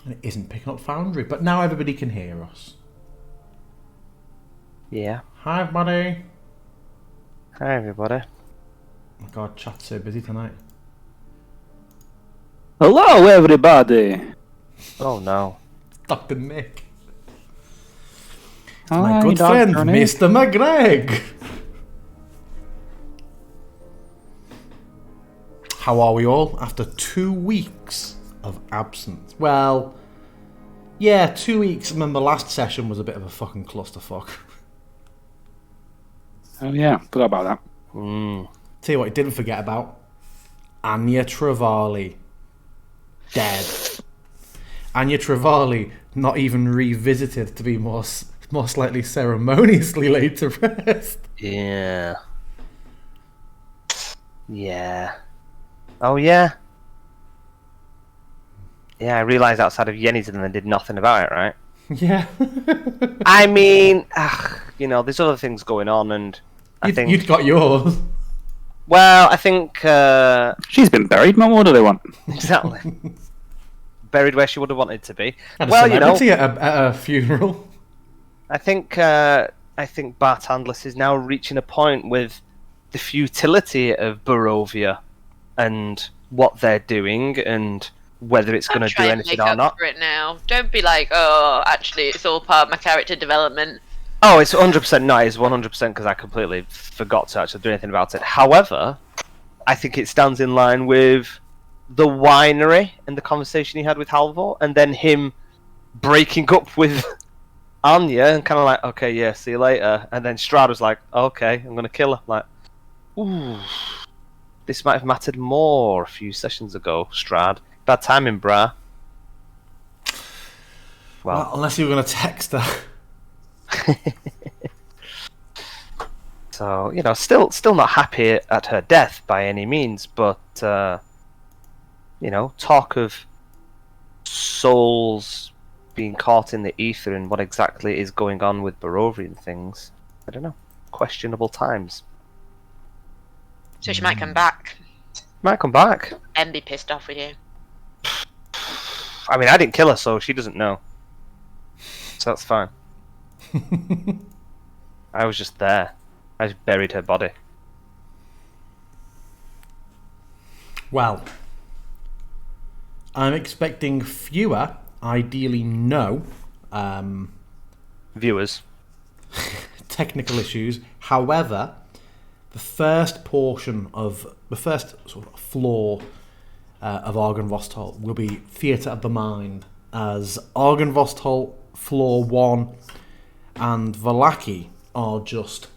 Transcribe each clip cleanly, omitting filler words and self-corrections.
And it isn't picking up Foundry, but now everybody can hear us. Yeah. Hi, buddy. Hi, everybody. Oh my God, chat's so busy tonight. Hello, everybody. Oh, no. Dr. Nick. Hi, My good Dr. friend, Nick. Mr. McGregor. How are we all after 2 weeks of absence? Well, yeah, 2 weeks. Remember, last session was a bit of a fucking clusterfuck. Oh yeah, forgot about that. Tell you what, I didn't forget about Anya Travali. Dead. Anya Travali not even revisited to be more slightly ceremoniously laid to rest. Yeah. Yeah. Oh, yeah. Yeah, I realised outside of Yenny's and they did nothing about it, right? Yeah. I mean, there's other things going on, and I think... You'd got yours. Well, I think... She's been buried. What more do they want? Exactly. Buried where she would have wanted to be. And Well, a celebrity at a funeral. I think Bart Andless is now reaching a point with the futility of Barovia and what they're doing and whether it's going to do anything or not. For it now. Don't be like, oh, actually, it's all part of my character development. Oh, it's 100% not. It's 100% because I completely forgot to actually do anything about it. However, I think it stands in line with the winery and the conversation he had with Halvor, and then him breaking up with Anya and kind of like, okay, yeah, see you later. And then Strahd was like, okay, I'm going to kill her. Like, ooh, this might have mattered more a few sessions ago, Strahd. Bad timing, brah. Well, unless you were going to text her. So, still not happy at her death by any means, but, talk of souls being caught in the ether and what exactly is going on with Barovia and things. I don't know. Questionable times. So she might come back Might come back. and be pissed off with you. I mean, I didn't kill her, so she doesn't know. So that's fine. I was just there. I just buried her body. Well, I'm expecting fewer, ideally no, Viewers. technical issues. However, the first portion of the first sort of floor of Argynvostholt will be Theatre of the Mind, as Argynvostholt floor 1 and Vallaki are just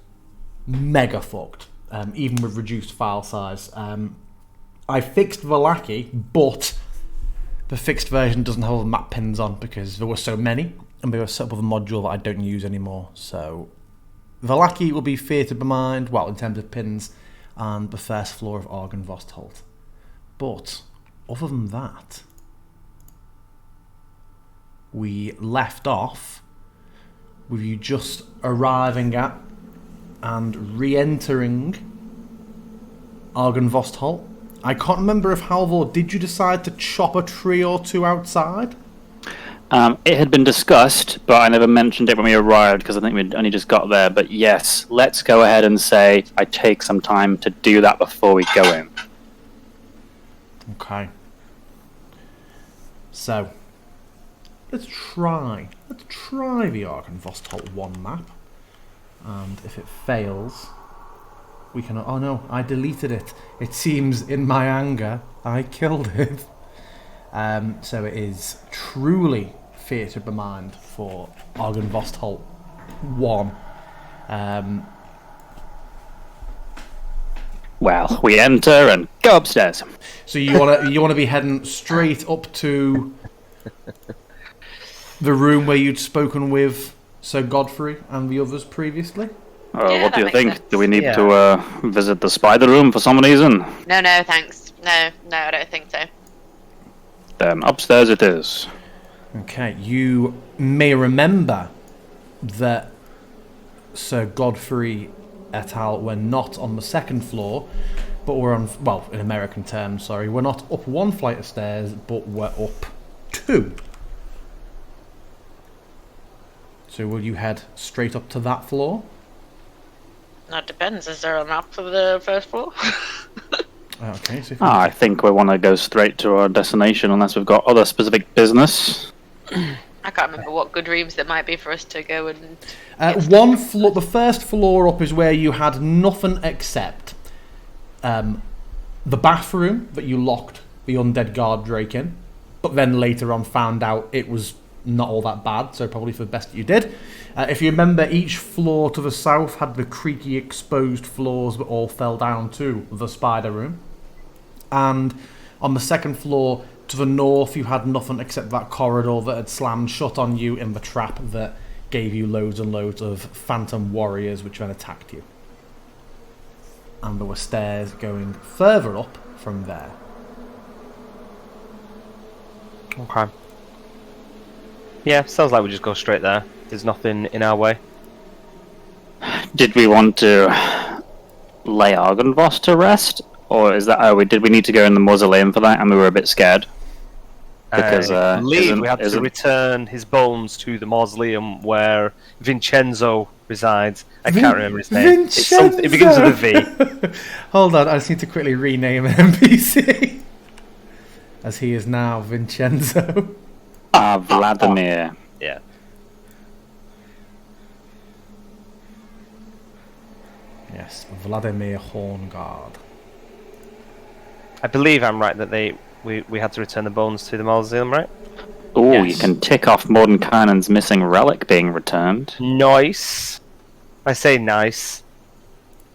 mega fucked, even with reduced file size. I fixed Vallaki, but the fixed version doesn't have all the map pins on because there were so many, and they were set up with a module that I don't use anymore. So Vallaki will be Theatre of the Mind, well, in terms of pins, and the first floor of Argynvostholt. But other than that, we left off with you just arriving at and re-entering Argynvostholt. I can't remember if Halvor, did you decide to chop a tree or two outside? It had been discussed, but I never mentioned it when we arrived because I think we'd only just got there. But yes, let's go ahead and say I take some time to do that before we go in. Okay. So, let's try the Argynvostholt 1 map. And if it fails, we can... Oh no, I deleted it. It seems in my anger, I killed it. So it is truly Theatre of the Mind for Argynvostholt 1. Well, we enter and go upstairs. So you wanna be heading straight up to the room where you'd spoken with Sir Godfrey and the others previously? Yeah, What do you that think? makes sense. Do we need Yeah. to visit the spider room for some reason? No, thanks. No, I don't think so. Then upstairs it is. Okay, you may remember that Sir Godfrey et al. Were not on the second floor, but were on, well, in American terms, sorry, we're not up one flight of stairs, but we're up 2. So will you head straight up to that floor? That depends. Is there a map of the first floor? Okay, so if I think we want to go straight to our destination unless we've got other specific business. I can't remember what good rooms there might be for us to go and. one floor, the first floor up is where you had nothing except the bathroom that you locked the undead guard Drake in, but then later on found out it was not all that bad, so probably for the best that you did. If you remember, each floor to the south had the creaky exposed floors that all fell down to the spider room. And on the second floor to the north, you had nothing except that corridor that had slammed shut on you in the trap that gave you loads and loads of phantom warriors which then attacked you. And there were stairs going further up from there. Okay. Yeah, sounds like we just go straight there. There's nothing in our way. Did we want to lay Argonvoss to rest? Or is that... did we need to go in the mausoleum for that and we were a bit scared? Because I believe we had to return his bones to the mausoleum where Vincenzo resides. I can't remember his name. It begins with a V. Hold on, I just need to quickly rename an NPC. As he is now Vincenzo. Vladimir. Yeah. Yes, Vladimir Horngard. I believe I'm right that we had to return the bones to the mausoleum, right? Oh, Yes. You can tick off Mordenkainen's missing relic being returned. Nice. I say nice.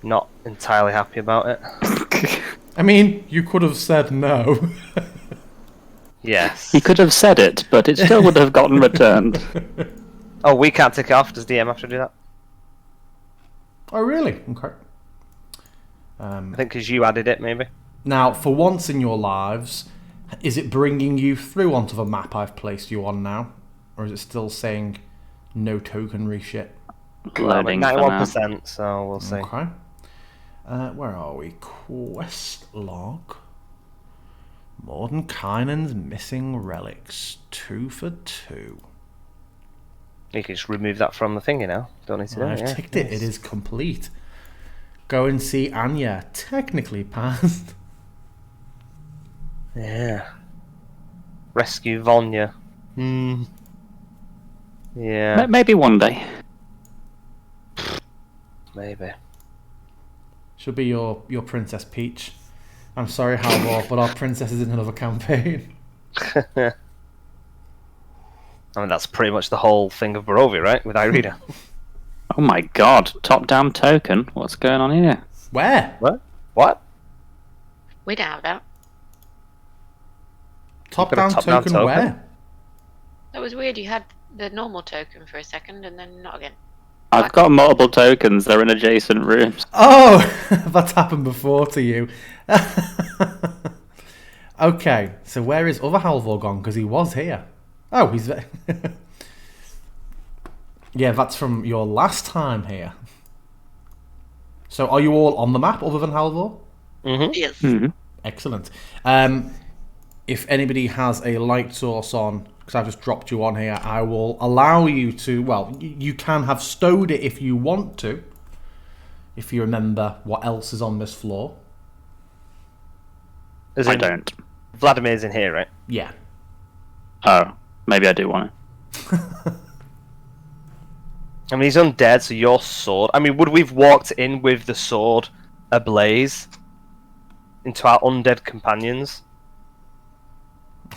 Not entirely happy about it. I mean, you could have said no. Yes. He could have said it, but it still would have gotten returned. Oh, we can't tick it off. Does DM have to do that? Oh, really? Okay. I think because you added it, maybe. Now, for once in your lives, is it bringing you through onto the map I've placed you on now? Or is it still saying no tokenry shit? Loading for now. 91%, so we'll see. Okay. Where are we? Quest log. Mordenkainen's missing relics. 2 for 2. You can just remove that from the thing, you know. Don't need to do it. I've Yeah. ticked it. It is complete. Go and see Anya. Technically passed. Yeah. Rescue Vanya. Yeah, Maybe one day. maybe. Should be your Princess Peach. I'm sorry, Halvor, but our princess is in another campaign. I mean, that's pretty much the whole thing of Barovia, right? With Irina. Oh my god, top-down token? What's going on here? Where? What? We don't have that. Top-down top-down token token? where? That was weird. You had the normal token for a second and then not again. I've got multiple tokens, they're in adjacent rooms. Oh, that's happened before to you. Okay, so where is other Halvor gone? Because he was here. Oh, he's there. Yeah, that's from your last time here. So are you all on the map other than Halvor? Mm-hmm. Yes. Mm-hmm. Excellent. If anybody has a light source on, because I've just dropped you on here, I will allow you to, well, you can have stowed it if you want to, if you remember what else is on this floor. As I in, don't. Vladimir's in here, right? Yeah. Oh, maybe I do want it. I mean, he's undead, so your sword... I mean, would we have walked in with the sword ablaze into our undead companions?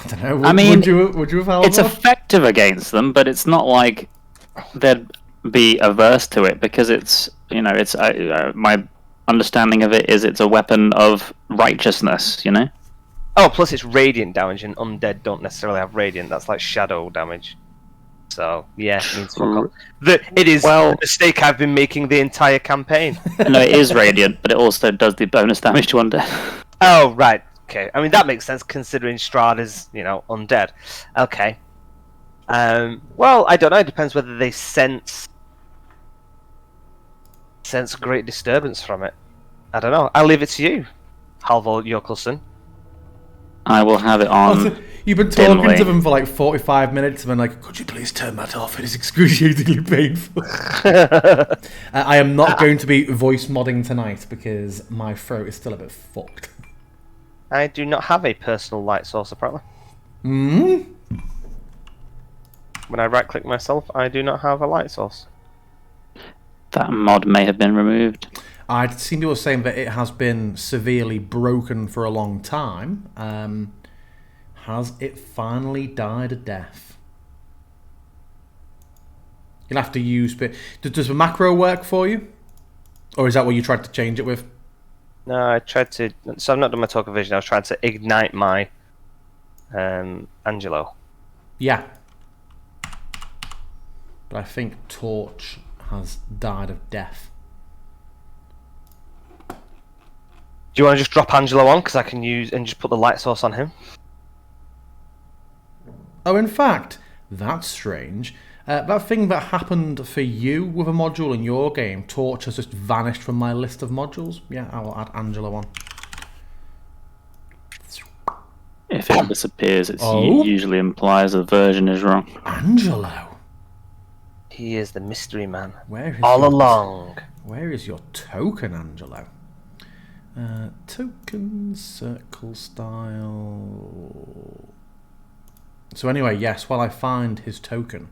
I don't know. I mean, would you have Halvor? It's effective against them, but it's not like they'd be averse to it because it's, you know, it's my understanding of it is it's a weapon of righteousness, you know? Oh, plus it's radiant damage, and undead don't necessarily have radiant. That's like shadow damage. So, yeah, it means fuck all. It is a mistake I've been making the entire campaign. No, it is radiant, but it also does the bonus damage to undead. Oh, right. Okay. I mean, that makes sense considering Strahd is, you know, undead. Okay. Well, I don't know. It depends whether they sense great disturbance from it. I don't know. I'll leave it to you, Halvor Jökulsson. I will have it on You've been talking dimly. to them for like 45 minutes and been like, could you please turn that off? It is excruciatingly painful. I am not going to be voice modding tonight because my throat is still a bit fucked. I do not have a personal light source, apparently. Hmm? When I right-click myself, I do not have a light source. That mod may have been removed. I'd seen people saying that it has been severely broken for a long time. Has it finally died a death? You'll have to use... Does the macro work for you? Or is that what you tried to change it with? No, I tried to... So I've not done my token vision. I was trying to ignite my Angelo. Yeah. But I think Torch has died of death. Do you want to just drop Angelo on? Because I can use... and just put the light source on him. Oh, in fact, that's strange. That thing that happened for you with a module in your game, Torch, has just vanished from my list of modules. Yeah, I will add Angelo on. If it disappears, it Oh? usually implies the version is wrong. Angelo? He is the mystery man. Where is All your along. Where is your token, Angelo? Token, circle style... So anyway, yes, while I find his token...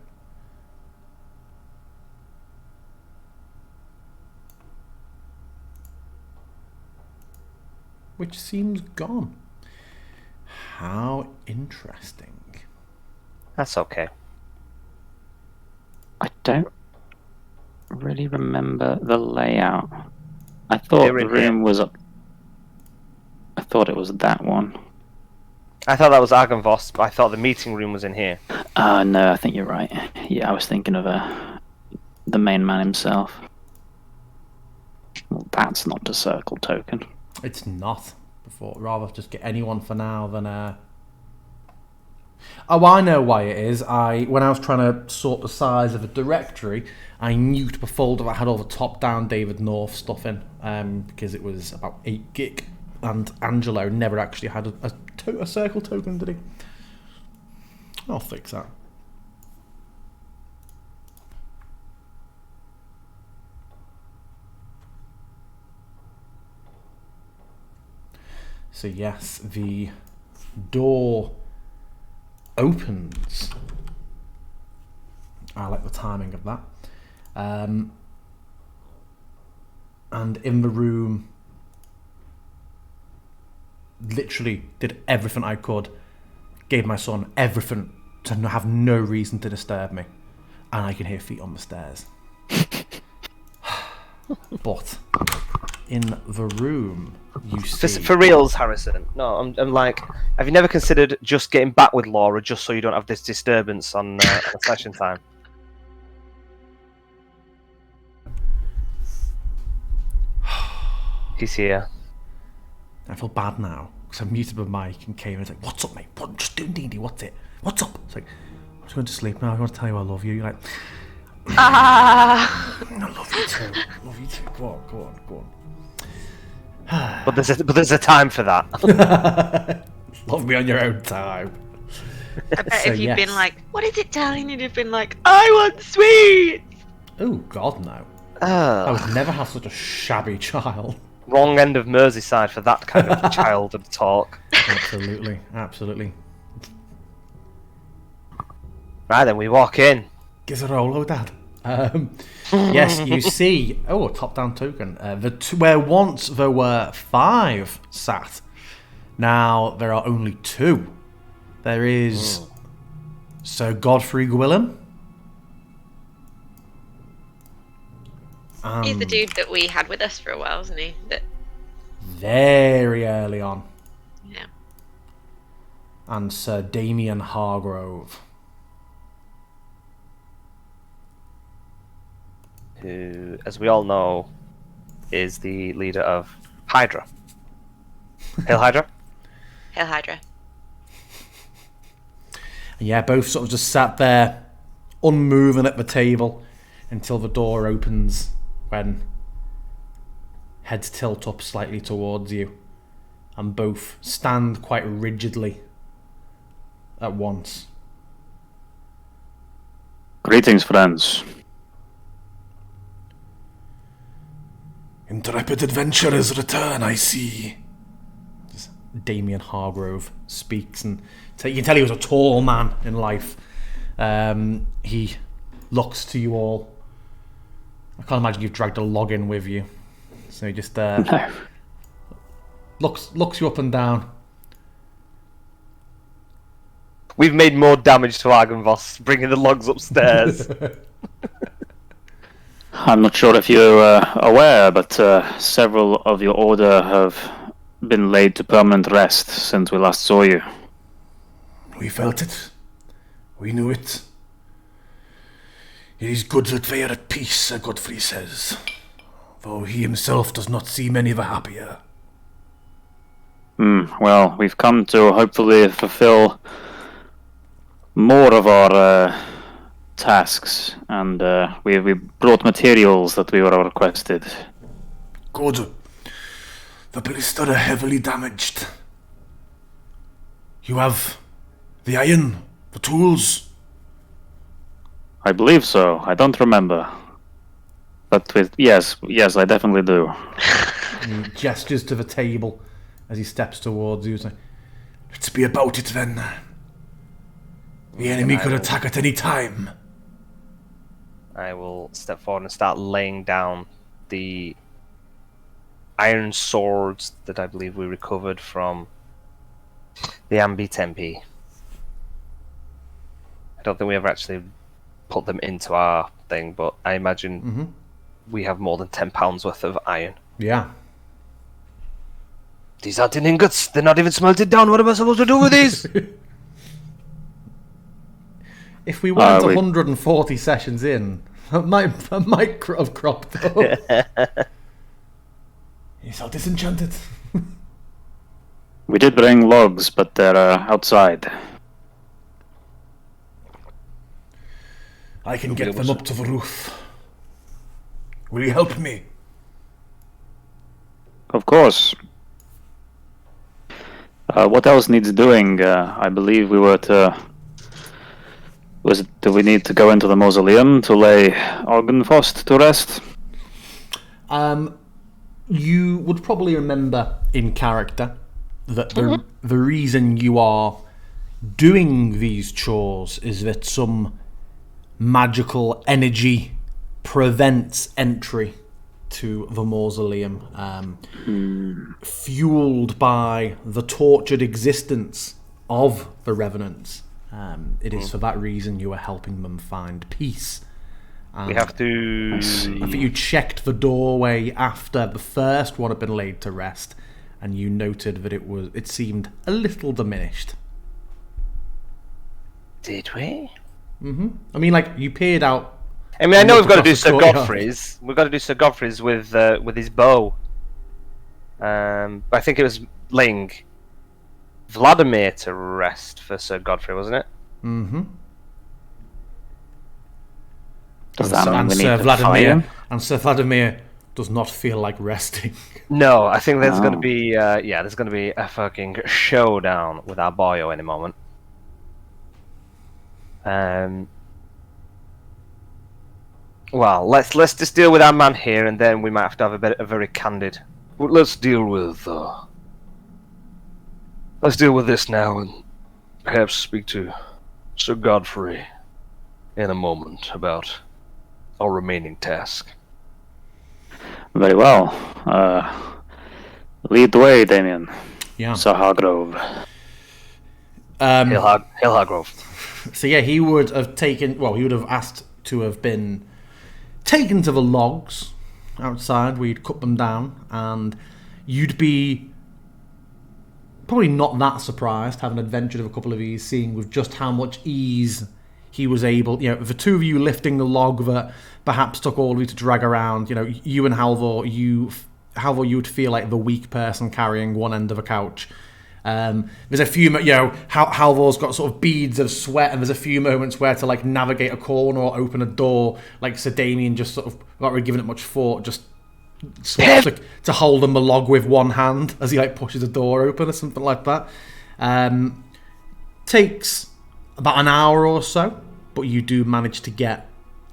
which seems gone. How interesting. That's okay. I don't really remember the layout. I thought They're the in room here. was up. I thought it was that one. I thought that was Argonvost, but I thought the meeting room was in here. No, I think you're right. Yeah, I was thinking of the main man himself. Well, that's not a circle token. It's not. Before, rather just get anyone for now than... Oh, I know why it is. When I was trying to sort the size of a directory, I nuked the folder that had all the top-down David North stuff in, because it was about 8 gig, and Angelo never actually had a circle token, did he? I'll fix that. So yes, the door opens. I like the timing of that. And in the room, literally did everything I could. Gave my son everything to have no reason to disturb me. And I can hear feet on the stairs. But in the room, you see... For reals, Harrison. No, I'm like, have you never considered just getting back with Laura just so you don't have this disturbance on session time? He's here. I feel bad now because I muted my mic and came and was like, "What's up, mate? What? Just doing D&D. What's it? What's up?" It's like, "I'm just going to sleep now. I want to tell you I love you." You're like, Ah. "I love you too. Love you too. Go on." But there's a time for that. Love me on your own time. I bet So, if you'd been yes. like, what is it, darling? You'd have been like, I want sweets! Oh God, no! I Oh, would never have such a shabby child. wrong end of Merseyside for that kind of child of talk. Absolutely, absolutely. Right then, we walk in. Gives a roll, oh dad. Yes, you see. Oh, a top-down token. Where once there were 5 sat, now there are only 2. There is Sir Godfrey Gwillem. He's the dude that we had with us for a while, isn't he? That, Very early on, yeah. and Sir Damien Hargrove. Who, as we all know, is the leader of Hydra. Hail Hydra? Hail Hydra. And yeah, both sort of just sat there, unmoving at the table, until the door opens, when heads tilt up slightly towards you, and both stand quite rigidly at once. Greetings, friends. Intrepid adventurers return, I see. Damien Hargrove speaks, and you can tell he was a tall man in life. He looks to you all. I can't imagine you've dragged a log in with you. So he just No. looks you up and down. We've made more damage to Argonvoss bringing the logs upstairs. I'm not sure if you're aware, but several of your order have been laid to permanent rest since we last saw you. We felt it. We knew it. It is good that they are at peace, Sir Godfrey says, though he himself does not seem any the happier. Well, we've come to hopefully fulfill more of our tasks, and we brought materials that we were requested. Good. The ballista are heavily damaged. You have the iron, the tools. I believe so. I don't remember. But yes, I definitely do. And he gestures to the table as he steps towards you. Like, Let's be about it then. The enemy could attack at any time. I will step forward and start laying down the iron swords that I believe we recovered from the Ambi Tempi. I don't think we ever actually put them into our thing, but I imagine we have more than £10 worth of iron. yeah. These aren't in ingots. They're not even smelted down. What am I supposed to do with these? If we weren't we- 140 sessions in, that might have cropped up. He's all disenchanted. We did bring logs, but they're outside. I can get them up to the roof. Will you help me? Of course. What else needs doing? I believe we were to... Do we need to go into the mausoleum to lay Argonvost to rest? You would probably remember in character that the reason you are doing these chores is that some magical energy prevents entry to the mausoleum, fueled by the tortured existence of the revenants. It is for that reason you are helping them find peace. We have to... I think you checked the doorway after the first one had been laid to rest, and you noted that it seemed a little diminished. Did we? I mean, like, you peered out. I mean, I know looked we've got to do across the Sir courtyard. Godfrey's. We've got to do Sir Godfrey's with his bow. I think it was laying Vladimir to rest for Sir Godfrey, wasn't it? Does that mean And we need Sir to fire him? Vladimir does not feel like resting. No, I think there's going to Oh. be there's going to be a fucking showdown with our boyo any moment. Well, let's just deal with our man here, and then we might have to have a very candid. Well, let's deal with this now, and perhaps speak to Sir Godfrey in a moment about our remaining task. Very well. Lead the way, Damien. Yeah. Sir Hargrove. Hail Hargrove. So yeah, he would have asked to have been taken to the logs outside where you'd cut them down, and you'd be probably not that surprised, having adventured a couple of these, seeing with just how much ease he was able, the two of you lifting the log that perhaps took all of you to drag around, you and Halvor, you would feel like the weak person carrying one end of a couch. There's a few, Halvor's got sort of beads of sweat, and there's a few moments where to like navigate a corner or open a door, like Sir Damien just sort of, not really giving it much thought, just swaps to hold him the log with one hand as he like pushes a door open or something like that. Takes about an hour or so, but you do manage to get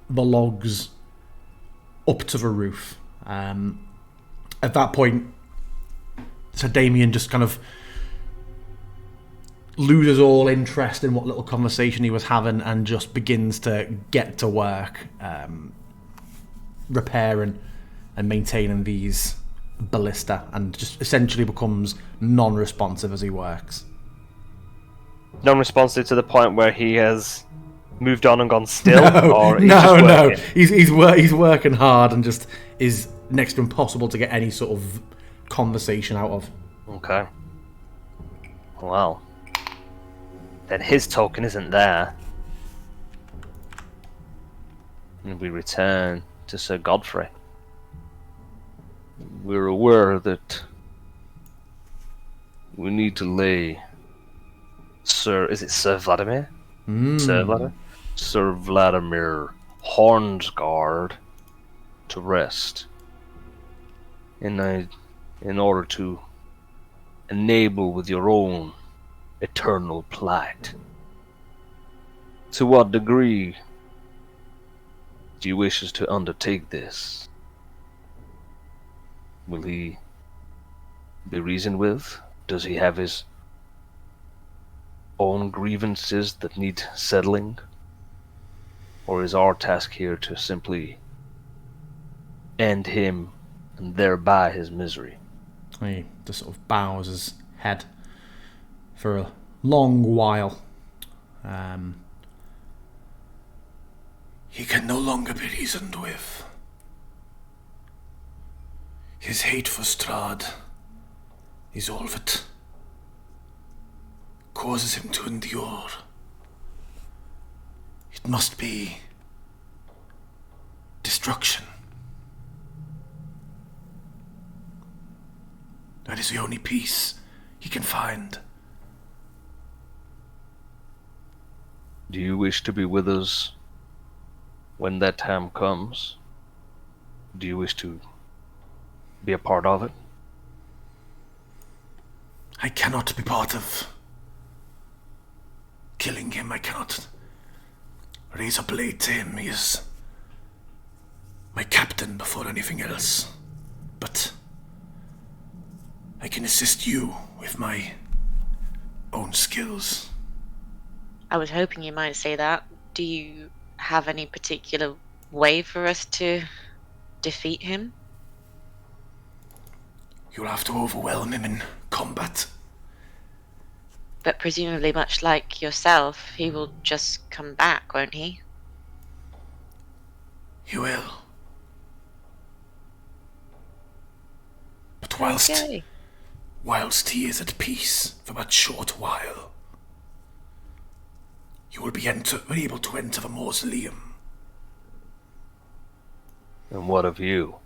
the logs up to the roof. At that point, Sir Damien just kind of loses all interest in what little conversation he was having and just begins to get to work repairing and maintaining these ballista, and just essentially becomes non-responsive as he works. Non-responsive to the point where he has moved on and gone still? Or he's No. just working? He's working hard and just is next to impossible to get any sort of conversation out of. Okay. Well, then his token isn't there. And we return to Sir Godfrey. We're aware that we need to lay is it Sir Vladimir? Sir Vladimir? Sir Vladimir Hornsguard to rest in order to enable with your own eternal plight. To what degree do you wish us to undertake this? Will he be reasoned with? Does he have his own grievances that need settling? Or is our task here to simply end him and thereby his misery? He just sort of bows his head for a long while. He can no longer be reasoned with. His hate for Strahd is all that causes him to endure. It must be destruction. That is the only peace he can find. Do you wish to be with us when that time comes? Do you wish to be a part of it? I cannot be part of killing him. I cannot raise a blade to him. He is my captain before anything else. But I can assist you with my own skills. I was hoping you might say that. Do you have any particular way for us to defeat him? You'll have to overwhelm him in combat. But presumably, much like yourself, he will just come back, won't he? He will. But Okay. whilst he is at peace for but short while, you will be able to enter the mausoleum. And what of you?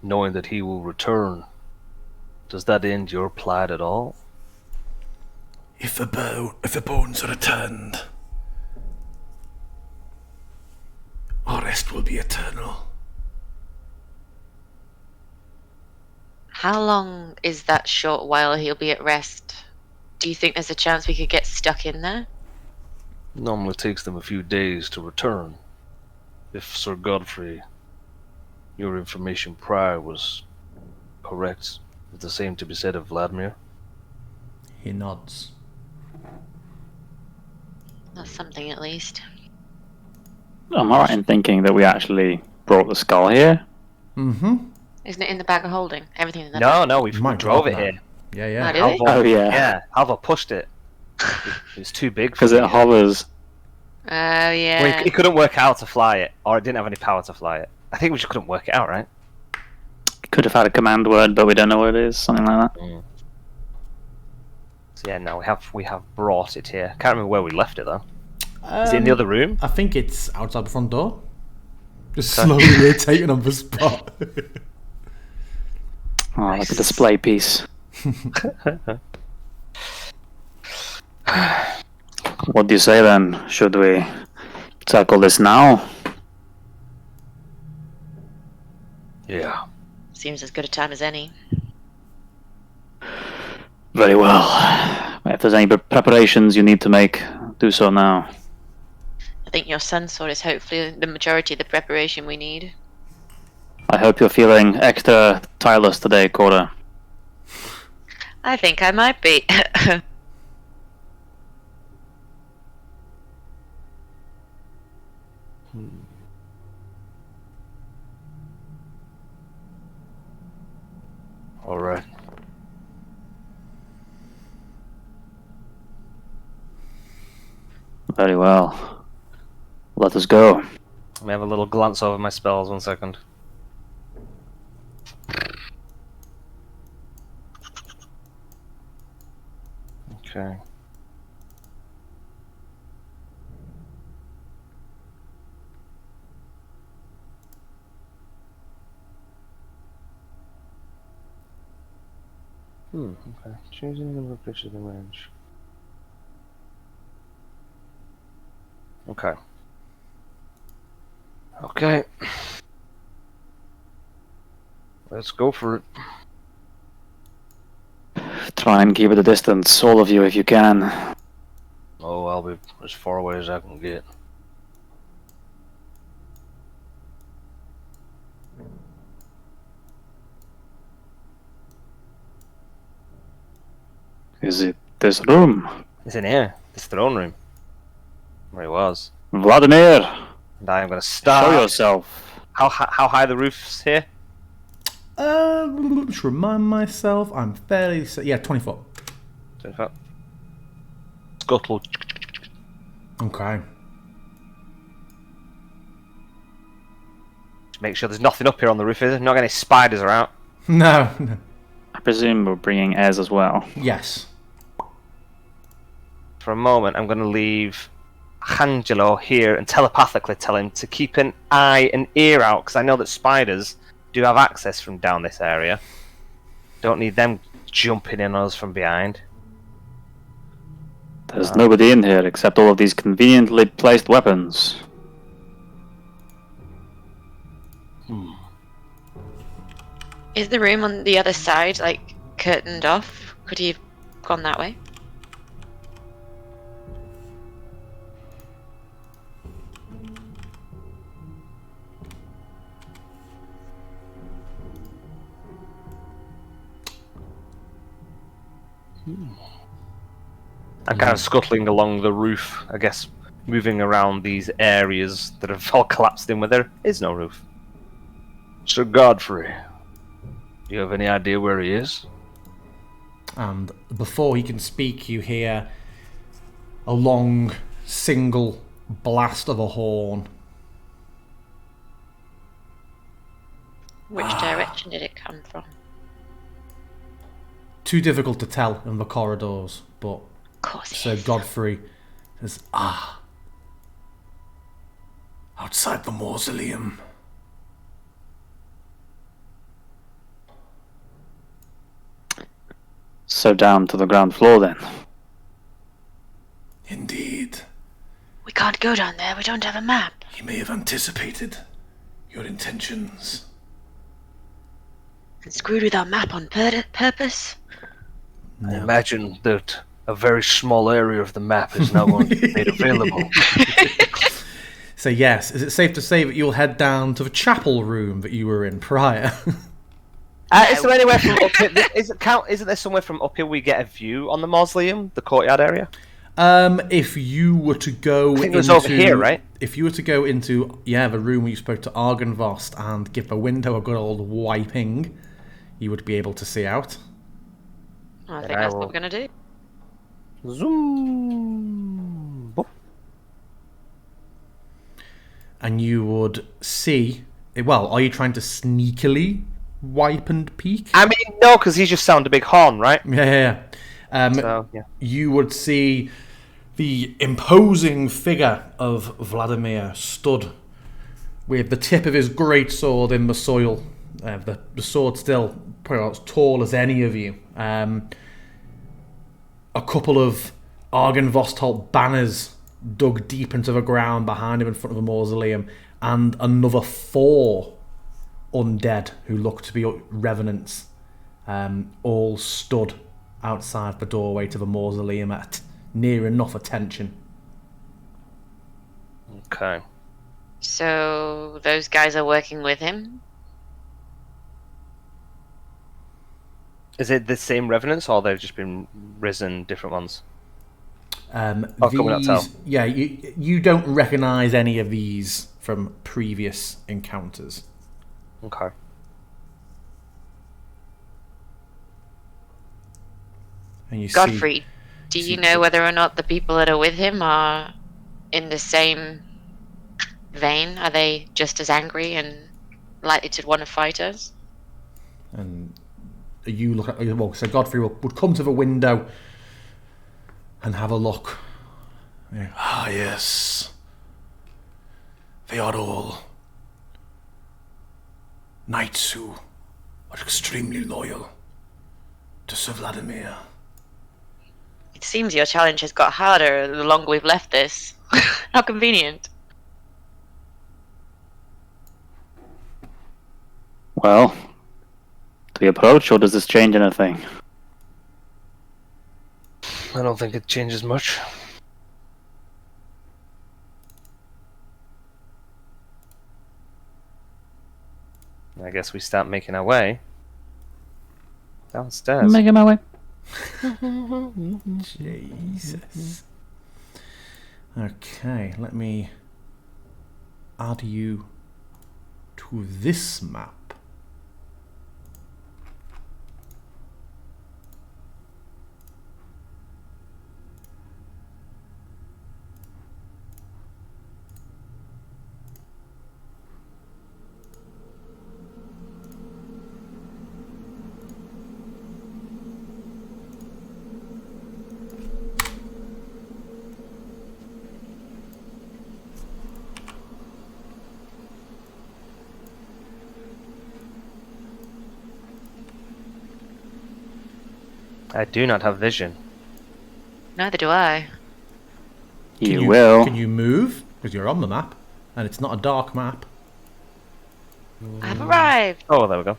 Knowing that he will return, does that end your plight at all? If the bones are returned, our rest will be eternal. How long is that short while he'll be at rest? Do you think there's a chance we could get stuck in there? Normally takes them a few days to return. If Sir Godfrey, your information prior was correct, is the same to be said of Vladimir? He nods. That's something at least. I'm alright in thinking that we actually brought the skull here. Mm-hmm. Isn't it in the bag of holding? Everything's in the bag. No, we Might drove drop it that. here. Yeah. Oh, did it? Oh, yeah. Yeah, Halvor pushed it. It's too big for Because it me. hovers. Oh, yeah. Well, he couldn't work out how to fly it, or it didn't have any power to fly it. I think we just couldn't work it out, right? Could have had a command word, but we don't know what it is. Something like that. So yeah, no, we have brought it here. Can't remember where we left it though. Is it in the other room? I think it's outside the front door. Just slowly rotating on the spot. Oh, like a display piece. What do you say then? Should we tackle this now? Yeah. Seems as good a time as any. Very well. If there's any preparations you need to make, do so now. I think your sensor is hopefully the majority of the preparation we need. I hope you're feeling extra tireless today, Cora. I think I might be. All right. Very well. Let us go. Let me have a little glance over my spells. 1 second. Okay. Okay. Choosing the number of creatures in range. Okay. Okay. Let's go for it. Try and keep it a distance, all of you, if you can. Oh, I'll be as far away as I can get. Is it this room? It's in here. This throne room. Where he was. Vladimir! And I am going to start. Show yourself. How high the roof's here? Just remind myself, I'm fairly... Yeah, 20 foot. 20 foot. Scuttle. Okay. Make sure there's nothing up here on the roof, is there? Not any spiders are out. No. I presume we're bringing Ez as well. Yes. For a moment, I'm going to leave Angelo here and telepathically tell him to keep an eye and ear out, because I know that spiders do have access from down this area. Don't need them jumping in on us from behind. There's nobody in here except all of these conveniently placed weapons. Is the room on the other side, like, curtained off? Could he have gone that way? I'm kind of scuttling along the roof, I guess, moving around these areas that have all collapsed in where there is no roof. Sir Godfrey, do you have any idea where he is? And before he can speak, you hear a long, single blast of a horn. Which direction did it come from? Too difficult to tell in the corridors, but Of course it Sir is. Godfrey says, Outside the mausoleum. So down to the ground floor then. Indeed. We can't go down there, we don't have a map. He may have anticipated your intentions. And screwed with our map on purpose? I imagine that a very small area of the map is now going to be made available. so yes, is it safe to say that you'll head down to the chapel room that you were in prior? Is there anywhere from up here? Isn't there somewhere from up here we get a view on the mausoleum, the courtyard area? If you were to go I think it was over here, right? If you were to go into, the room where you spoke to Argynvost and give the window a good old wiping, you would be able to see out. I think that's what we're going to do. Zoom. Boop. And you would see... Well, are you trying to sneakily wipe and peek? I mean, no, because he's just sound a big horn, right? Yeah. So, yeah. You would see the imposing figure of Vladimir stood with the tip of his great sword in the soil. The sword still probably as tall as any of you. A couple of Argynvost banners dug deep into the ground behind him in front of the mausoleum, and another 4 undead who looked to be revenants, all stood outside the doorway to the mausoleum at near enough attention Okay. So those guys are working with him? Is it the same revenants, or they've just been risen different ones? Um, Oh, can we not tell? Yeah, you don't recognise any of these from previous encounters. Okay. And you see, Godfrey, do you see- know whether or not the people that are with him are in the same vein? Are they just as angry and likely to want to fight us? and you look at, well, so Godfrey would come to the window and have a look. Yeah. Ah, yes. They are all knights who are extremely loyal to Sir Vladimir. It seems your challenge has got harder the longer we've left this. How convenient. Well, do we approach, or does this change anything? I don't think it changes much. I guess we start making our way downstairs. Making my way. Jesus. Okay, let me add you to this map. I do not have vision. Neither do I. You will. Can you move? Because you're on the map, and it's not a dark map. I've arrived. Oh, there we go.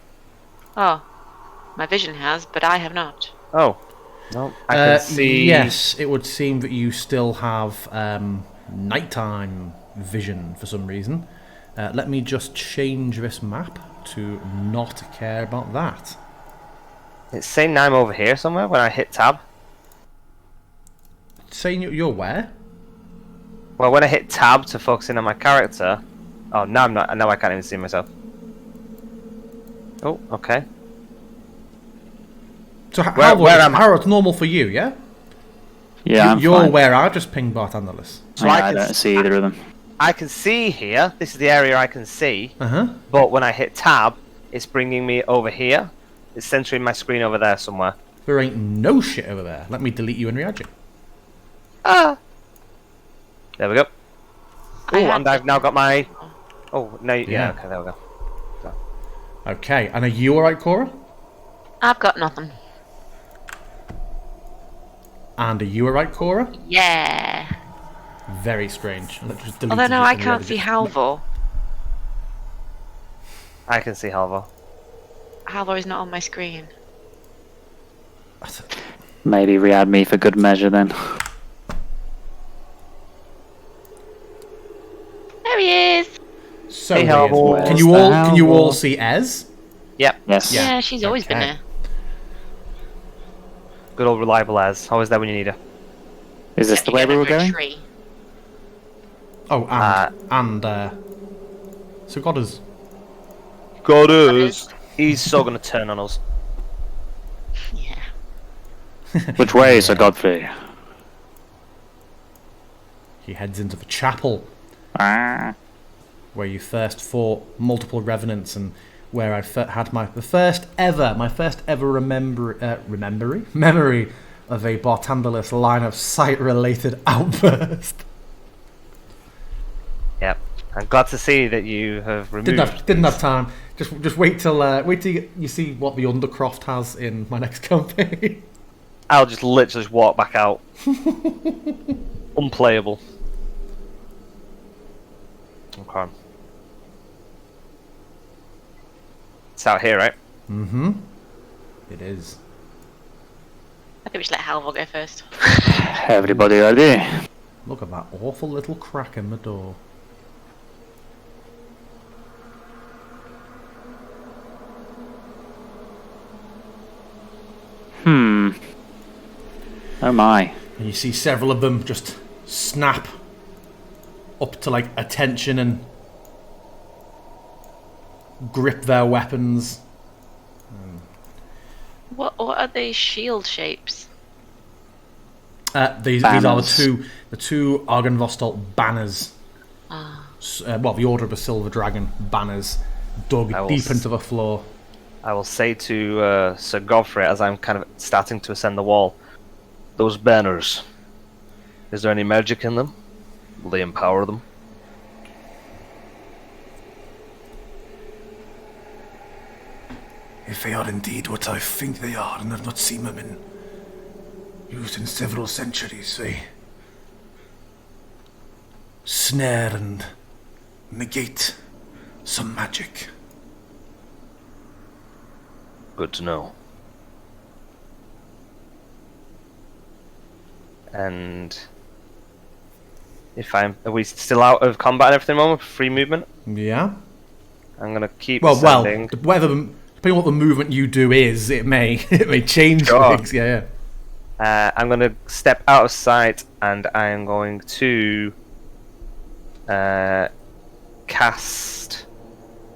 Oh, my vision has, but I have not. Oh, no, I can see. Yes, it would seem that you still have nighttime vision for some reason. Let me just change this map to not care about that. It's saying I'm over here somewhere when I hit tab. Saying you're where? Well, when I hit tab to focus in on my character. Oh, now I'm not. Now I can't even see myself. Oh, okay. So Where am I? how it's normal for you, yeah? Yeah, I'm You're fine. where I just pinged Bartandalis. So Yeah, I I can don't see either of them. I can see here. This is the area I can see. Uh-huh. But when I hit tab, it's bringing me over here. It's centering my screen over there somewhere. There ain't no shit over there. Let me delete you and re-add you. Ah. There we go. Oh, I had and I've the- now got my. Oh, no, yeah. Yeah. Okay, there we go. Okay, and are you alright, Cora? I've got nothing. And are you alright, Cora? Yeah. Very strange. Let's just delete Although no, you I and can't re-add see you. Halvor. I can see Halvor. Halvor is not on my screen. Maybe re-add me for good measure then. There he is. So Hey, weird. Halvor. Can you Where's the all can you all Halvor? see Ez? Yep. Yes. Yeah, she's always been Okay. there. Good old reliable as. Always there when you need her. Is this the way we were going? Tree. Oh, so Godders. God is. He's so gonna turn on us. Yeah. Which way, Sir Godfrey? He heads into the chapel Ah. where you first fought multiple revenants and where I had my first ever memory of a Bartandalis line of sight related outburst. Yep. I'm glad to see that you have removed. Didn't have time. Just wait till you see what the Undercroft has in my next campaign. I'll just literally just walk back out. Unplayable. Okay. It's out here, right? Mm-hmm. It is. I think we should let Halvor go first. Everybody ready? Look at that awful little crack in the door. Oh my. And you see several of them just snap up to like attention and grip their weapons. What are these shield shapes? These are Banners. the two Argynvostholt banners. Well, the Order of the Silver Dragon banners dug I will deep into the floor. I will say to Sir Godfrey as I'm kind of starting to ascend the wall, those banners, is there any magic in them? Will they empower them? If they are indeed what I think they are, and I've not seen them used in several centuries, they snare and negate some magic. Good to know. And are we still out of combat and everything at the moment? Free movement? Yeah. I'm gonna keep Well, ascending. depending on what the movement you do is, it may change Sure. things. Yeah. I'm going to step out of sight and I am going to cast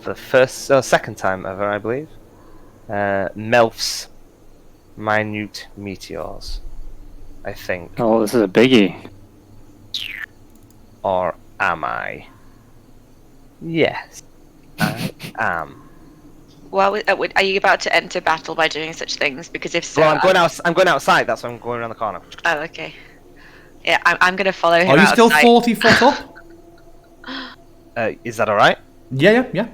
for the second time ever, I believe, Melf's Minute Meteors, I think. Oh, this is a biggie. Or am I? Yes, I am. Well, are you about to enter battle by doing such things? Because if so, Well, I'm going outside. That's why I'm going around the corner. Oh, okay. Yeah, I'm going to follow him. Are you still outside. 40 foot up? Is that all right? Yeah.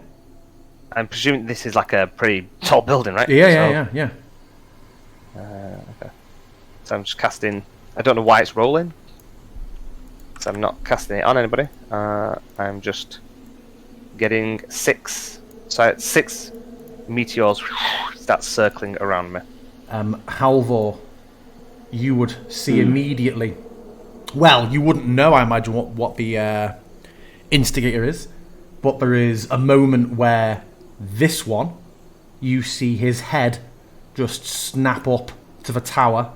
I'm presuming this is like a pretty tall building, right? Yeah. Okay. So I'm just casting. I don't know why it's rolling. So I'm not casting it on anybody. I'm just getting 6. So it's 6 meteors start circling around me. Halvor, you would see immediately. Well, you wouldn't know, I imagine, what the instigator is, but there is a moment where this one, you see his head just snap up to the tower,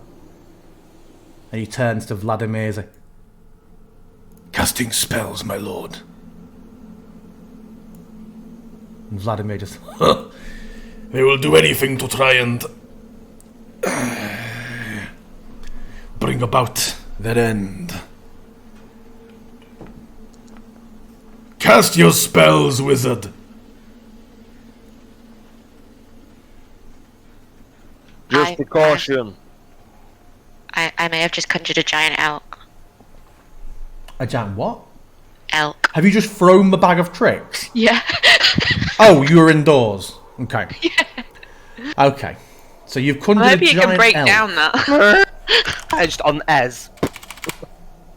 and he turns to Vladimir. Casting spells, my lord. And Vladimir just, They will do anything to try and bring about their end. Cast your spells, wizard. Just precaution. I may have just conjured a giant elk. a giant what? Elk. Have you just thrown the bag of tricks? Yeah. Oh, you were indoors. Okay. Okay. So you've conjured I a hope you giant can break elk. down that. Just on Ez.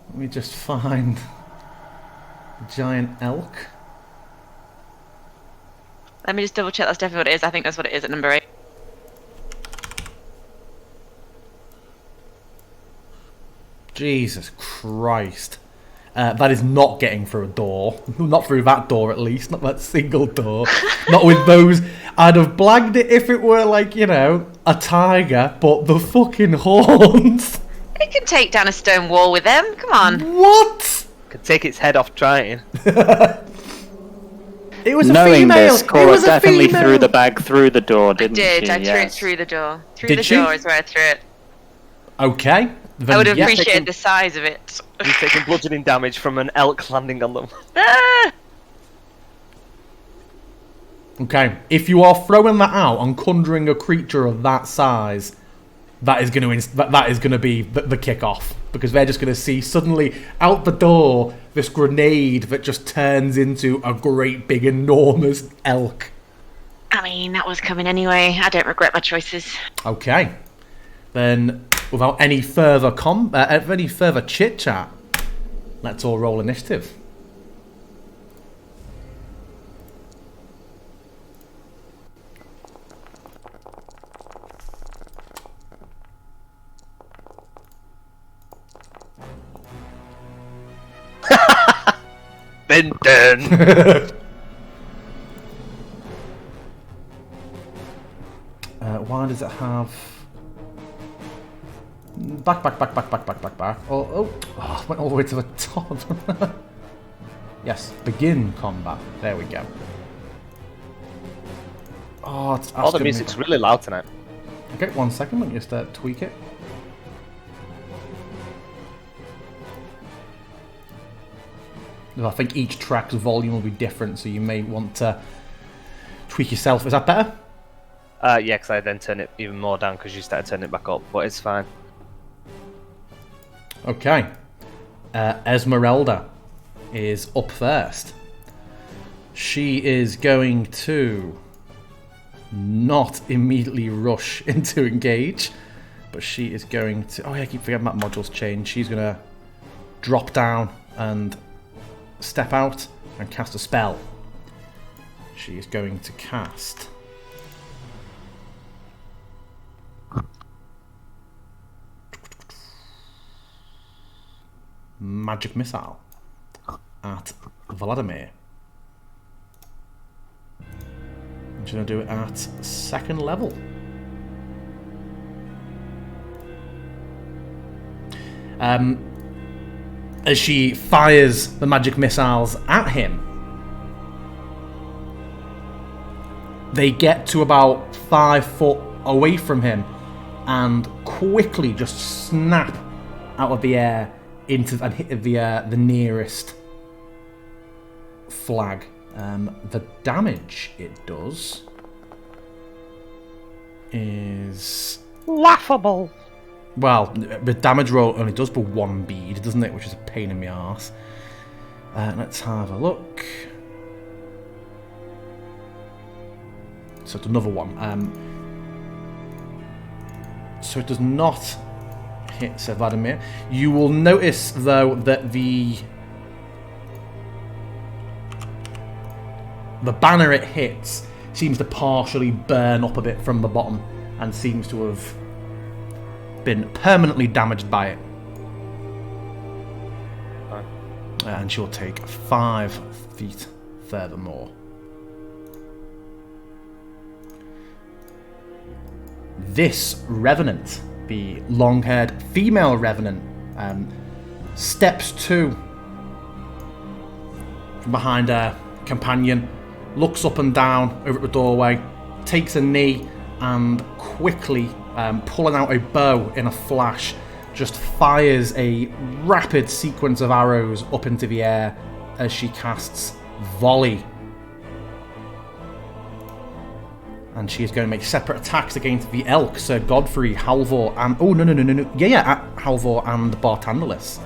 Let me just find a giant elk. Let me just double check that's definitely what it is. I think that's what it is at number 8. Jesus Christ. That is not getting through a door. Not through that door, at least. Not that single door. Not with those. I'd have blagged it if it were, like, you know, a tiger, but the fucking horns. It can take down a stone wall with them. Come on. What? Could take its head off trying. It was a Knowing female. this, It Cora was a definitely female. threw the bag through the door, I didn't did. she? I threw it Yes. through the door. Through Did the she? door is where I threw it. Okay. Then I would have yeah. appreciated the size of it. He's taking bludgeoning damage from an elk landing on them. Ah! Okay. If you are throwing that out and conjuring a creature of that size, that is going to be the kickoff, because they're just going to see suddenly out the door this grenade that just turns into a great big enormous elk. I mean, that was coming anyway. I don't regret my choices. Okay. Then, without any further chit chat, let's all roll initiative. Benton! Why does it have? Back. Went all the way to the top. Yes, begin combat. There we go. Oh, it's Oh, the music's really loud tonight. Okay, 1 second. Let me just tweak it. I think each track's volume will be different, so you may want to tweak yourself. Is that better? Yeah, because I then turned it even more down because you started turning it back up, but it's fine. Okay. Esmeralda is up first. She is going to not immediately rush into engage, but she is going to... Oh yeah, I keep forgetting that module's changed. She's going to drop down and step out and cast a spell. She is going to cast... Magic Missile at Vladimir. I'm just going to do it at 2nd level. As she fires the magic missiles at him, they get to about 5 foot away from him and quickly just snap out of the air into and hit the nearest flag. The damage it does is Laughable. well, the damage roll only does but 1 bead, doesn't it? Which is a pain in the arse. Let's have a look. So it's another one. So it does not hit Sir Vladimir. You will notice, though, that the banner it hits seems to partially burn up a bit from the bottom and seems to have been permanently damaged by it. And she'll take 5 feet furthermore. This revenant, the long-haired female revenant, steps to from behind her companion, looks up and down over at the doorway, takes a knee, and quickly, pulling out a bow in a flash, just fires a rapid sequence of arrows up into the air as she casts Volley. And she is going to make separate attacks against the elk, Sir Godfrey, Halvor, and... Oh, no. Halvor and Bartandalis.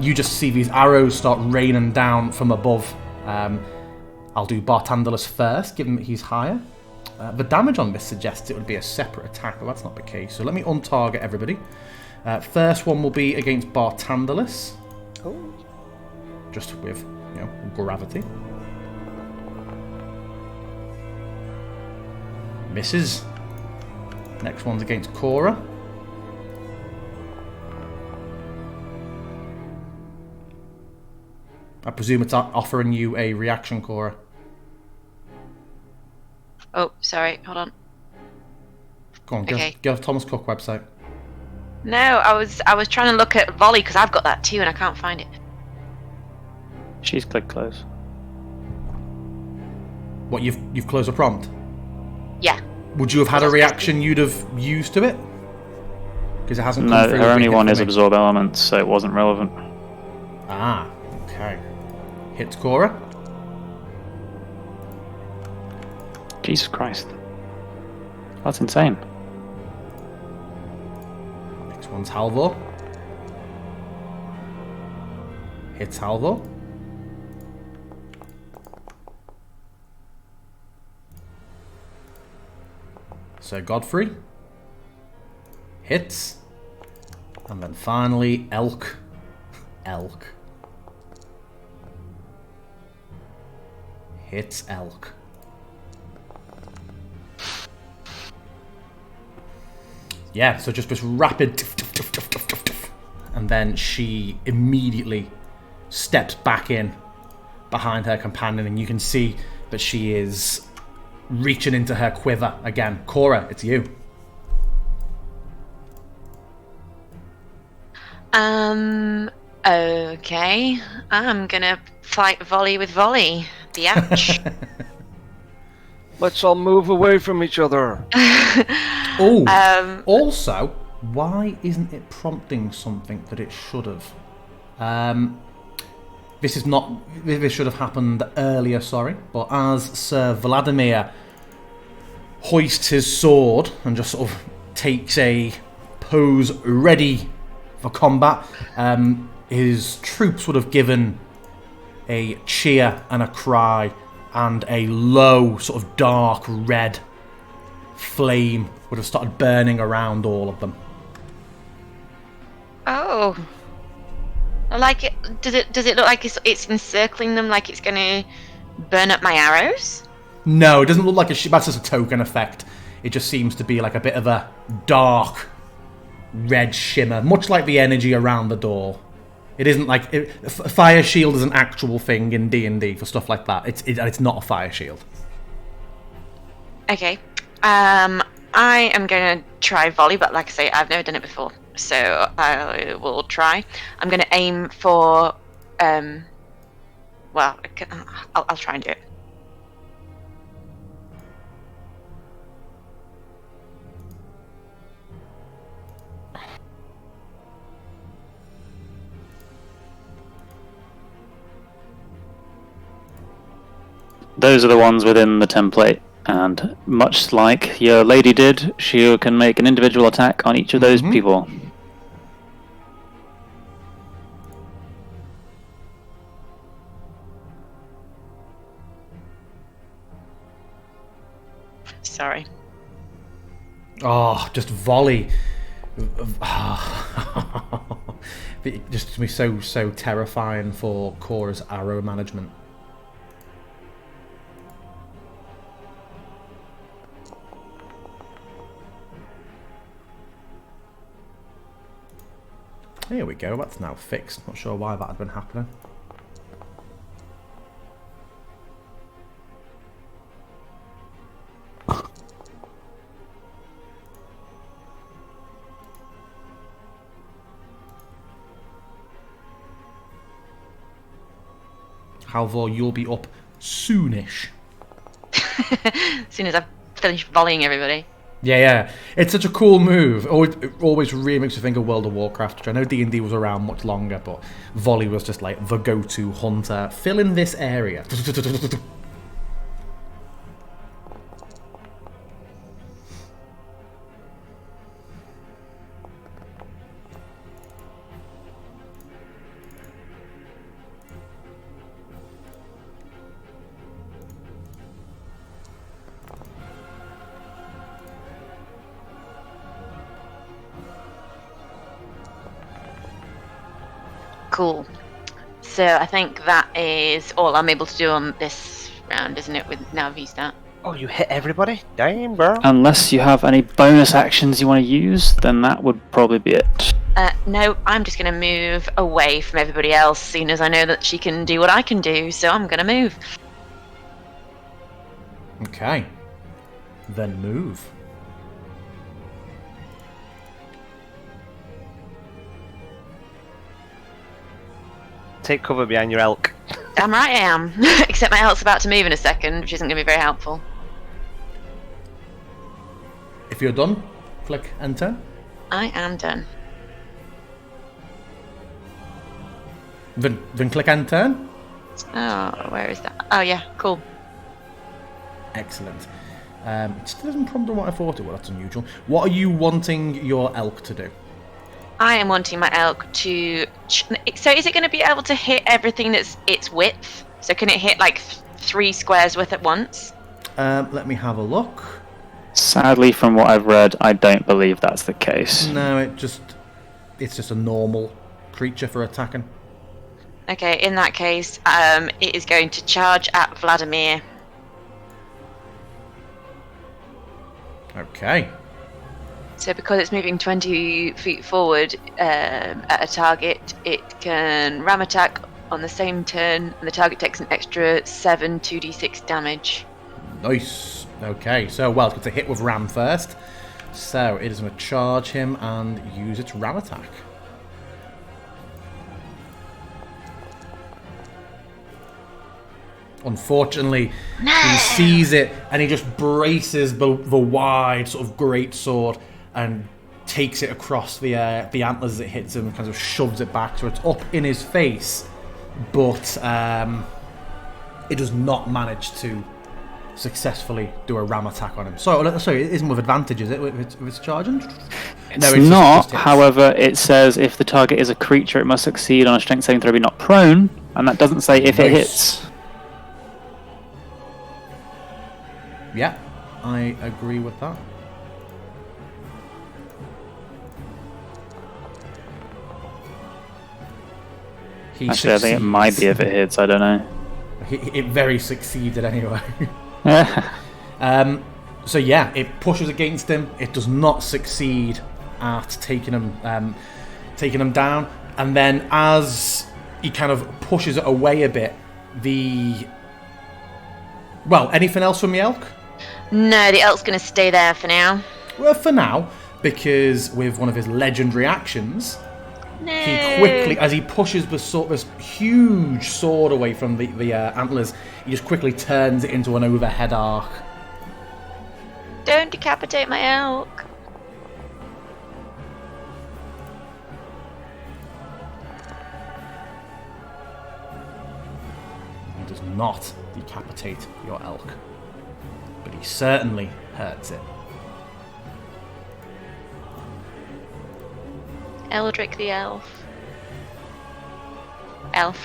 You just see these arrows start raining down from above. I'll do Bartandalis first, given that he's higher. The damage on this suggests it would be a separate attack, but that's not the case. So let me untarget everybody. First one will be against Bartandalis. Oh. Just with, gravity. Misses. Next one's against Cora. I presume it's offering you a reaction, Cora. Oh, sorry. Hold on. Go on, Okay. go to Thomas Cook website. No, I was trying to look at Volley because I've got that too and I can't find it. She's clicked close. What, you've closed a prompt? Yeah. Would you have had a reaction you'd have used to it? Because it hasn't come No, through. her only one is me. absorb elements, so it wasn't relevant. Ah, okay. Hits Cora. Jesus Christ. That's insane. Next one's Halvor. Hits Halvor. Sir Godfrey. Hits. And then finally, Elk. Elk. Hits Elk. Yeah, so just this rapid and then she immediately steps back in behind her companion, and you can see that she is reaching into her quiver again. Cora, it's you. Okay. I'm gonna fight volley with volley. Biatch. Let's all move away from each other. Oh, also, why isn't it prompting something that it should have? This is not. This should have happened earlier. Sorry, but as Sir Vladimir hoists his sword and just sort of takes a pose ready for combat, his troops would have given a cheer and a cry, and a low, sort of dark red flame would have started burning around all of them. Oh. I like it. Does it look like it's encircling them, like it's gonna burn up my arrows? No, it doesn't look like that's just a token effect. It just seems to be like a bit of a dark red shimmer, much like the energy around the door. It isn't like a fire shield is an actual thing in D&D for stuff like that. It's not a fire shield. Okay. I am gonna try volley, but like I say, I've never done it before, so I will try. I'm gonna aim for. Well, I'll try and do it. Those are the ones within the template, and much like your lady did, she can make an individual attack on each of those people. Sorry. Oh, just volley. It just to be so terrifying for Cora's arrow management. Here we go, that's now fixed. Not sure why that had been happening. Halvor, you'll be up soonish. As soon as I've finished volleying everybody. Yeah. It's such a cool move. It always really makes you think of World of Warcraft, which I know D&D was around much longer, but volley was just like the go-to hunter. Fill in this area. Cool. So I think that is all I'm able to do on this round, isn't it? With now V-Stat. Oh, you hit everybody? Damn, bro. Unless you have any bonus actions you want to use, then that would probably be it. No, I'm just going to move away from everybody else, seeing as I know that she can do what I can do, so I'm going to move. Okay. Then move. Take cover behind your elk. Damn right I am. Except my elk's about to move in a second, which isn't going to be very helpful. If you're done, click enter. I am done. Then click enter. Oh, where is that? Oh yeah, cool. Excellent. It still doesn't prompt what I thought it would. That's unusual. What are you wanting your elk to do? I am wanting my elk to... So is it going to be able to hit everything that's its width? So can it hit like 3 squares worth at once? Let me have a look. Sadly, from what I've read, I don't believe that's the case. No, it's just a normal creature for attacking. Okay, in that case, it is going to charge at Vladimir. Okay. So because it's moving 20 feet forward at a target, it can ram attack on the same turn, and the target takes an extra 7 2d6 damage. Nice. Okay, so, well, it's going to hit with ram first. So, it is going to charge him and use its ram attack. Unfortunately, he sees it and he just braces the wide sort of great sword and takes it across the antlers as it hits him and kind of shoves it back. So it's up in his face, but it does not manage to successfully do a ram attack on him. Sorry, it isn't with advantage, is it? If it's charging? It's not. However, it says if the target is a creature, it must succeed on a strength saving throw, be not prone, and that doesn't say if it hits. Yeah, I agree with that. Actually, I think it might be if it hits. I don't know. It very succeeded anyway. So yeah, it pushes against him. It does not succeed at taking him down. And then as he kind of pushes it away a bit, anything else from the elk? No, the elk's going to stay there for now. Well, for now, because with one of his legendary actions, No. he quickly, as he pushes this huge sword away from the antlers, he just quickly turns it into an overhead arc. Don't decapitate my elk. He does not decapitate your elk, but he certainly hurts it. Eldrick the elf. Elk.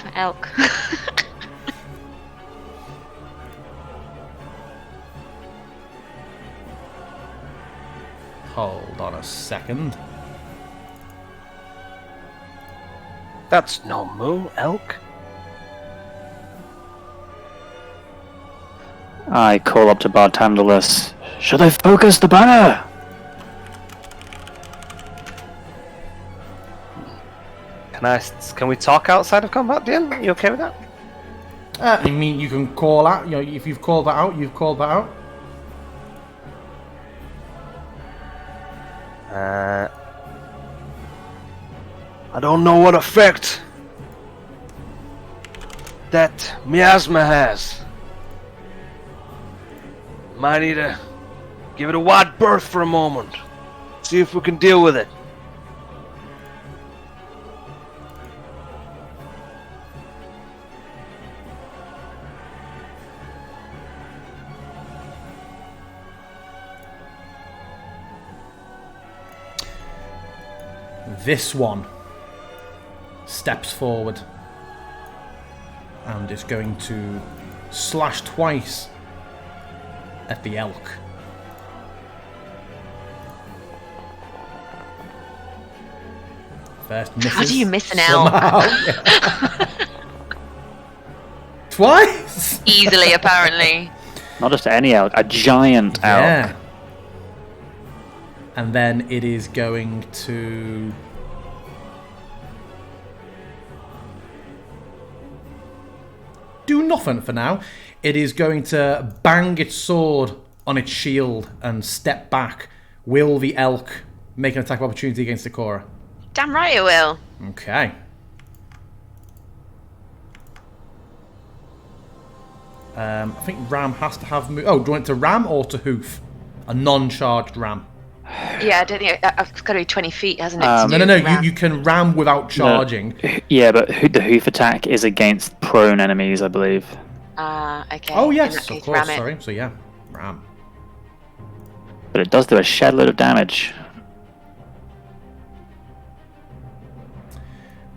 Hold on a second. That's no moo, elk. I call up to Bartandalus. Should I focus the banner? Can we talk outside of combat, Dean? Are you okay with that? I mean, you can call out. You know, if you've called that out, you've called that out. I don't know what effect that miasma has. Might need to give it a wide berth for a moment. See if we can deal with it. This one steps forward and is going to slash twice at the elk. First misses. How do you miss an elk? Yeah. Twice? Easily, apparently. Not just any elk, a giant elk. Yeah. And then it is going to... do nothing for now. It is going to bang its sword on its shield and step back. Will the elk make an attack of opportunity against Ikora? Damn right it will. Okay. I think ram has to have... Oh, do you want it to ram or to hoof? A non-charged ram. Yeah, I don't think it's got to be 20 feet, hasn't it? No. You can ram without charging. No. Yeah, but the hoof attack is against prone enemies, I believe. Okay. Oh, In yes, that of case, course, ram it. sorry. So, yeah, ram. But it does do a shed load of damage.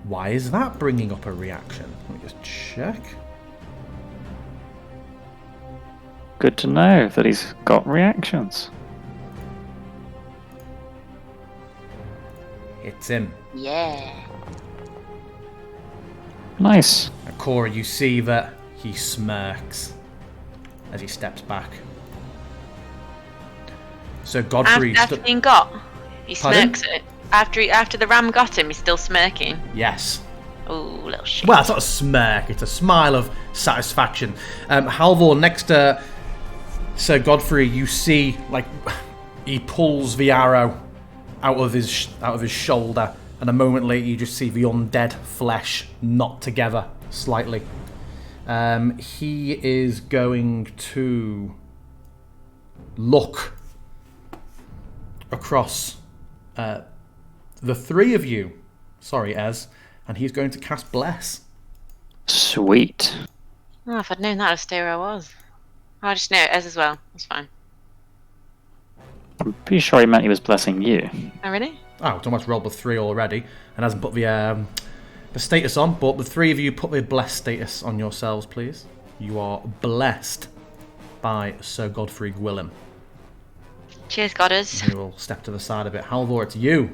Why is that bringing up a reaction? Let me just check. Good to know that he's got reactions. It's him. Yeah. Nice. Cora, you see that he smirks as he steps back. So Godfrey... After being got, he Pardon? smirks at it. After the ram got him, he's still smirking. Yes. Oh, little shit. Well, it's not a smirk, it's a smile of satisfaction. Halvor, next to Sir Godfrey, you see, like, he pulls the arrow out of his shoulder, and a moment later you just see the undead flesh knot together slightly. He is going to look across the three of you. Sorry, Ez. And he's going to cast Bless. Sweet. Oh, if I'd known that, I'd stay where I was. Oh, I just know Ez as well. That's fine. I'm pretty sure he meant he was blessing you. Oh, really? Oh, Thomas rolled with 3 already and hasn't put the status on, but the three of you put the blessed status on yourselves, please. You are blessed by Sir Godfrey Gwillem. Cheers, goddess. We will step to the side a bit. Halvor, it's you.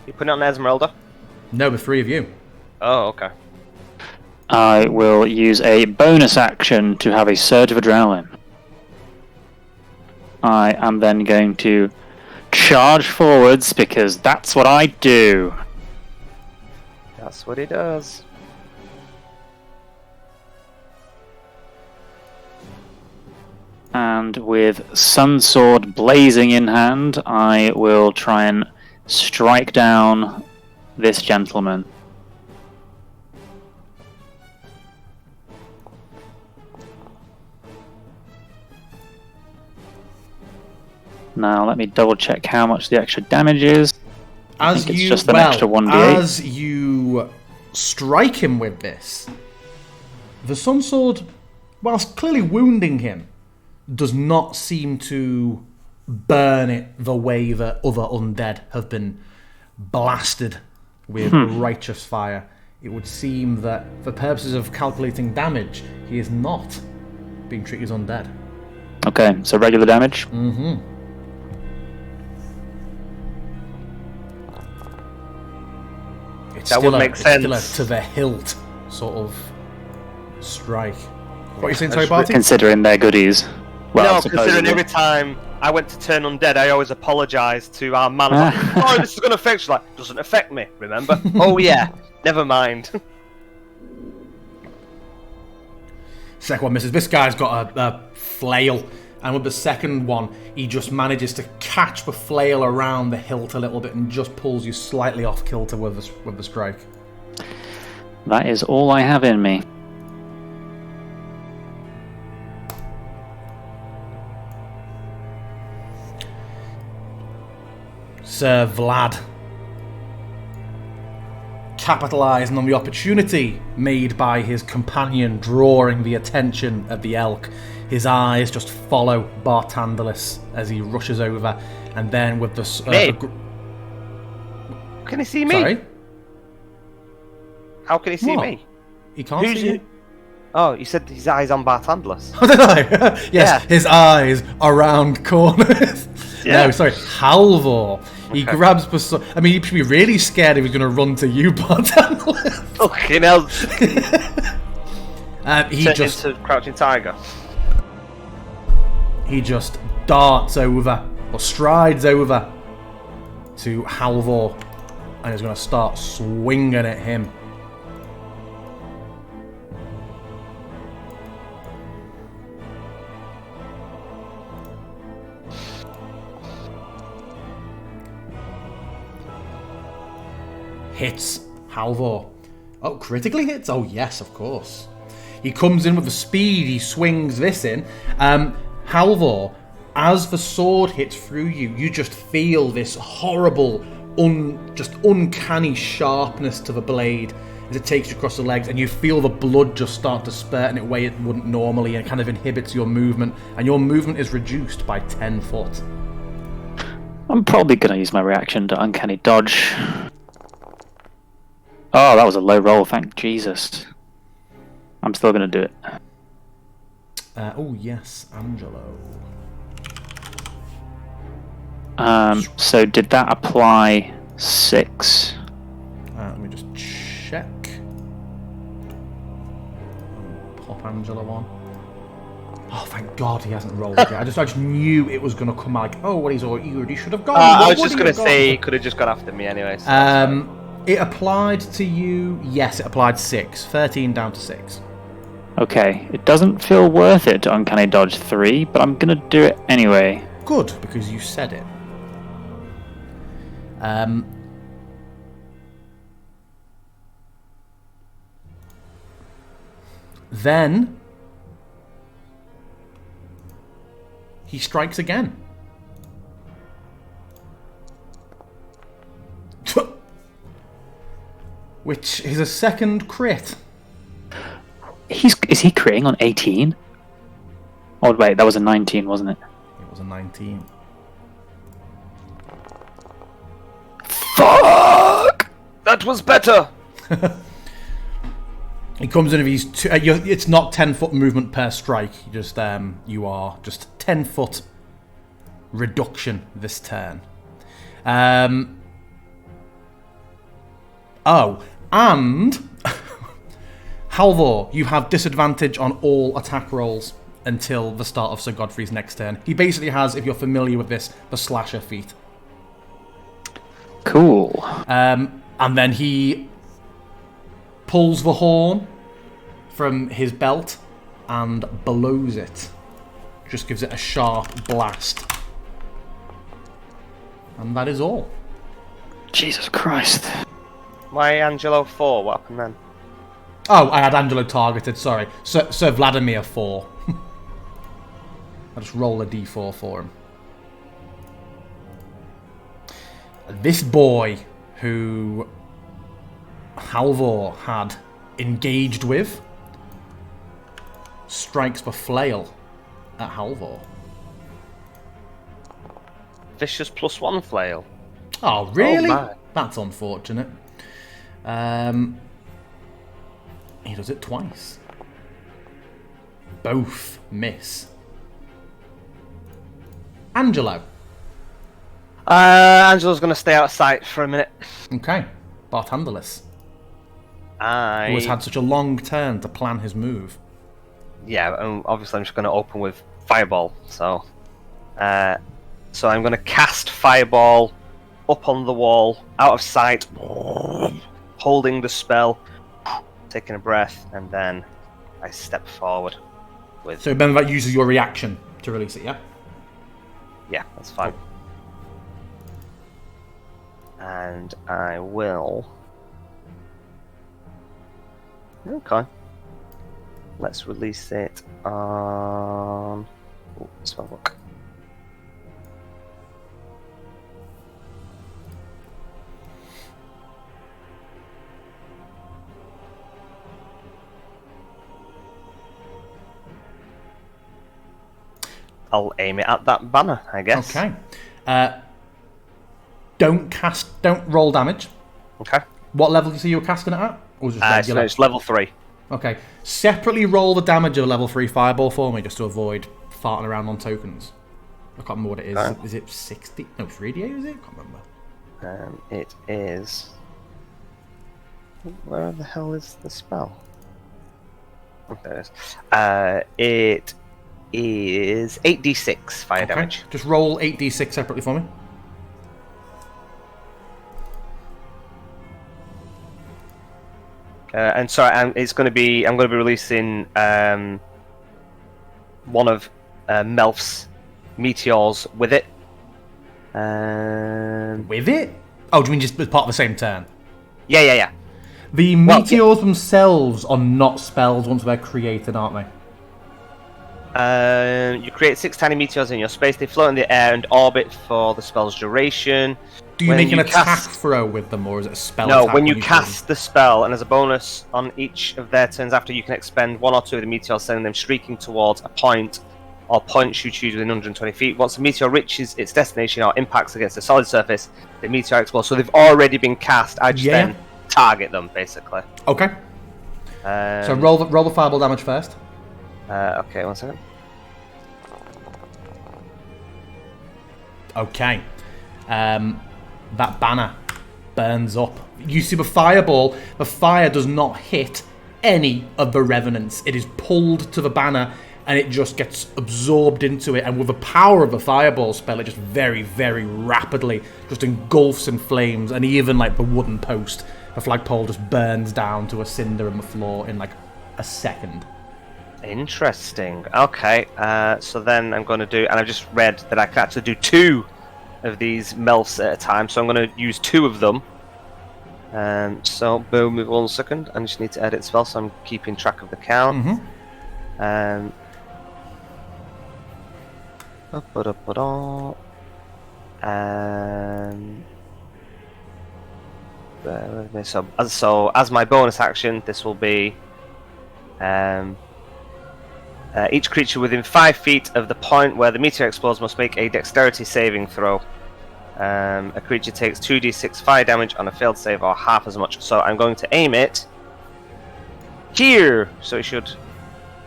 You putting it on Esmeralda? No, the three of you. Oh, okay. I will use a bonus action to have a surge of adrenaline. I am then going to charge forwards because that's what I do. That's what he does. And with Sunsword blazing in hand, I will try and strike down this gentleman. Now let me double check how much the extra damage is. I think it's just an extra 1d8. As you strike him with this, the Sunsword, whilst clearly wounding him, does not seem to burn it the way that other undead have been blasted with righteous fire. It would seem that, for purposes of calculating damage, he is not being treated as undead. Okay, so regular damage. Mm-hmm. It's That still would make sense. Still a to the hilt sort of strike. What are you saying, sorry, Barty? Considering their goodies. Well, No, considering every time I went to turn undead, I always apologised to our man. I was like, oh, this is going to affect you. She's like, doesn't affect me, remember? Oh, yeah, never mind. Second one misses. This guy's got a flail, and with the second one, he just manages to catch the flail around the hilt a little bit and just pulls you slightly off kilter with the strike. That is all I have in me. Sir Vlad, capitalising on the opportunity made by his companion drawing the attention of the elk, his eyes just follow Bartandalis as he rushes over, and then with the... Can he see me? Sorry? How can he see What? me? He can't Who's see you. it? Oh, you said his eyes on Bartandless. I don't know. Yes, Yeah. his eyes around corners. Yeah. No, sorry, Halvor. He Okay. grabs the... I mean, he should be really scared if he's going to run to you, Bartandalis. Fucking hell. He Turn just... into Crouching Tiger. He just darts over, or strides over to Halvor, and is going to start swinging at him. Hits Halvor. Oh, critically hits? Oh, yes, of course. He comes in with the speed, he swings this in. Halvor, as the sword hits through you, you just feel this horrible, just uncanny sharpness to the blade as it takes you across the legs, and you feel the blood just start to spurt in a way it wouldn't normally, and it kind of inhibits your movement, and your movement is reduced by 10 foot. I'm probably going to use my reaction to Uncanny Dodge. Oh, that was a low roll, thank Jesus. I'm still going to do it. Oh, yes, Angelo. So did that apply 6? Let me just check. Pop Angelo on. Oh, thank God he hasn't rolled yet. I just knew it was going to come like, oh, well, he's already should have gone. I was just going to say he could have just gone after me anyway. So It applied to you. Yes, it applied 6. 13 down to 6. Okay, it doesn't feel worth it to Uncanny Dodge 3, but I'm going to do it anyway. Good, because you said it. Then he strikes again. Which is a second crit. Is he critting on 18? Oh wait, that was a 19, wasn't it? It was a 19. Fuck! That was better. He comes in with his it's not 10-foot movement per strike. You are just 10-foot reduction this turn. Oh, and Halvor, you have disadvantage on all attack rolls until the start of Sir Godfrey's next turn. He basically has, if you're familiar with this, the slasher feat. Cool. And then he pulls the horn from his belt and blows it. Just gives it a sharp blast. And that is all. Jesus Christ. My Angelo 4, what happened then? Oh, I had Angelo targeted, sorry. Sir Vladimir 4. I'll just roll a d4 for him. This boy who Halvor had engaged with strikes the flail at Halvor. Vicious +1 flail. Oh, really? Oh, my. That's unfortunate. He does it twice. Both miss. Angelo. Angelo's going to stay out of sight for a minute. Okay. Bartandalis, who has had such a long turn to plan his move. Yeah, and obviously I'm just going to open with Fireball. So I'm going to cast Fireball up on the wall, out of sight, holding the spell, taking a breath, and then I step forward with... So remember that uses your reaction to release it, yeah? Yeah, that's fine. And I will... Okay. Let's release it on... Ooh, let's have a look. I'll aim it at that banner, I guess. Okay. Don't roll damage. Okay. What level do you see you're casting it at? Or just regular? So it's level 3. Okay. Separately roll the damage of a level 3 fireball for me, just to avoid farting around on tokens. I can't remember what it is. Okay. Is it 60? No, 3d8 is it? I can't remember. It is... Where the hell is the spell? Oh, there it is. It is 8d6 fire damage. Just roll 8d6 separately for me. And sorry, it's going to be. I'm going to be releasing one of Melf's meteors with it. With it? Oh, do you mean just as part of the same turn? Yeah. The meteors themselves are not spells once they're created, aren't they? You create 6 tiny meteors in your space. They float in the air and orbit for the spell's duration. Do you make an attack throw with them, or is it a spell No, attack? when you cast the spell, and as a bonus on each of their turns after, you can expend 1 or 2 of the meteors, sending them streaking towards a point or points you choose within 120 feet. Once the meteor reaches its destination or impacts against a solid surface, the meteor explodes. So they've already been cast. I just then target them, basically. Okay. So roll the fireball damage first. Okay, 1 second. Okay. That banner burns up. You see the fireball. The fire does not hit any of the revenants. It is pulled to the banner, and it just gets absorbed into it. And with the power of the fireball spell, it just very, very rapidly just engulfs in flames. And even like the wooden post, the flagpole just burns down to a cinder on the floor in like a second. Interesting. Okay, so then I'm going to do, and I've just read that I can actually do 2 of these melts at a time, so I'm going to use 2 of them. So, bear with me 1 second. I just need to edit spell, so I'm keeping track of the count. Mm-hmm. Bear with me. So as my bonus action, this will be each creature within 5 feet of the point where the meteor explodes must make a dexterity saving throw. A creature takes 2d6 fire damage on a failed save, or half as much. So I'm going to aim it here. So it should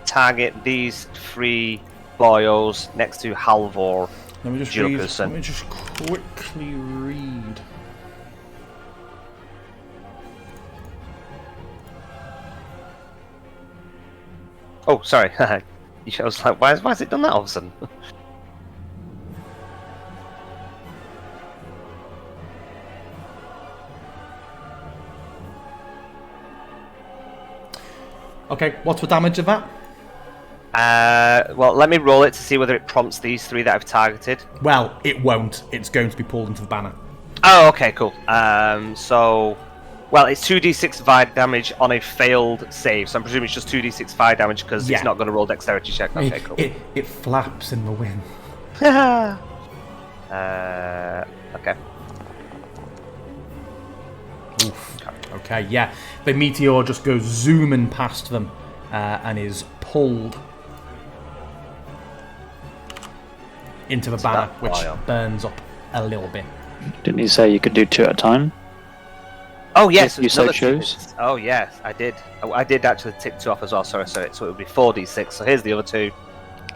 target these 3 boyos next to Halvor. Let me just quickly read. Oh, sorry. I was like, why has it done that all of a sudden? Okay, what's the damage of that? Well, let me roll it to see whether it prompts these 3 that I've targeted. Well, it won't. It's going to be pulled into the banner. Oh, okay, cool. Well, it's 2d6 fire damage on a failed save, so I'm presuming it's just 2d6 fire damage because it's not going to roll dexterity check. Okay, cool. It flaps in the wind. Okay. Oof. Okay, yeah. The meteor just goes zooming past them and is pulled into the banner, which burns up a little bit. Didn't you say you could do 2 at a time? Oh yes, You so chose. Oh yes, I did. I did actually tick 2 off as well. Sorry. So it would be 4d6. So here's the other 2.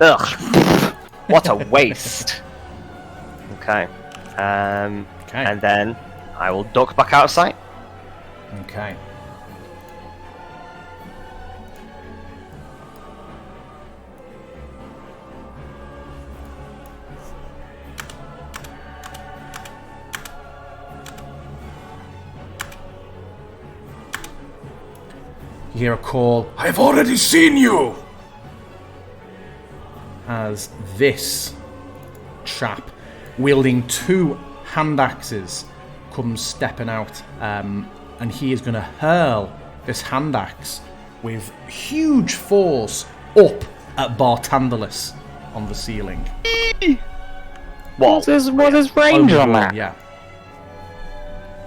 Ugh, what a waste. Okay. Okay. And then I will duck back out of sight. Okay. You hear a call I've already seen you! as this chap, wielding 2 hand axes, comes stepping out, and he is going to hurl this hand axe with huge force up at Bartandalus on the ceiling. What's his range on that? Yeah.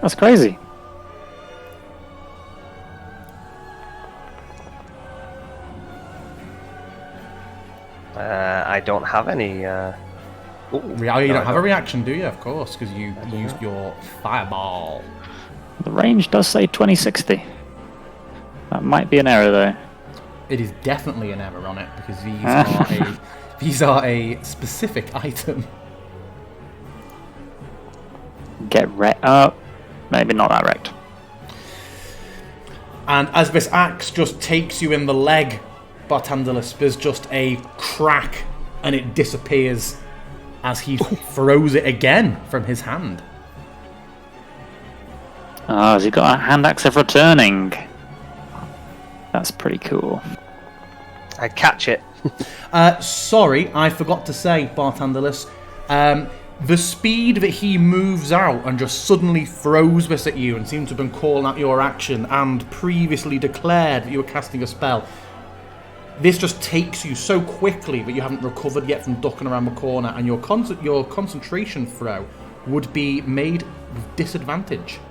That's crazy. I don't have any. You don't have a reaction, do you? Of course, because you used your fireball. The range does say 2060. That might be an error though. It is definitely an error on it because these are a specific item. Get wrecked. Oh, maybe not that wrecked. And as this axe just takes you in the leg, Bartandalus, there's just a crack and it disappears as he throws it again from his hand. Oh, has he got a hand axe of returning? That's pretty cool. I catch it. Sorry, I forgot to say, Bartandalus. The speed that he moves out and just suddenly throws this at you and seems to have been calling out your action and previously declared that you were casting a spell. This just takes you so quickly that you haven't recovered yet from ducking around the corner, and your concentration throw would be made with disadvantage.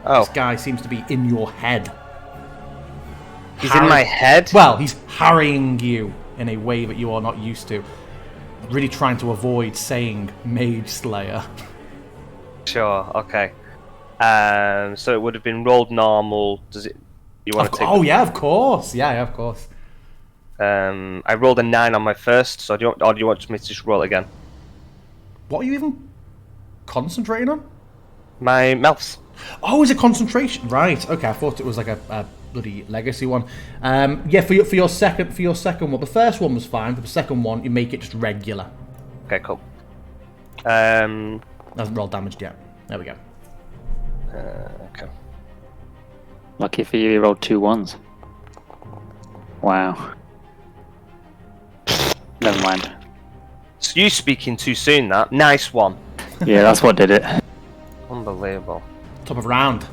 Oh. This guy seems to be in your head. He's in my head? Well, he's harrying you in a way that you are not used to. Really trying to avoid saying Mage Slayer. Sure, okay. So it would have been rolled normal. Does it? You want to take? Oh yeah, of course. Yeah, of course. I rolled a 9 on my first. So do you want me to just roll it again? What are you even concentrating on? My mouths. Oh, is it concentration? Right. Okay, I thought it was like a bloody legacy one. Yeah, for your second one. The first one was fine. For the second one, you make it just regular. Okay, cool. Hasn't rolled damaged yet. There we go. Okay. Lucky for you, he rolled 2 1s. Wow. Never mind. So you speaking too soon, that. Nice one. Yeah, that's what did it. Unbelievable. Top of round.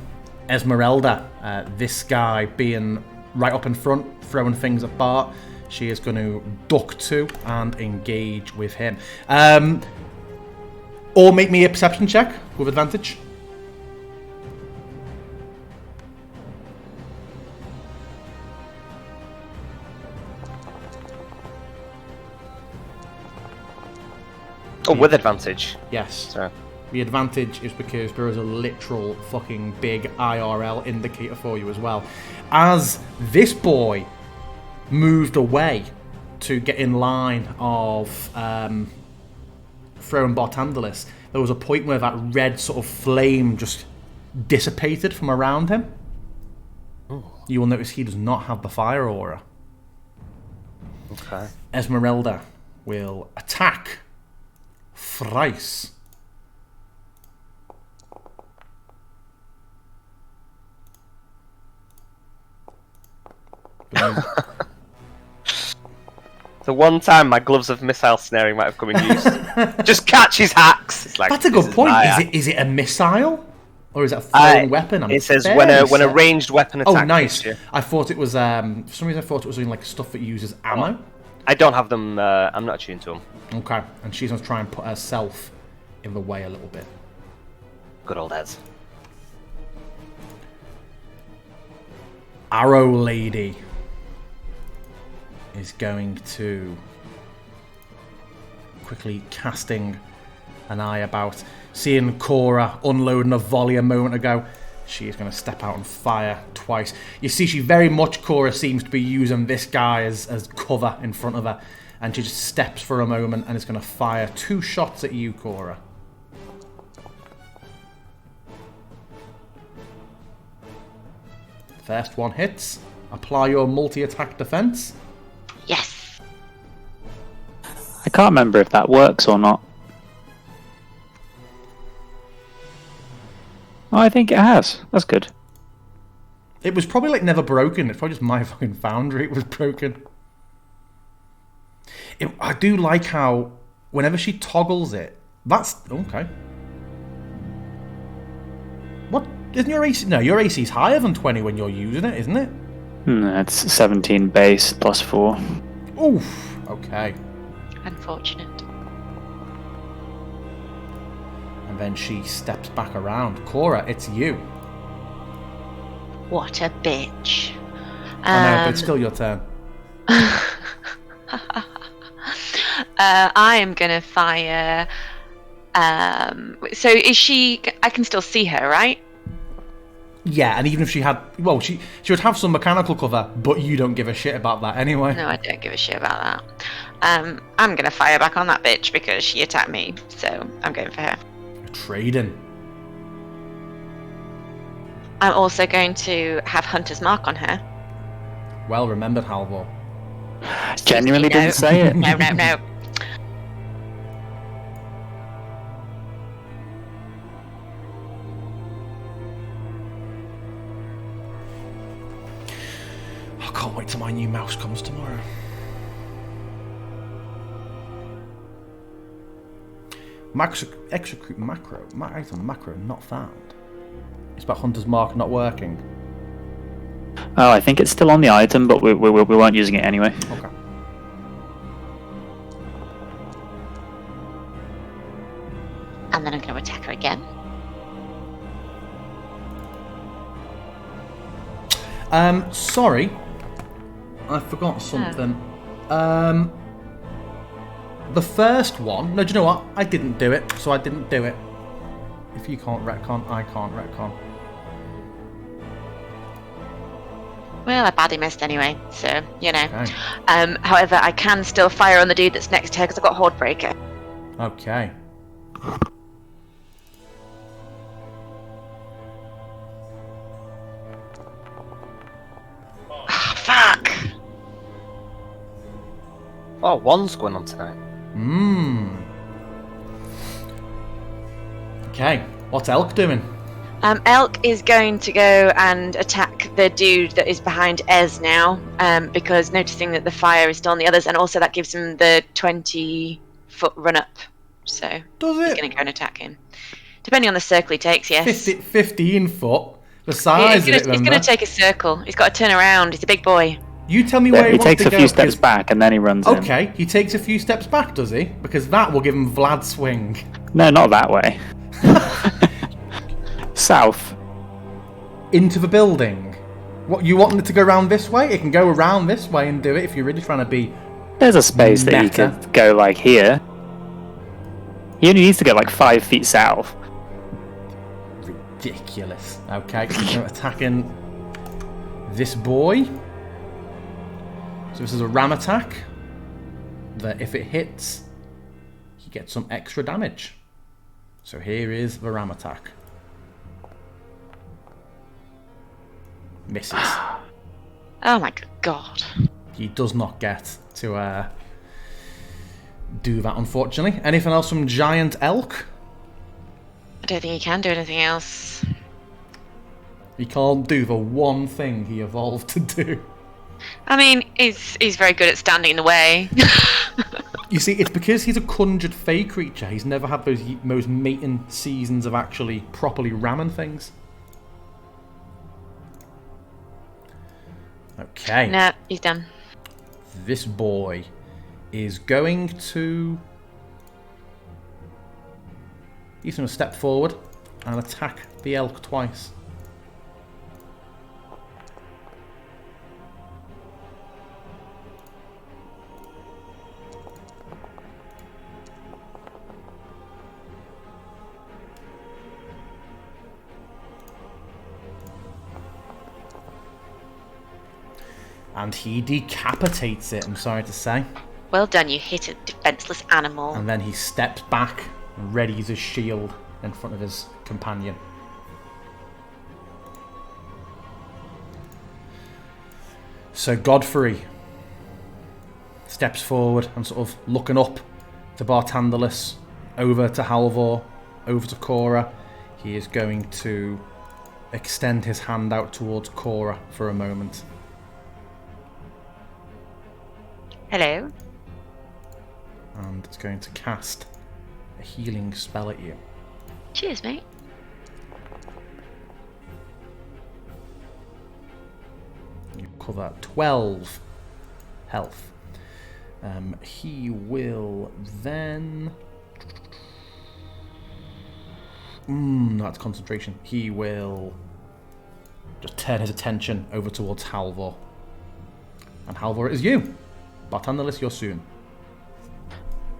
Esmeralda, this guy being right up in front, throwing things apart, she is going to duck to and engage with him. Or make me a perception check with advantage. Oh, with advantage. Yes. Sorry. The advantage is because there is a literal fucking big IRL indicator for you as well. As this boy moved away to get in line of throwing Bartandalis, there was a point where that red sort of flame just dissipated from around him. Ooh. You will notice he does not have the fire aura. Okay. Esmeralda will attack thrice. The one time my gloves of missile snaring might have come in use. Just catch his hacks. It's like, That's a good point. Is it a missile? Or is it a thrown weapon? It says when a ranged weapon attack. Oh, nice. hits you. I thought it was, for some reason I thought it was doing like stuff that uses ammo. I don't have them, I'm not attuned to them. Okay, and she's going to try and put herself in the way a little bit. Good old heads. Arrow Lady is going to quickly casting an eye about, seeing Cora unloading a volley a moment ago. She is going to step out and fire twice. You see, she very much, Cora, seems to be using this guy as cover in front of her, and she just steps for a moment and is going to fire 2 shots at you, Cora. First one hits. Apply your multi-attack defense. Yes. I can't remember if that works or not. Oh, I think it has. That's good. It was probably like never broken. It's probably just my fucking foundry it was broken. I do like how whenever she toggles it, that's okay. What isn't your AC? No, your AC is higher than 20 when you're using it, isn't it? That's 17 base plus 4. Oof. Okay. Unfortunate. And then she steps back around. Cora, it's you. What a bitch. I know, but it's still your turn. I am gonna fire. So is she? I can still see her, right? Yeah, and even if she had, well, she would have some mechanical cover, but you don't give a shit about that anyway. No, I don't give a shit about that. I'm gonna fire back on that bitch because she attacked me, so I'm going for her. You're trading. I'm also going to have Hunter's Mark on her. Well remembered, Halvor. Genuinely No. didn't say it. No. I can't wait till my new mouse comes tomorrow. Execute macro. Item macro not found. It's about Hunter's Mark not working. Oh, I think it's still on the item, but we weren't using it anyway. Okay. And then I'm going to attack her again. Sorry. I forgot something. The first one... No, do you know what? I didn't do it, so I didn't do it. If you can't retcon, I can't retcon. Well, I badly missed anyway, so, you know. Okay. However, I can still fire on the dude that's next to her because I've got Horde Breaker. Okay. Fuck! Oh, one's going on tonight. Okay. What's Elk doing? Elk is going to go and attack the dude that is behind Ez now, because noticing that the fire is still on the others, and also that gives him the 20-foot run-up. So Does he's it? going to go and attack him. Depending on the circle he takes, yes. 15 foot. The size of it, He's remember? going to take a circle. He's got to turn around. He's a big boy. You tell me where he wants takes to a go. few steps because- back and then he runs in. Okay, he takes a few steps back, does he? Because that will give him Vlad swing. No, not that way. South. Into the building. What, you want it to go around this way? It can go around this way and do it if you're really trying to be... There's a space that he Meta. could go like here. He only needs to go like 5 feet south. Ridiculous. Okay, so attacking this boy. So this is a ram attack. That if it hits, he gets some extra damage. So here is the ram attack. Misses. Oh my god. He does not get to do that, unfortunately. Anything else from Giant Elk? I don't think he can do anything else. He can't do the one thing he evolved to do. I mean, he's very good at standing in the way. You see, it's because he's a conjured fey creature. He's never had those mating seasons of actually properly ramming things. Okay. No, he's done. This boy is going to... He's going to step forward and attack the elk twice. And he decapitates it, I'm sorry to say. Well done, you hit a defenseless animal. And then he steps back and readies his shield in front of his companion. So Godfrey steps forward and sort of looking up to Barthandelus, over to Halvor, over to Cora. He is going to extend his hand out towards Cora for a moment. Hello. And it's going to cast a healing spell at you. Cheers, mate. You cover 12 health. He will then... that's concentration. He will just turn his attention over towards Halvor. And Halvor, it is you. Barthandelus, you're soon.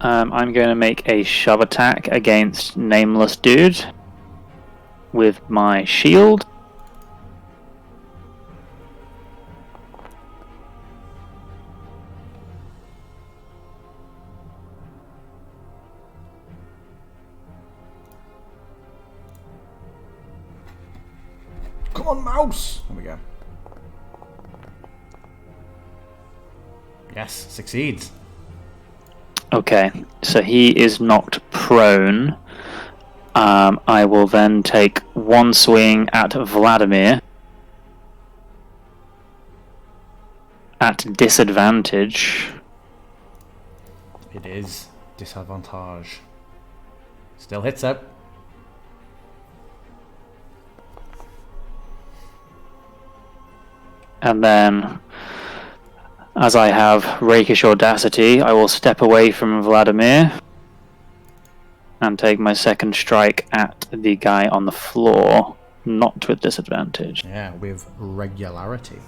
I'm going to make a shove attack against Nameless Dude with my shield. Come on, mouse! There we go. Yes, succeeds. Okay, so he is knocked prone. I will then take one swing at Vladimir. At disadvantage. It is disadvantage. Still hits out. And then, as I have rakish audacity, I will step away from Vladimir and take my second strike at the guy on the floor, not with disadvantage. Yeah, with regularity.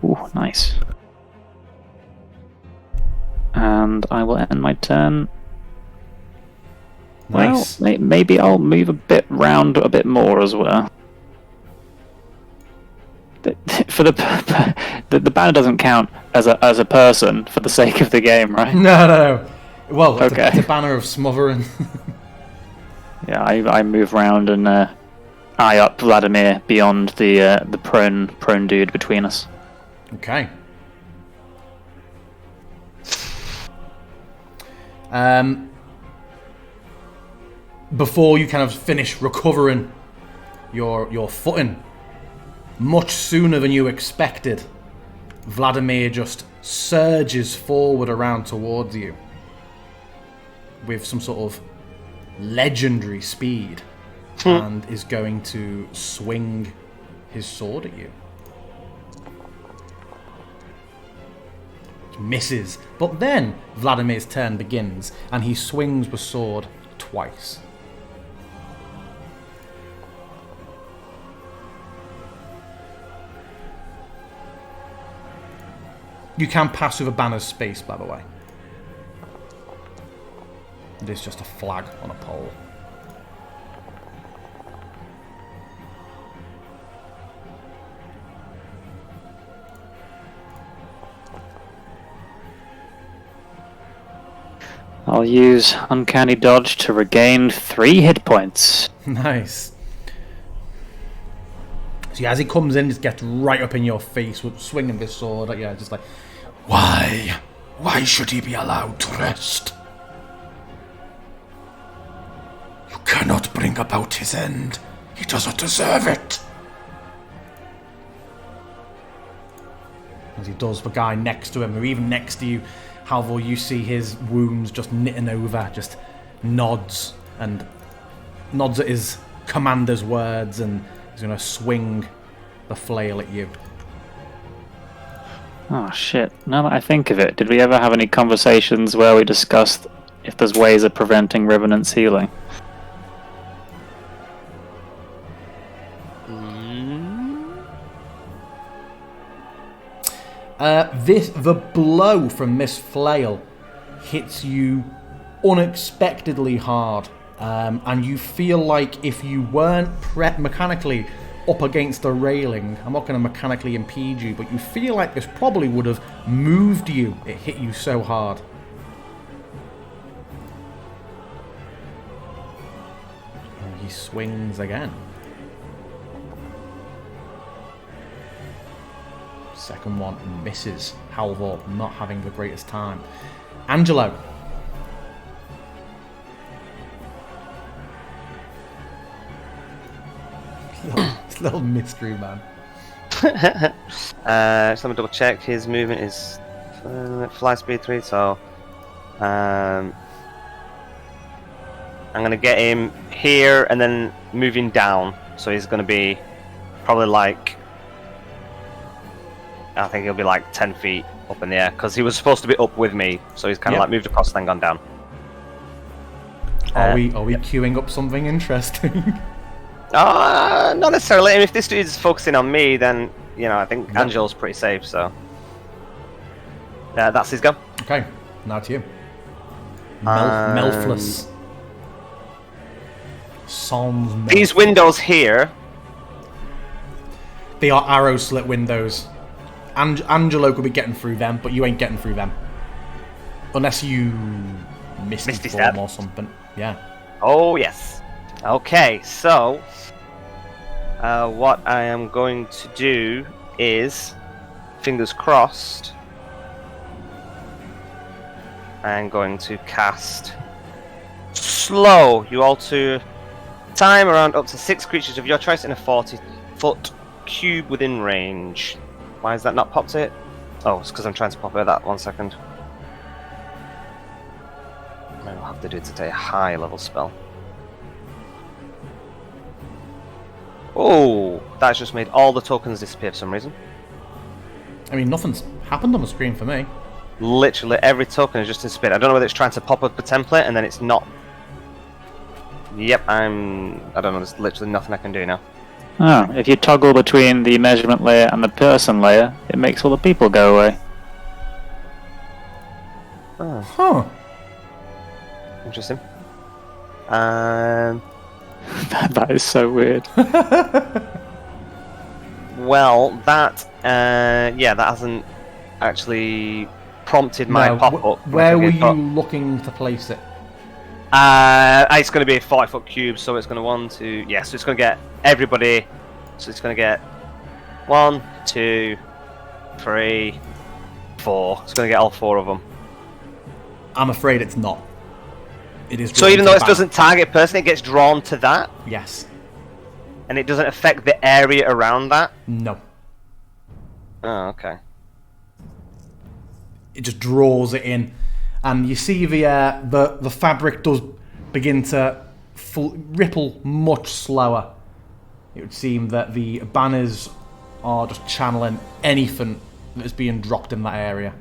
Ooh, nice. And I will end my turn. Nice. Well, maybe I'll move a bit round a bit more as well. For the banner doesn't count as a person for the sake of the game, right? No. Well, it's, Okay. it's a banner of smothering. Yeah, I move round and eye up Vladimir beyond the prone dude between us. Okay. Before you kind of finish recovering your footing, much sooner than you expected, Vladimir just surges forward around towards you with some sort of legendary speed and is going to swing his sword at you. Misses, but then Vladimir's turn begins and he swings the sword twice. You can pass with a banner's space, by the way. It is just a flag on a pole. I'll use Uncanny Dodge to regain 3 hit points. Nice. So yeah, as he comes in, just gets right up in your face with swinging this sword at you, just like, Why? Why should he be allowed to rest? You cannot bring about his end. He doesn't deserve it. as he does the guy next to him, or even next to you, Halvor, you see his wounds just knitting over, just nods at his commander's words, and he's going to swing the flail at you. Oh shit, now that I think of it, did we ever have any conversations where we discussed if there's ways of preventing Revenant's healing? The blow from this flail hits you unexpectedly hard, and you feel like if you weren't mechanically up against the railing, I'm not going to mechanically impede you, but you feel like this probably would have moved you. It hit you so hard. And he swings again. Second one misses. Halvor not having the greatest time. Angelo. Little mystery man. Just let me double check. His movement is fly speed 3, so I'm gonna get him here and then moving down. So he's gonna be probably like, I think he'll be like 10 feet up in the air, because he was supposed to be up with me, so he's kind of like moved across and then gone down. Are we queuing up something interesting? Not necessarily. I mean, if this dude's focusing on me, then, you know, I think Angelo's pretty safe, so. That's his go. Okay, now to you. Melfless. Sans Melf. These windows here. They are arrow slit windows. Angelo could be getting through them, but you ain't getting through them. Unless you Misty form Stab or something. Yeah. Oh, yes. Okay, so what I am going to do is, fingers crossed, I'm going to cast Slow. You alter time around up to 6 creatures of your choice in a 40-foot cube within range. Why has that not popped it? Oh, it's because I'm trying to pop it at that. 1 second. I'll have to do it to take a high level spell. Oh, that's just made all the tokens disappear for some reason. I mean, nothing's happened on the screen for me. Literally every token has just disappeared. I don't know whether it's trying to pop up a template and then it's not. Yep, I don't know, there's literally nothing I can do now. Oh, if you toggle between the measurement layer and the person layer, it makes all the people go away. Oh, Huh. interesting. That is so weird. Well, that that hasn't actually prompted my pop-up. Where were you looking to place it? It's going to be a 40-foot cube, so it's going to so it's going to get everybody. So it's going to get 1, 2, 3, 4. It's going to get all 4 of them. I'm afraid it's not. It is. So even though it doesn't target a person, it gets drawn to that? Yes. And it doesn't affect the area around that? No. Oh, okay. it just draws it in, and you see the fabric does begin to ripple much slower. It would seem that the banners are just channeling anything that is being dropped in that area.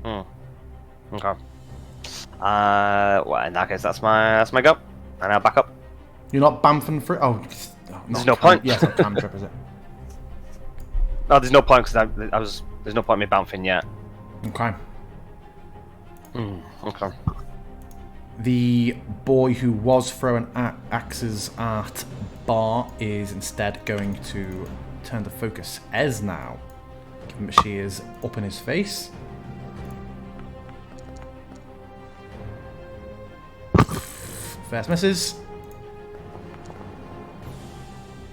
Okay. Well, in that case, that's my go, and I'll back up. You're not bamfing through. There's no point. Yeah, it's not cantrip, is it? No, there's no point because there's no point in me bouncing yet. Okay. Okay. The boy who was throwing axes at Bar is instead going to turn to focus Ez now, given that she is up in his face. First misses.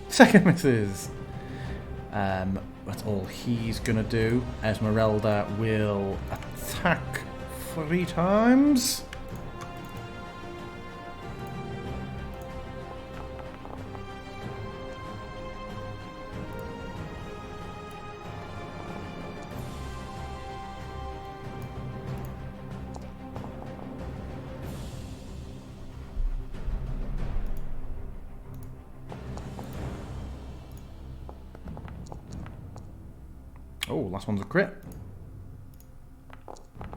Second misses. That's all he's gonna do. Esmeralda will attack 3 times. Oh, last one's a crit.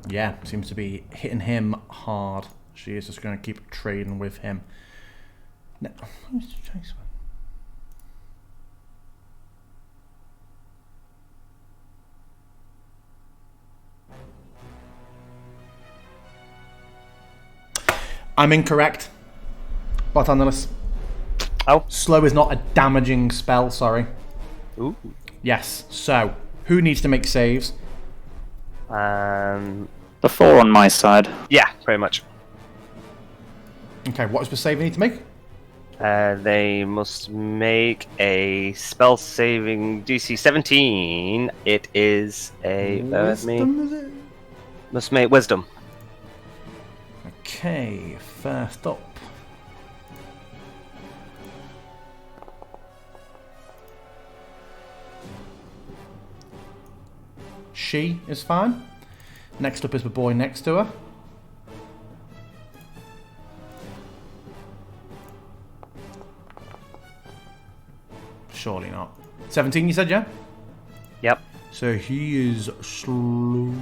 Yeah, seems to be hitting him hard. She is just going to keep trading with him. No, who's the chase one? I'm incorrect. Barthandelus. Oh. Slow is not a damaging spell, sorry. Ooh. Yes, so who needs to make saves? The 4 on my side. Yeah, pretty much. Okay, what is the save they need to make? They must make a spell saving DC 17. It is a Wisdom, is it? Must make wisdom. Okay, first up. She is fine. Next up is the boy next to her. Surely not. 17 you said, yeah? Yep. So he is slowed.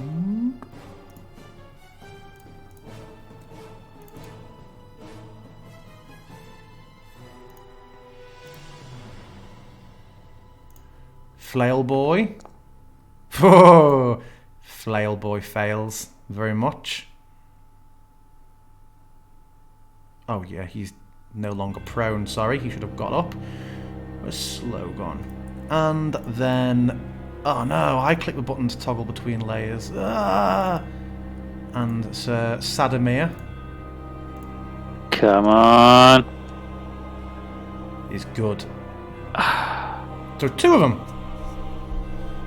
Flail boy. Oh, Flail boy fails very much. Oh yeah, he's no longer prone, sorry, he should have got up. Where's slow gone? And then, oh no, I clicked the button to toggle between layers. Ah! And Sir Sadamir Come on. is good. So 2 of them.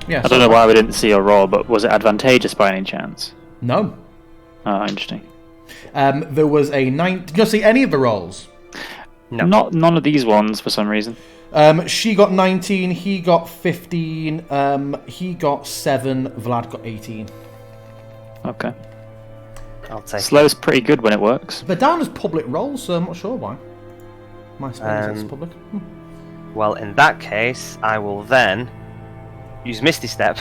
Yeah. I don't know why we didn't see a roll, but was it advantageous by any chance? No. Oh, interesting. There was a 9. Did you see any of the rolls? No. None of these ones for some reason. She got 19, he got 15, he got 7, Vlad got 18. Okay. I'll take Slow's pretty good when it works. They're down as public rolls, so I'm not sure why. My spell is public. Well, in that case, I will then use Misty Step.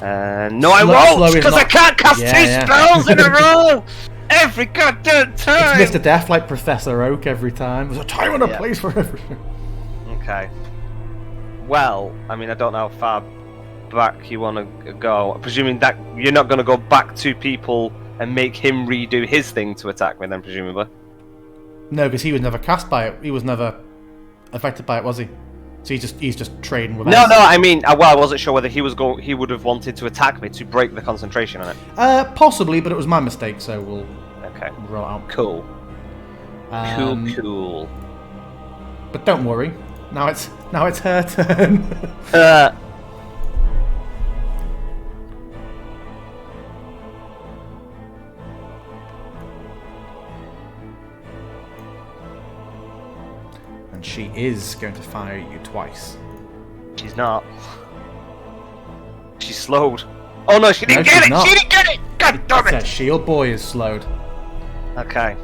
No, I won't, because I can't cast 2 spells in a row! Every goddamn time! It's Mr. Death like Professor Oak every time. There's a time and a place for everything. Okay. Well, I mean, I don't know how far back you want to go. Presuming that you're not going to go back 2 people and make him redo his thing to attack me then, presumably. No, because he was never cast by it. He was never affected by it, was he? So he's just trading with No, us. no, I mean, well, I wasn't sure whether he would have wanted to attack me to break the concentration on it. Possibly, but it was my mistake, so we'll roll it out. Cool. Cool. But don't worry. Now it's her turn. And she is going to fire at you twice. She's not. She's slowed. Oh no, she didn't No, get she's it! not. She didn't get it! God damn That it! shield boy is slowed. Okay.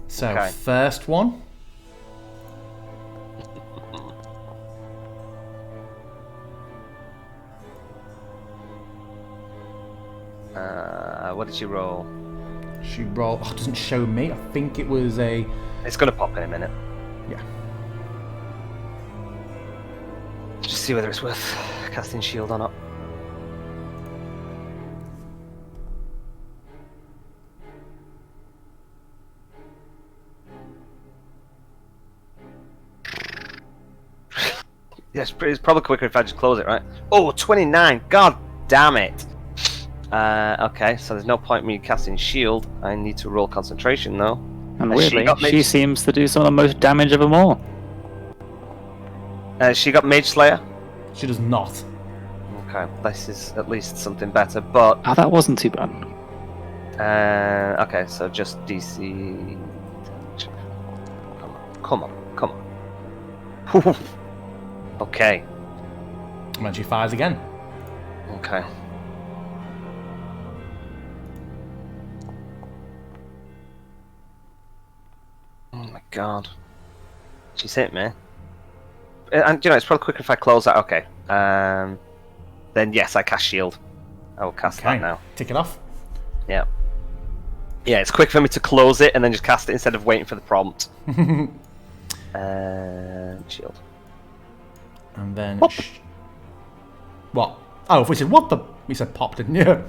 So, Okay. first one. What did she roll? She rolled. Oh, it doesn't show me. I think it was a. It's gonna pop in a minute. Yeah. Just see whether it's worth casting shield or not. Yes, it's probably quicker if I just close it, right? Oh, 29! God damn it! Okay, so there's no point in me casting shield. I need to roll concentration, though. And Has she weirdly, got she mage- seems to do some of the most damage of them all. She got Mage Slayer. She does not. Okay, this is at least something better, but... Oh, that wasn't too bad. Okay, so just DC... Come on. Okay. And then she fires again. Okay. Oh my god. She's hit me. And you know, it's probably quicker if I close that. Okay. Then yes, I cast shield. I will cast that now. Tick it off. Yeah. Yeah, it's quick for me to close it and then just cast it instead of waiting for the prompt. Shield. And then. Pop. What? Oh, we said what the? We said pop, didn't you?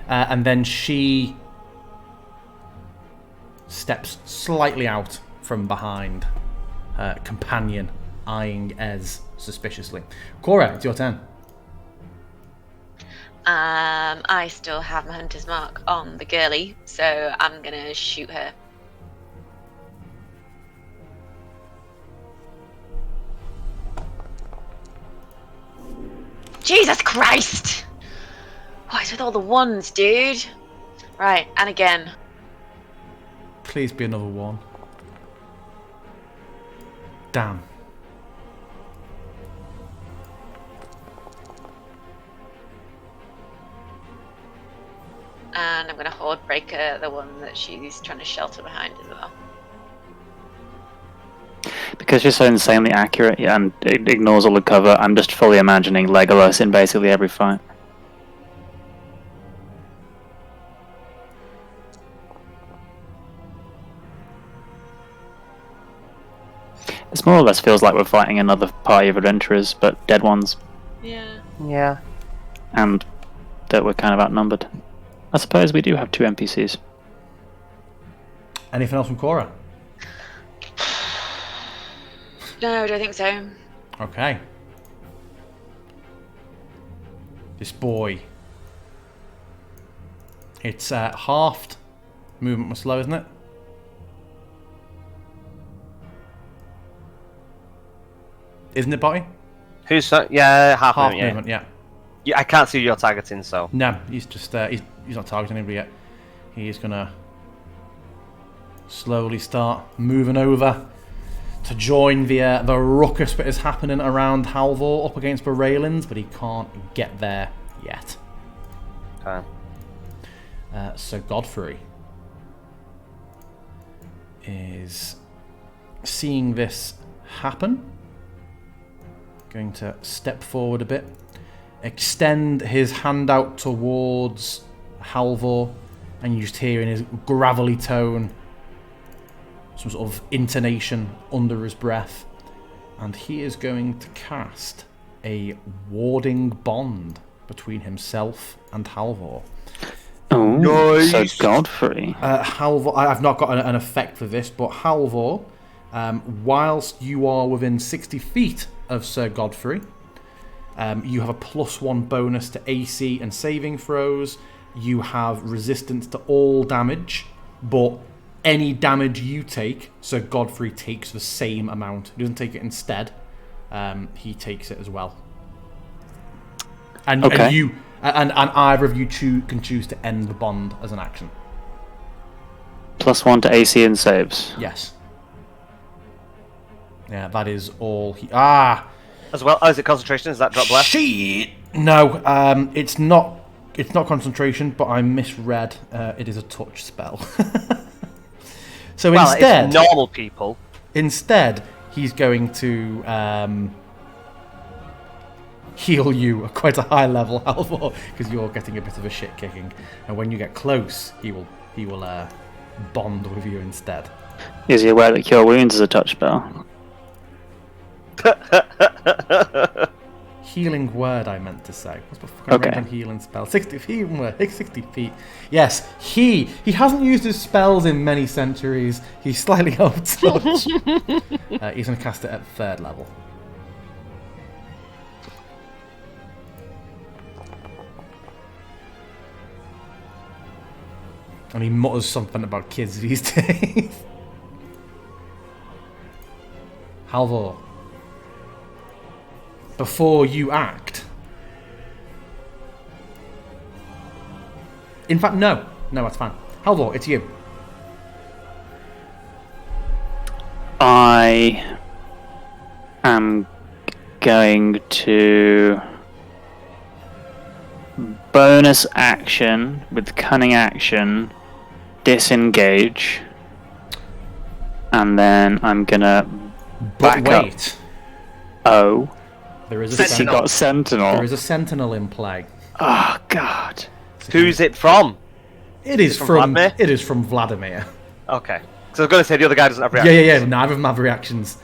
And then she steps slightly out from behind her companion, eyeing Ez suspiciously. Cora, it's your turn. I still have my hunter's mark on the girly, so I'm gonna shoot her. Jesus Christ! What is with all the ones, dude? Right, and again. Please be another one. Damn. And I'm gonna horde breaker the one that she's trying to shelter behind as well. Because she's so insanely accurate and it ignores all the cover, I'm just fully imagining Legolas in basically every fight. This more or less feels like we're fighting another party of adventurers, but dead ones, Yeah. Yeah. and that we're kind of outnumbered. I suppose we do have 2 NPCs. Anything else from Cora? No, I don't think so. Okay. This boy. It's halved. Movement was slow, isn't it? Isn't it, Botty? Who's that? Yeah, half Half movement, yeah. movement, yeah. Yeah, I can't see who you're targeting, so. No, he's just he's not targeting anybody yet. He is gonna slowly start moving over to join the ruckus that is happening around Halvor up against the railings, but he can't get there yet. Okay. So Godfrey is seeing this happen. Going to step forward a bit, extend his hand out towards Halvor, and you just hear in his gravelly tone some sort of intonation under his breath, and he is going to cast a warding bond between himself and Halvor. Oh, Nice. so Godfrey. Halvor, I've not got an effect for this, but Halvor, whilst you are within 60 feet of Sir Godfrey, you have a +1 bonus to AC and saving throws. You have resistance to all damage, but any damage you take, Sir Godfrey takes the same amount. He doesn't take it instead. He takes it as well. And, Okay. and you and either of you can choose to end the bond as an action. +1 to AC and saves. Yes. Yeah, that is all he... Ah! As well, is it concentration? Is that drop left? Shit! No, it's not It's not concentration, but I misread. It is a touch spell. So Well, instead, it's normal people. Instead, he's going to heal you at quite a high level, Halvor, because you're getting a bit of a shit kicking. And when you get close, he will bond with you instead. Is he aware that Cure Wounds is a touch spell? Healing word, I meant to say. What's the fucking Okay. random healing spell? 60 feet. 60 feet. Yes, he hasn't used his spells in many centuries. He's slightly out of touch. He's going to cast it at 3rd level. And he mutters something about kids these days. Halvor, before you act... In fact, no, that's fine. Halvor, it's you. I am going to bonus action with cunning action, disengage, and then I'm gonna But back wait, up. Oh, there is a he sentinel. got sentinel. There is a sentinel in play. Oh God. Who's it from? It is from from Vladimir? It is from Vladimir. Okay. So I was going to say the other guy doesn't have Yeah, reaction. Neither of them have reactions.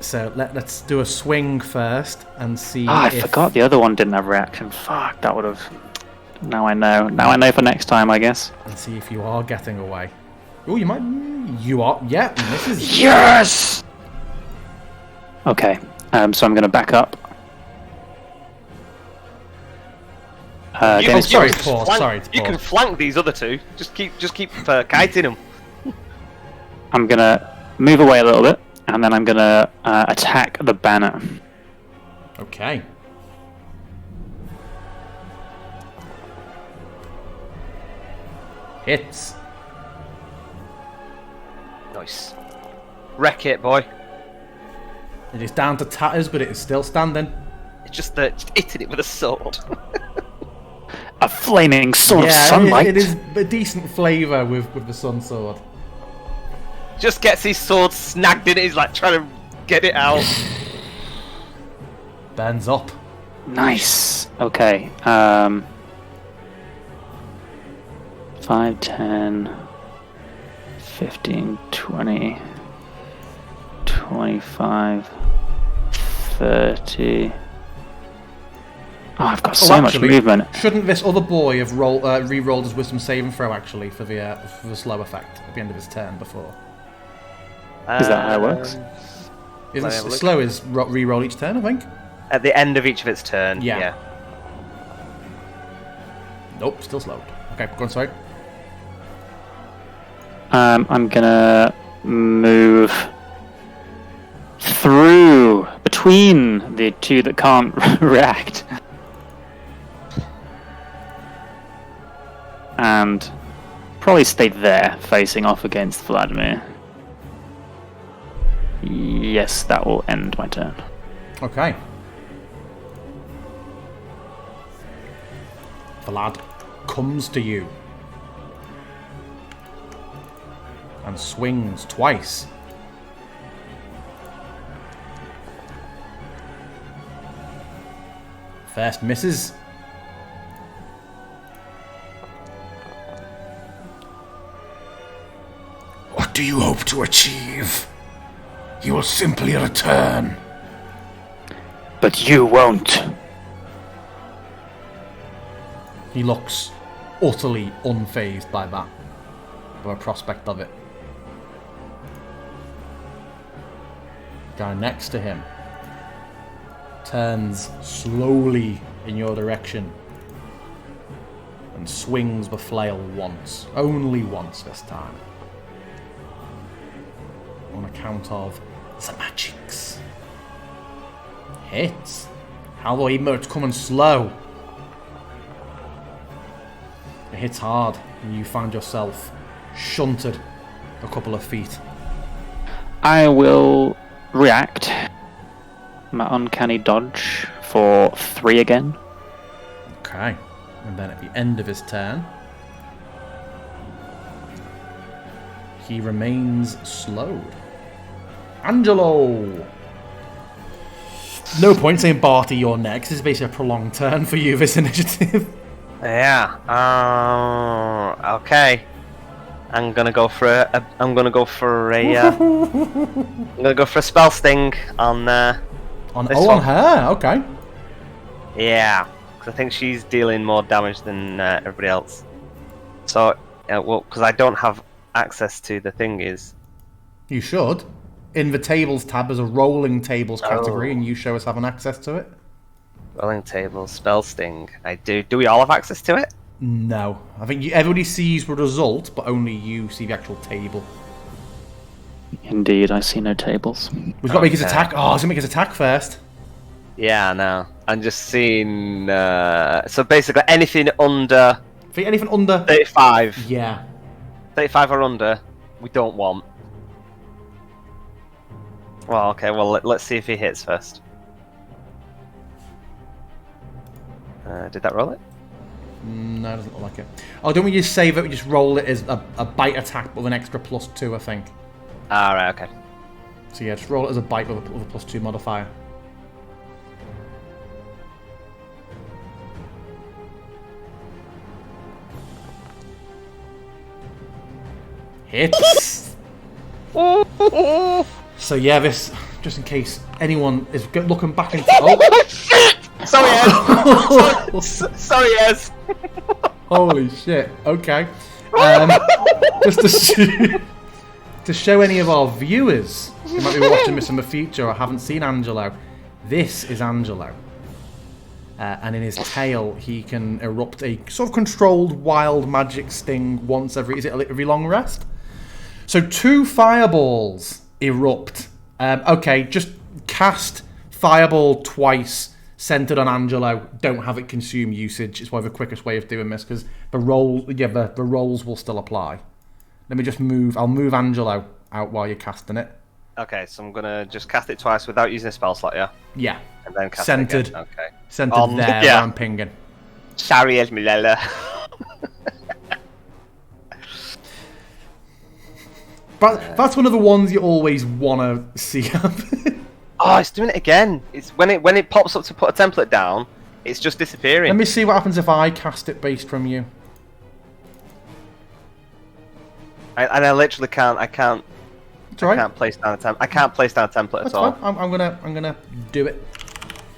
So let's do a swing first and see. I if... forgot the other one didn't have reaction. Fuck, that would have. Now I know. Now I know for next time, I guess. And see if you are getting away. Oh, you might. You are. Yeah, this is. Yes. Okay. So I'm gonna back up. sorry, can pause, flank- sorry, it's You can pause. flank these other two. Just keep kiting them. I'm gonna move away a little bit, and then I'm gonna attack the banner. Okay. Hits. Nice. Wreck it, boy. It is down to tatters, but it is still standing. It's just hitting it with a sword. A flaming sword of Yeah, sunlight. it is a decent flavour with the sun sword. Just gets his sword snagged in it. He's like trying to get it out. Burns up. Nice. Okay. 5, 10, 15, 20, 25, 30. Oh, I've got so much movement. Shouldn't this other boy have re-rolled his wisdom saving throw actually for the slow effect at the end of his turn before? Is that how it works? Isn't Let me have a look. slow is re-roll each turn? I think. At the end of each of its turn. Yeah. Yeah. Nope, still slowed. Okay, go on. Sorry. I'm gonna move through between the two that can't react, and probably stay there, facing off against Vladimir. Yes, that will end my turn. Okay. The lad comes to you and swings twice. First misses. What do you hope to achieve? He will simply return. But you won't. He looks utterly unfazed by that, by the prospect of it. Guy next to him turns slowly in your direction and swings the flail once. Only once this time. On account of the magics. Hits. Halvor, even though it's coming slow, it hits hard and you find yourself shunted a couple of feet. I will react. My uncanny dodge for 3 again. Okay. And then at the end of his turn, he remains slowed. Angelo! No point saying Barty, you're next. This is basically a prolonged turn for you, this initiative. Yeah. Okay. I'm gonna go for a. I'm gonna go for a spell sting on. On this on one. her. Okay. Yeah, because I think she's dealing more damage than everybody else. So, well, because I don't have access to the thingies. You should. In the tables tab, there's a rolling tables category, Oh. and you show us having access to it. Rolling table, spell sting. I do. Do we all have access to it? No, I think everybody sees the result, but only you see the actual table. Indeed, I see no tables. We've got to make his Okay. attack. Oh, he's gonna make his attack first. Yeah, no. I'm just seeing. So basically, anything under Think anything under? 35, Yeah. 35 or under, we don't want. Well, okay. Well, let's see if he hits first. Did that roll it? No, it doesn't look like it. Oh, don't we just say that we just roll it as a bite attack with an extra +2, I think. Ah, right. Okay. So yeah, just roll it as a bite with a +2 modifier. Hits! So yeah, this, just in case anyone is looking back into... Oh! Sorry, Ez. Sorry, Ez. Holy shit, okay. Just to show any of our viewers who might be watching this in the future or haven't seen Angelo, this is Angelo. And in his tail, he can erupt a sort of controlled wild magic sting once every long rest. So 2 fireballs erupt. Okay, just cast fireball twice, centered on Angelo. Don't have it consume usage. It's probably the quickest way of doing this because the rolls will still apply. Let me just move. I'll move Angelo out while you're casting it. Okay, so I'm gonna just cast it twice without using a spell slot, yeah? Yeah. And then cast Centered. it again. Okay. Centered there yeah. where I'm pinging. Sorry, Esmeralda. But that's one of the ones you always want to see happen. Oh, it's doing it again. It's when it pops up to put a template down, it's just disappearing. Let me see what happens if I cast it based from you. I literally can't. I can't. It's alright. I can't place down a template. I can't place down a template That's at all. fine. I'm gonna do it.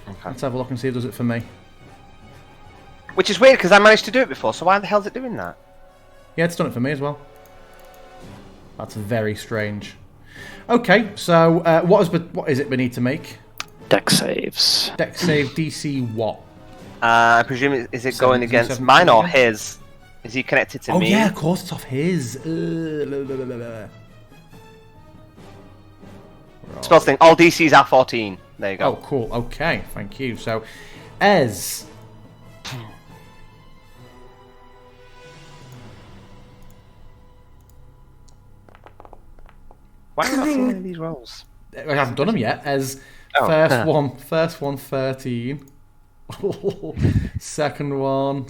Okay. Let's have a look and see if it does it for me. Which is weird because I managed to do it before. So why the hell is it doing that? Yeah, it's done it for me as well. That's very strange. Okay, so what is it we need to make? Dex saves. Dex save DC what? I presume is it going 17, against 17 mine or again? his? Is he connected to Oh me? yeah, of course it's off his. Blah, blah, blah, blah. Spell thing. All DCs are 14. There you go. Oh, cool. Okay, thank you. So, Ez. Why am I not seeing any of these rolls? I haven't done them yet. Ez, Oh. first one 13. Second one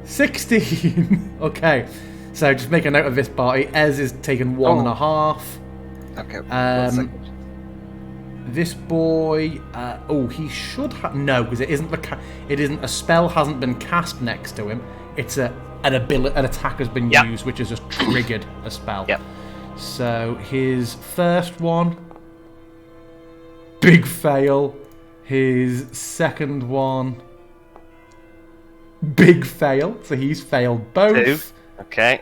16. Okay, so just make a note of this party. Ez is taking 1.5. Okay. This boy, he should have no, because it isn't a spell hasn't been cast next to him. It's an attack has been Yep. used, which has just triggered a spell. Yep. So his first one, big fail. His second one, big fail. So he's failed both. 2. Okay.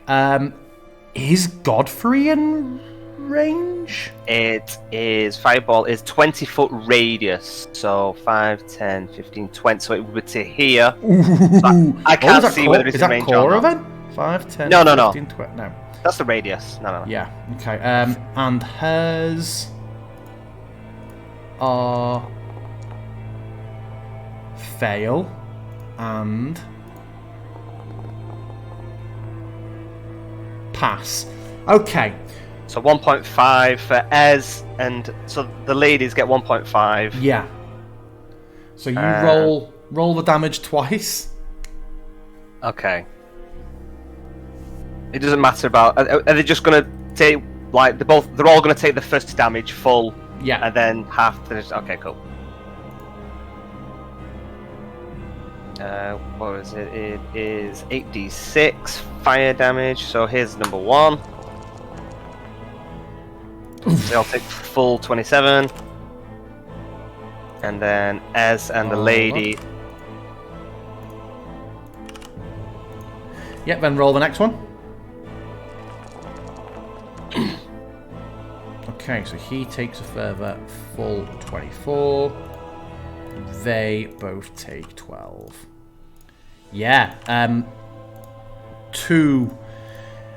Is Godfrey in range? It is fireball is 20-foot radius, so 5, 10, 15, 20. So it would be to here. Ooh. I can't is that see whether it's is in that range or Cora not. then? 5, 10, No, no, 15, 20. No. That's the radius. No. Yeah. Okay. And hers are fail and pass. Okay. So 1.5 for Ez, and so the ladies get 1.5. Yeah. So you roll Roll the damage twice. Okay. It doesn't matter about. Are they just gonna take like they're all gonna take the first damage full? Yeah. And then half. Okay, cool. What is it? It is 8d6 fire damage. So here's number 1. They'll take full 27. And then Ez and the lady. Yep, then roll the next one. Okay, so he takes a further full 24. They both take 12. Yeah, 2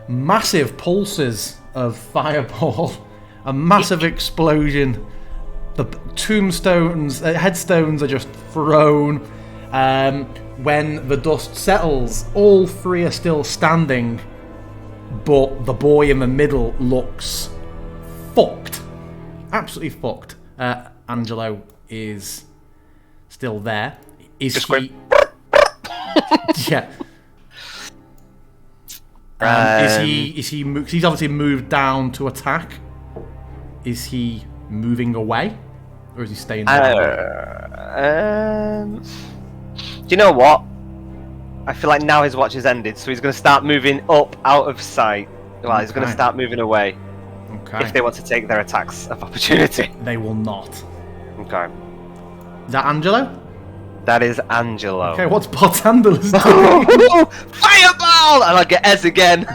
massive pulses of fireball, a massive explosion. The tombstones, headstones are just thrown. When the dust settles, all 3 are still standing, but the boy in the middle looks fucked. Absolutely fucked. Angelo is still there. Is Just he... yeah. Is he he's obviously moved down to attack. Is he moving away? Or is he staying there? Do you know what? I feel like now his watch has ended, so he's going to start moving up out of sight. Well, he's going to start moving away. Okay. If they want to take their attacks of opportunity. They will not. Okay. Is that Angelo? That is Angelo. Okay, what's Bartandelus doing? Fireball! And I'll get Ez again.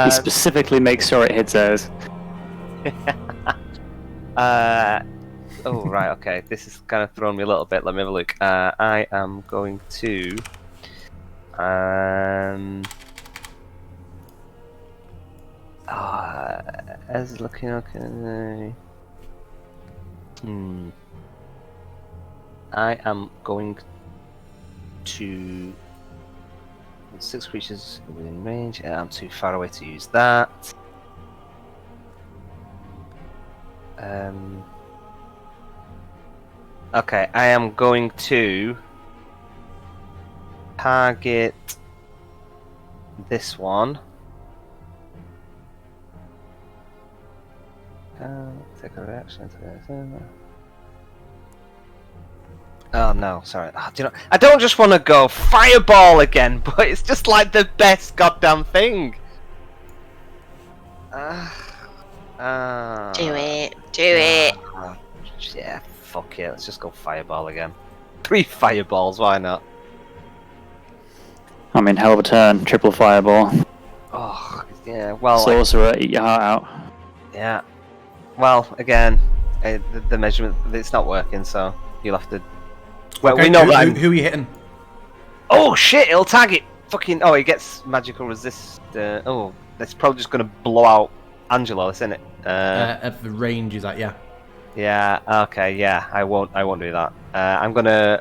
He specifically makes sure it hits those. Oh, right, okay. This is kind of throwing me a little bit. Let me have a look. I am going to... Ez looking okay. I am going to... 6 creatures within range. I'm too far away to use that. Okay, I am going to target this one. Take a reaction. Oh no, sorry. Oh, do you know, I don't just want to go fireball again, but it's just like the best goddamn thing. Do it. Do it. Yeah, fuck it. Let's just go fireball again. 3 fireballs, why not? I mean, hell of a turn. Triple fireball. Oh, yeah. Well, Sorcerer, eat your heart out. yeah. Well, again, the measurement, it's not working, so you'll have to. Well, Okay, we know that. Who are you hitting? Oh shit! It'll target. Fucking. Oh, he gets magical resist. Oh, that's probably just gonna blow out Angelo, isn't it? At the range is that, yeah. Yeah. Okay. Yeah. I won't do that. I'm gonna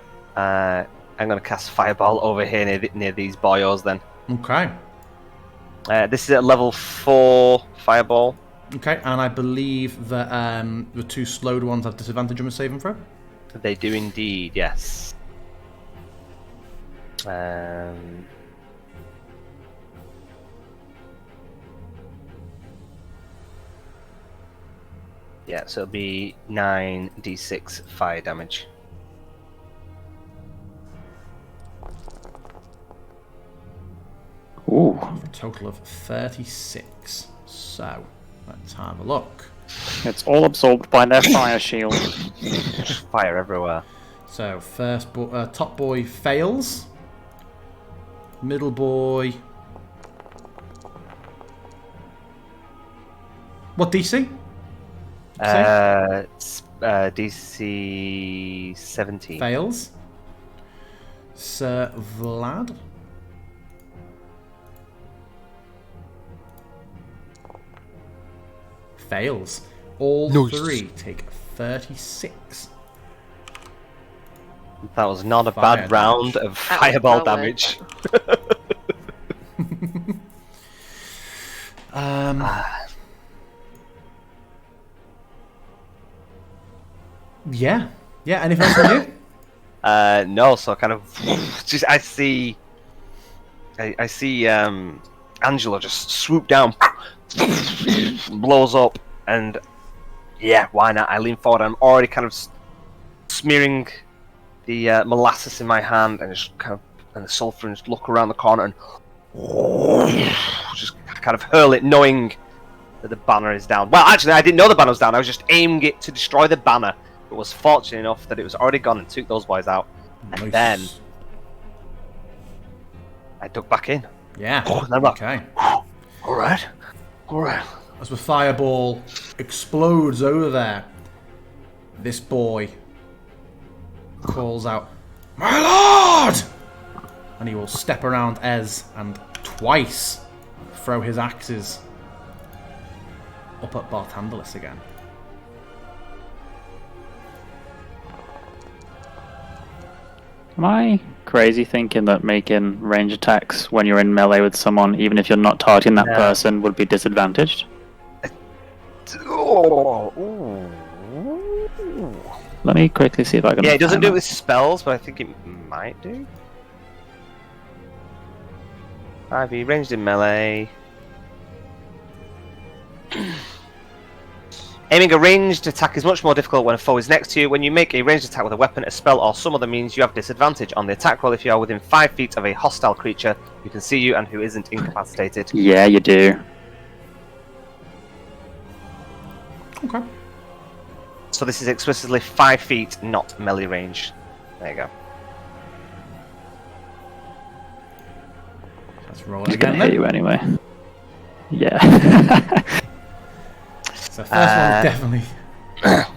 cast fireball over here near these boyos then. Okay. This is at level 4 fireball. Okay, and I believe that the 2 slowed ones have disadvantage on a saving throw. They do indeed. Yes. Yeah, so it'll be 9d6 fire damage. Ooh. For a total of 36. So, let's have a look. It's all absorbed by their fire shield. Fire everywhere. So, top boy fails. Middle boy... What DC? DC 17. Fails. Sir Vlad. Fails. All 3 take 36. That was not a Fire bad round of fireball damage. Yeah. Yeah, anything else from you? No, so kind of just I see Angela just swoop down, blows up, and yeah, why not? I lean forward. I'm already kind of smearing the molasses in my hand, and just kind of and the sulfur, and just look around the corner and just kind of hurl it, knowing that the banner is down. Well, actually, I didn't know the banner was down. I was just aiming it to destroy the banner, but was fortunate enough that it was already gone and took those boys out. And then I dug back in. Yeah. Okay. All right. As the fireball explodes over there, this boy calls out, "My lord!" And he will step around Ez and twice throw his axes up at Barthandelus again. Am I crazy thinking that making range attacks when you're in melee with someone, even if you're not targeting that person, would be disadvantaged? Let me quickly see if I can. Yeah, it doesn't find do it that. with spells, but I think it might do. 5e, ranged in melee. Aiming a ranged attack is much more difficult when a foe is next to you. When you make a ranged attack with a weapon, a spell, or some other means, you have disadvantage on the attack roll if you are within 5 feet of a hostile creature who can see you and who isn't incapacitated. Yeah, you do. Okay. So this is explicitly 5 feet, not melee range. There you go. Let's roll it It's gonna again hit then. you anyway. Yeah. So first one definitely.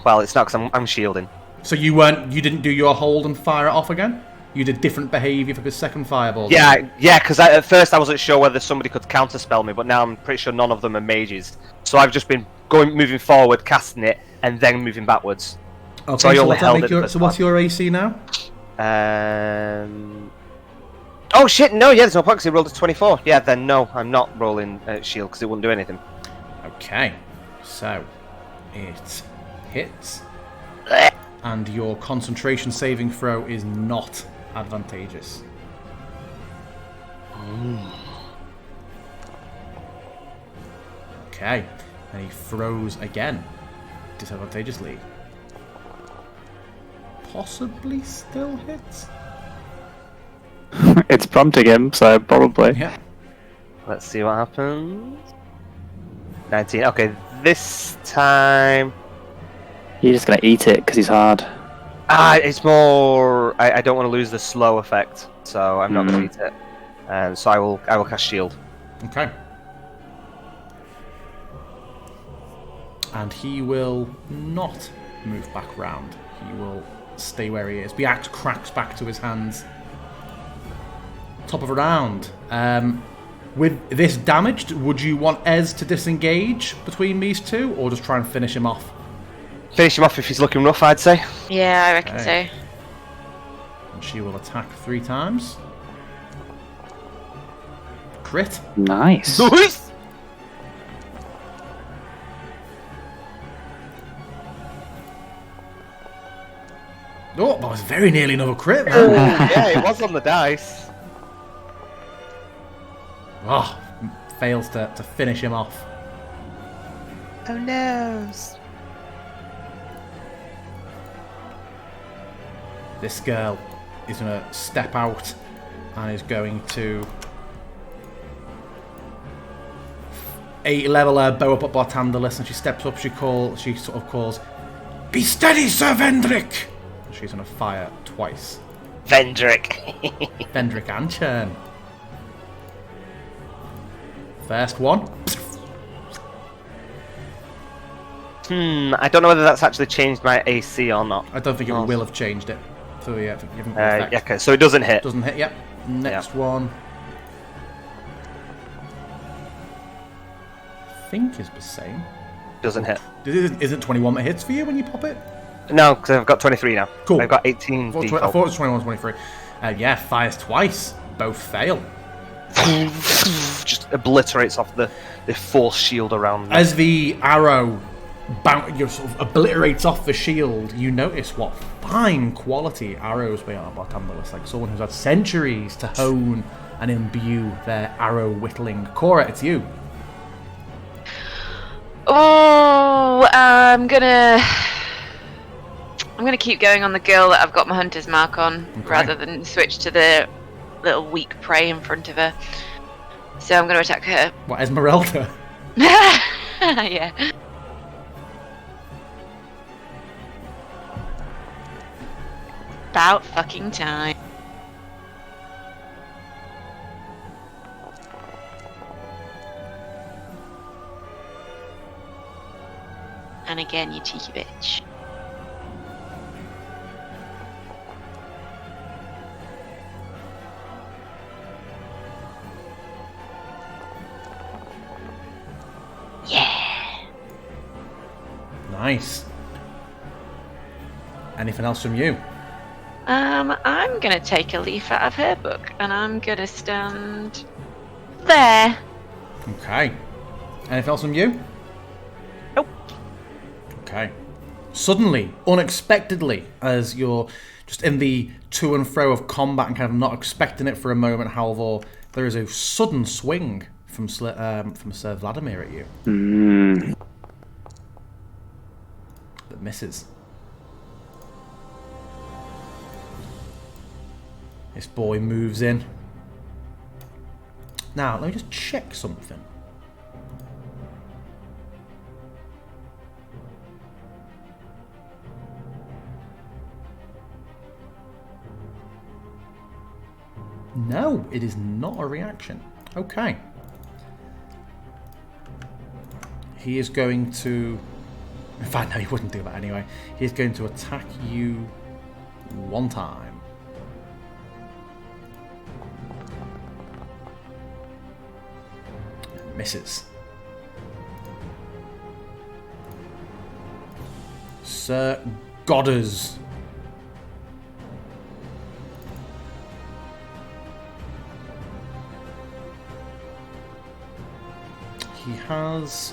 Well, it's not because I'm shielding. So you didn't do your hold and fire it off again? You did different behaviour for the second fireball. Yeah, because at first I wasn't sure whether somebody could counterspell me, but now I'm pretty sure none of them are mages. So I've just been moving forward, casting it, and then moving backwards. Okay, So I only held it so what's your AC now? Oh shit! No, yeah, there's no point because he rolled a 24. Yeah, then no, I'm not rolling shield because it wouldn't do anything. Okay, so it hits, and your concentration saving throw is not advantageous. Okay, and he throws again, disadvantageously. Possibly still hits. It's prompting him, so probably. Yeah. Let's see what happens. 19. Okay, this time. You're just gonna eat it because he's hard. It's more. I don't want to lose the slow effect, so I'm not going to eat it. And so I will cast shield. Okay. And he will not move back round. He will stay where he is. The axe cracks back to his hands. Top of a round. With this damaged, would you want Ez to disengage between these two, or just try and finish him off? Finish him off if he's looking rough, I'd say. Yeah, I reckon Okay. so. And she will attack 3 times. Crit. Nice. Nice! Oh, that was very nearly another crit. Oh, Man. yeah, it was on the dice. Oh, fails to finish him off. Oh no. This girl is going to step out and is going to level her bow up at Barthandelus, and she steps up. She sort of calls, "Be steady, Sir Vendrick!" And she's going to fire twice. Vendrick. Vendrick and Churn. First one. I don't know whether that's actually changed my AC or not. I don't think it will have changed it. So yeah, you haven't got effect. Yeah, okay, so it doesn't hit. Doesn't hit. Yep. Next one. I think is the same. Doesn't hit. Isn't 21 that hits for you when you pop it? No, because I've got 23 now. Cool. I've got 18 I thought default. it was 21, 23. Yeah, fires twice. Both fail. Just obliterates off the force shield around me. As the arrow sort of obliterates off the shield, you notice what fine quality arrows they are, Bartambolus. Like someone who's had centuries to hone and imbue their arrow whittling. Cora, it's you. Oh, I'm gonna keep going on the girl that I've got my hunter's mark on, rather than switch to the little weak prey in front of her. So I'm gonna attack her. What, Esmeralda? Yeah. About fucking time. And again, you cheeky bitch. Yeah. Nice. Anything else from you? I'm gonna take a leaf out of her book and I'm gonna stand there. Okay. Anything else from you? Nope. Okay. Suddenly, unexpectedly, as you're just in the to and fro of combat and kind of not expecting it for a moment, Halvor, there is a sudden swing from Sir Vladimir at you. That misses. This boy moves in. Now, let me just check something. No, it is not a reaction. Okay. He is going to... In fact, no, he wouldn't do that anyway. He is going to attack you one time. Misses. Sir Godders. He has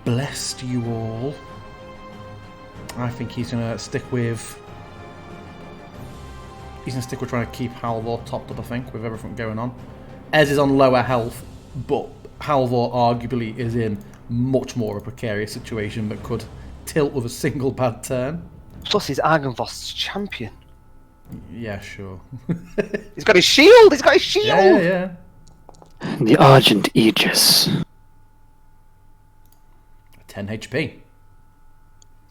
blessed you all. I think he's going to stick with... He's going to stick with trying to keep Halvor topped up, I think, with everything going on. Ez is on lower health, but Halvor arguably is in much more of a precarious situation that could tilt with a single bad turn. Plus, he's Argynvost's champion. Yeah, sure. He's got his shield! He's got his shield! Yeah. The Argent Aegis. 10 HP.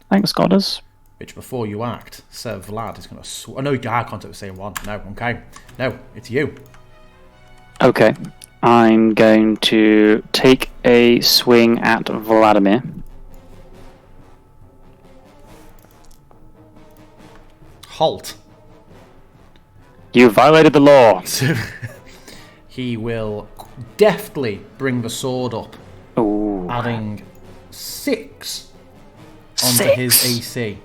Thanks, Goddess. Which, before you act, Sir Vlad is going to... Oh, no, I can't do the same one. No, okay. No, it's you. Okay. I'm going to take a swing at Vladimir. Halt. You violated the law. He will deftly bring the sword up, Ooh. adding 6 onto his AC.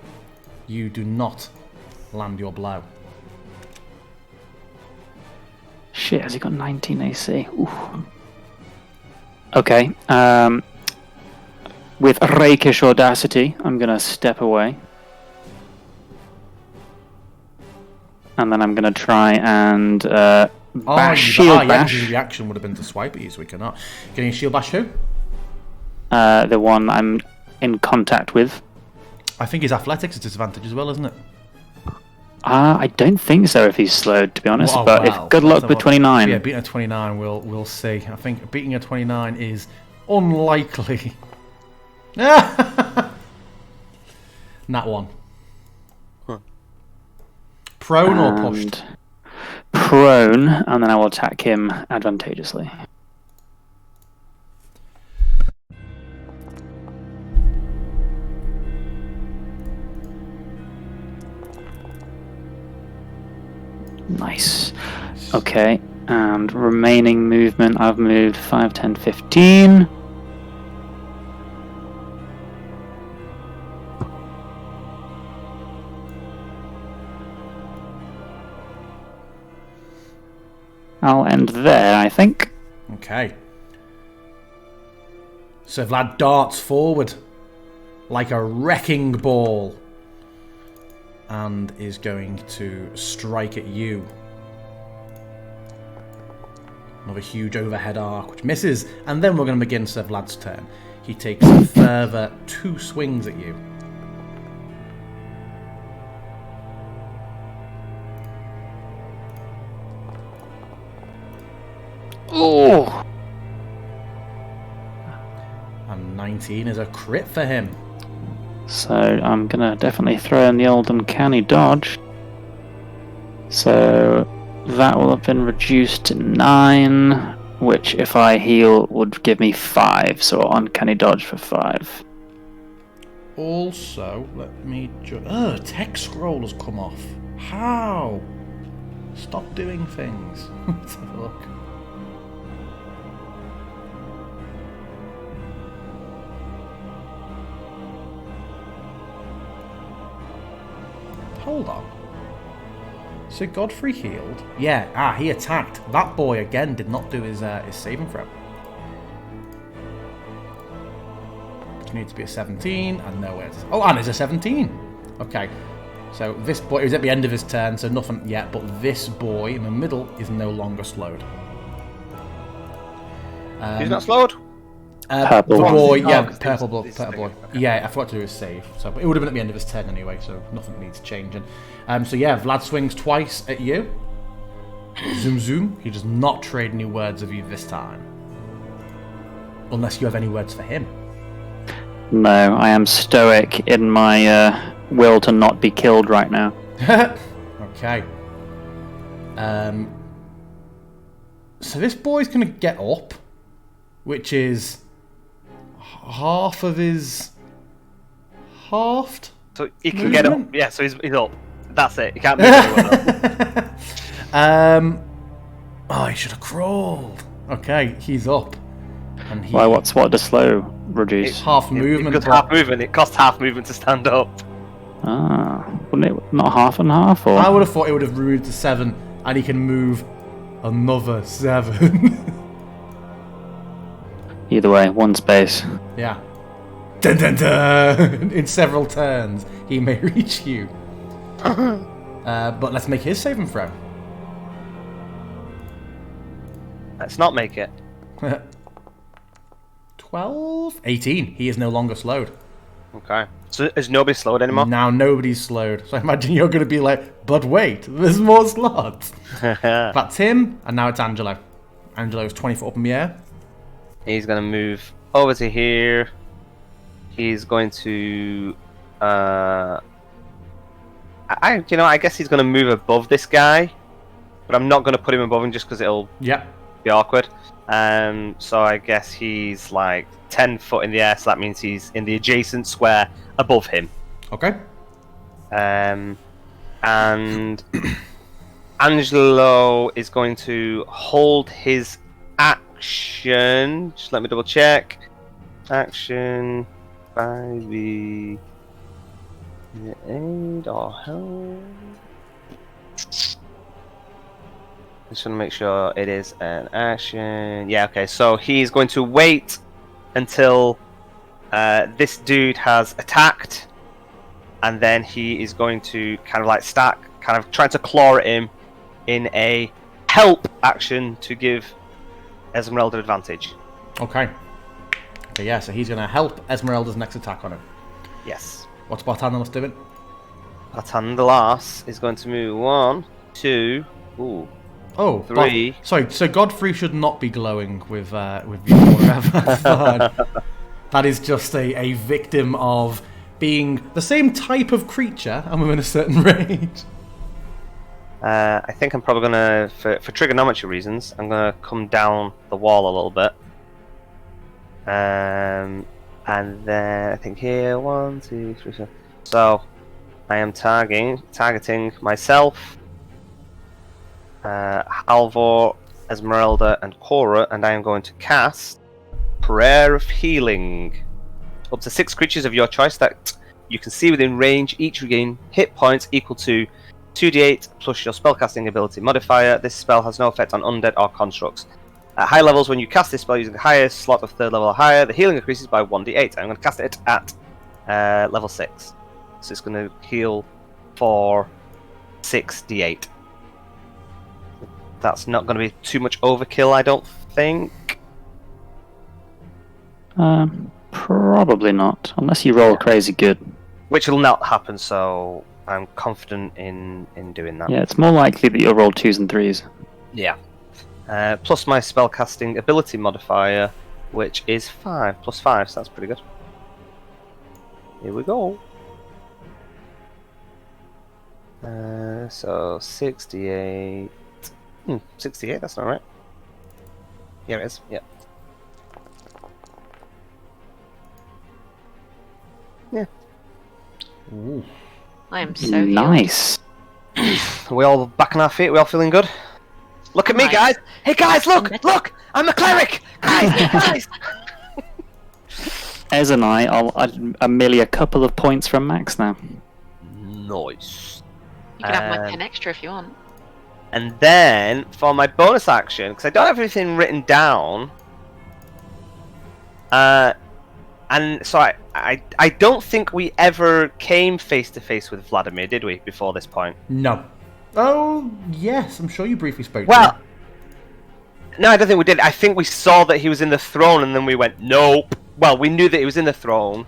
You do not land your blow. Shit, has he got 19 AC? Ooh. Okay. With rakish audacity, I'm going to step away. And then I'm going to try and bash shield bash. The reaction would have been to swipe at you, so we cannot. Can you shield bash who? The one I'm in contact with. I think his athletics is disadvantage as well, isn't it? I don't think so if he's slowed, to be honest. If good luck with 29. Yeah, beating a 29, we'll see. I think beating a 29 is unlikely. Nat one. Huh. Prone or pushed? Prone, and then I will attack him advantageously. Nice. Okay, and remaining movement, I've moved 5, 10, 15. I'll end there, I think. Okay. So Vlad darts forward like a wrecking ball and is going to strike at you. Another huge overhead arc, which misses. And then we're going to begin Sir Vlad's turn. He takes a further 2 swings at you. Oh! And 19 is a crit for him. So I'm gonna definitely throw in the old uncanny dodge. So that will have been reduced to 9, which if I heal would give me 5. So uncanny dodge for 5. Also, let me just... text scroll has come off. How? Stop doing things. Let's have a look. Hold on. So Godfrey healed? Yeah, he attacked. That boy, again, did not do his saving throw. Which needs to be a 17, and nowhere. Oh, and it's a 17! Okay. So this boy, it was at the end of his turn, so nothing yet, but this boy in the middle is no longer slowed. He's not slowed? Purple the one. boy, yeah, because purple boy. Okay. Yeah, I forgot to do his save, so but it would have been at the end of his turn anyway, so nothing needs changing. So yeah, Vlad swings twice at you. Zoom zoom. He does not trade any words of you this time, unless you have any words for him. No, I am stoic in my will to not be killed right now. Okay. So this boy's gonna get up, which is half of his halved. So he can get up. Movement? Yeah, so he's up. That's it. He can't move anywhere else. Oh, he should have crawled. Okay, he's up, and he Why? What does slow reduce? half movement. Because but- half movement, it costs half movement to stand up. Ah, wouldn't it not half and half? Or I would have thought it would have removed the 7, and he can move another 7. either way, 1 space. Yeah. Dun, dun, dun. In several turns, he may reach you. But let's make his saving throw. Let's not make it. 12? 18. He is no longer slowed. Okay. So is nobody slowed anymore? Now nobody's slowed. So I imagine you're going to be like, but wait, there's more slots. That's him, and now it's Angelo. Angelo's 20 foot up in the air. He's gonna move over to here. He's going to I guess he's gonna move above this guy, but I'm not gonna put him above him just because it'll Yep. be awkward. So I guess he's like 10 foot in the air, so that means he's in the adjacent square above him. Okay. And Angelo is going to hold his action. Just let me double check. Action by the aid or help. Just want to make sure it is an action. Yeah, okay. So he's going to wait until this dude has attacked, and then he is going to kind of like start kind of trying to claw at him in a help action to give Esmeralda advantage. Okay. Okay, yeah, so he's going to help Esmeralda's next attack on him. Yes. What's Bartandelas doing? Bartandelas is going to move 1, 2, ooh, Oh, 3. Sorry, so Godfrey should not be glowing with the aura. That's fine. That is just a victim of being the same type of creature and within a certain range. I think I'm probably gonna, for trigonometry reasons, I'm gonna come down the wall a little bit. And then I think here 1, 2, 3, 4. So I am targeting myself, Halvor, Esmeralda, and Cora, and I am going to cast Prayer of Healing. Up to 6 creatures of your choice that you can see within range each regain hit points equal to 2d8 plus your spellcasting ability modifier. This spell has no effect on undead or constructs. At high levels, when you cast this spell using the highest slot of 3rd level or higher, the healing increases by 1d8. I'm going to cast it at level 6. So it's going to heal for 6d8. That's not going to be too much overkill, I don't think. Probably not, unless you roll crazy good. Which will not happen, so I'm confident in doing that. Yeah, it's more likely that you'll roll 2s and 3s. Yeah. Plus my spellcasting ability modifier, which is 5, plus 5, so that's pretty good. Here we go. So 68. 68, that's not right. Yeah, it is, yeah. Yeah. Ooh. I am so healed. Nice. Are we all back on our feet? Are we all feeling good? Look at me, Nice. guys! Hey, guys, look! I'm a cleric! Guys! Ez and I'm merely a couple of points from max now. Nice. You can have my 10 extra if you want. And then, for my bonus action, because I don't have everything written down, and so I don't think we ever came face to face with Vladimir, did we, before this point? No. Oh, yes, I'm sure you briefly spoke to Well, him. no, I don't think we did. I think we saw that he was in the throne, and then we went, nope. Well, we knew that he was in the throne,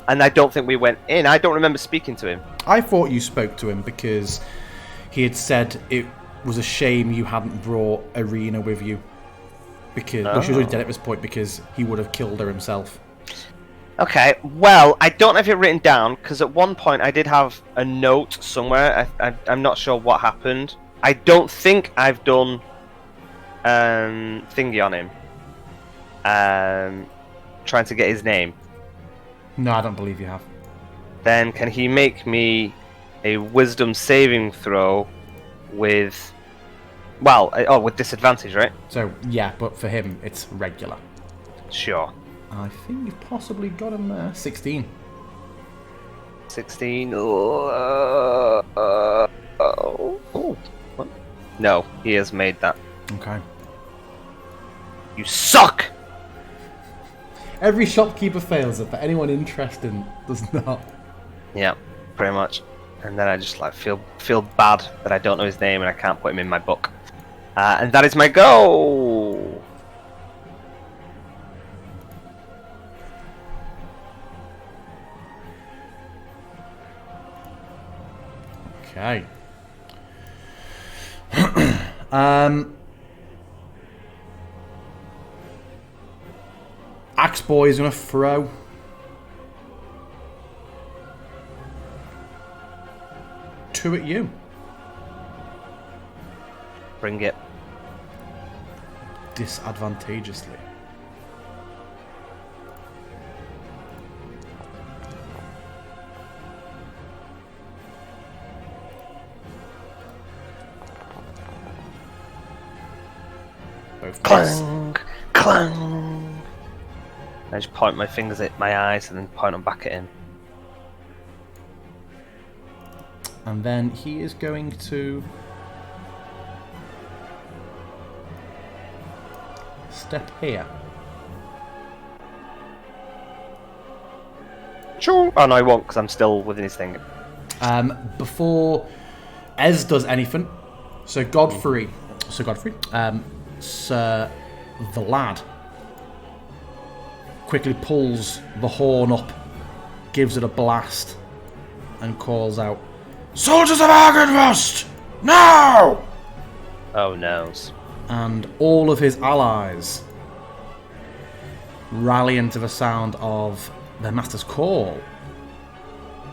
and I don't think we went in. I don't remember speaking to him. I thought you spoke to him because he had said it was a shame you hadn't brought Irina with you. Because well, she was already dead at this point because he would have killed her himself. Okay, well, I don't have it written down, because at one point I did have a note somewhere. I'm not sure what happened. I don't think I've done thingy on him. Trying to get his name. No, I don't believe you have. Then can he make me a wisdom saving throw with... Well, with disadvantage, right? So, yeah, but for him, it's regular. Sure. I think you've possibly got him there. 16. 16. Oh. What? No, he has made that. Okay. You suck! Every shopkeeper fails it, but anyone interested does not. Yeah, pretty much. And then I just like feel bad that I don't know his name and I can't put him in my book. And that is my go! Okay. Axe Boy is going to throw. Two at you. Bring it. Disadvantageously. Both Clang! Clang! I just point my fingers at my eyes and then point them back at him. And then he is going to step here. Sure. Oh no, I won't because I'm still within his thing. Before Ez does anything, Sir Godfrey, Sir Vlad quickly pulls the horn up, gives it a blast, and calls out, "Soldiers of Argynvost, now!" Oh noes. And all of his allies rally into the sound of their master's call.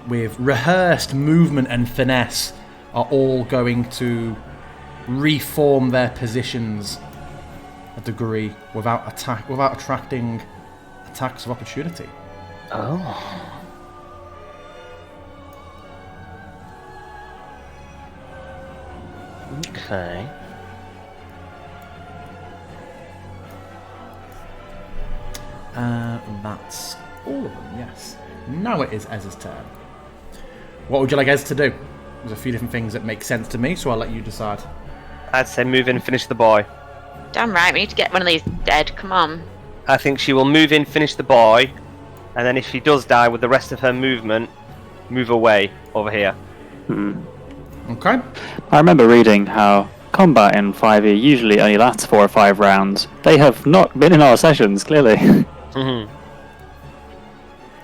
With rehearsed movement and finesse, are all going to reform their positions a degree without attracting attacks of opportunity. Oh. Okay. That's all of them, yes. Now it is Ez's turn. What would you like Ez to do? There's a few different things that make sense to me, so I'll let you decide. I'd say move in and finish the boy. Damn right, we need to get one of these dead. Come on. I think she will move in, finish the boy, and then if she does die with the rest of her movement, move away over here. Okay. I remember reading how combat in 5e usually only lasts 4 or 5 rounds. They have not been in our sessions, clearly. Mm-hmm.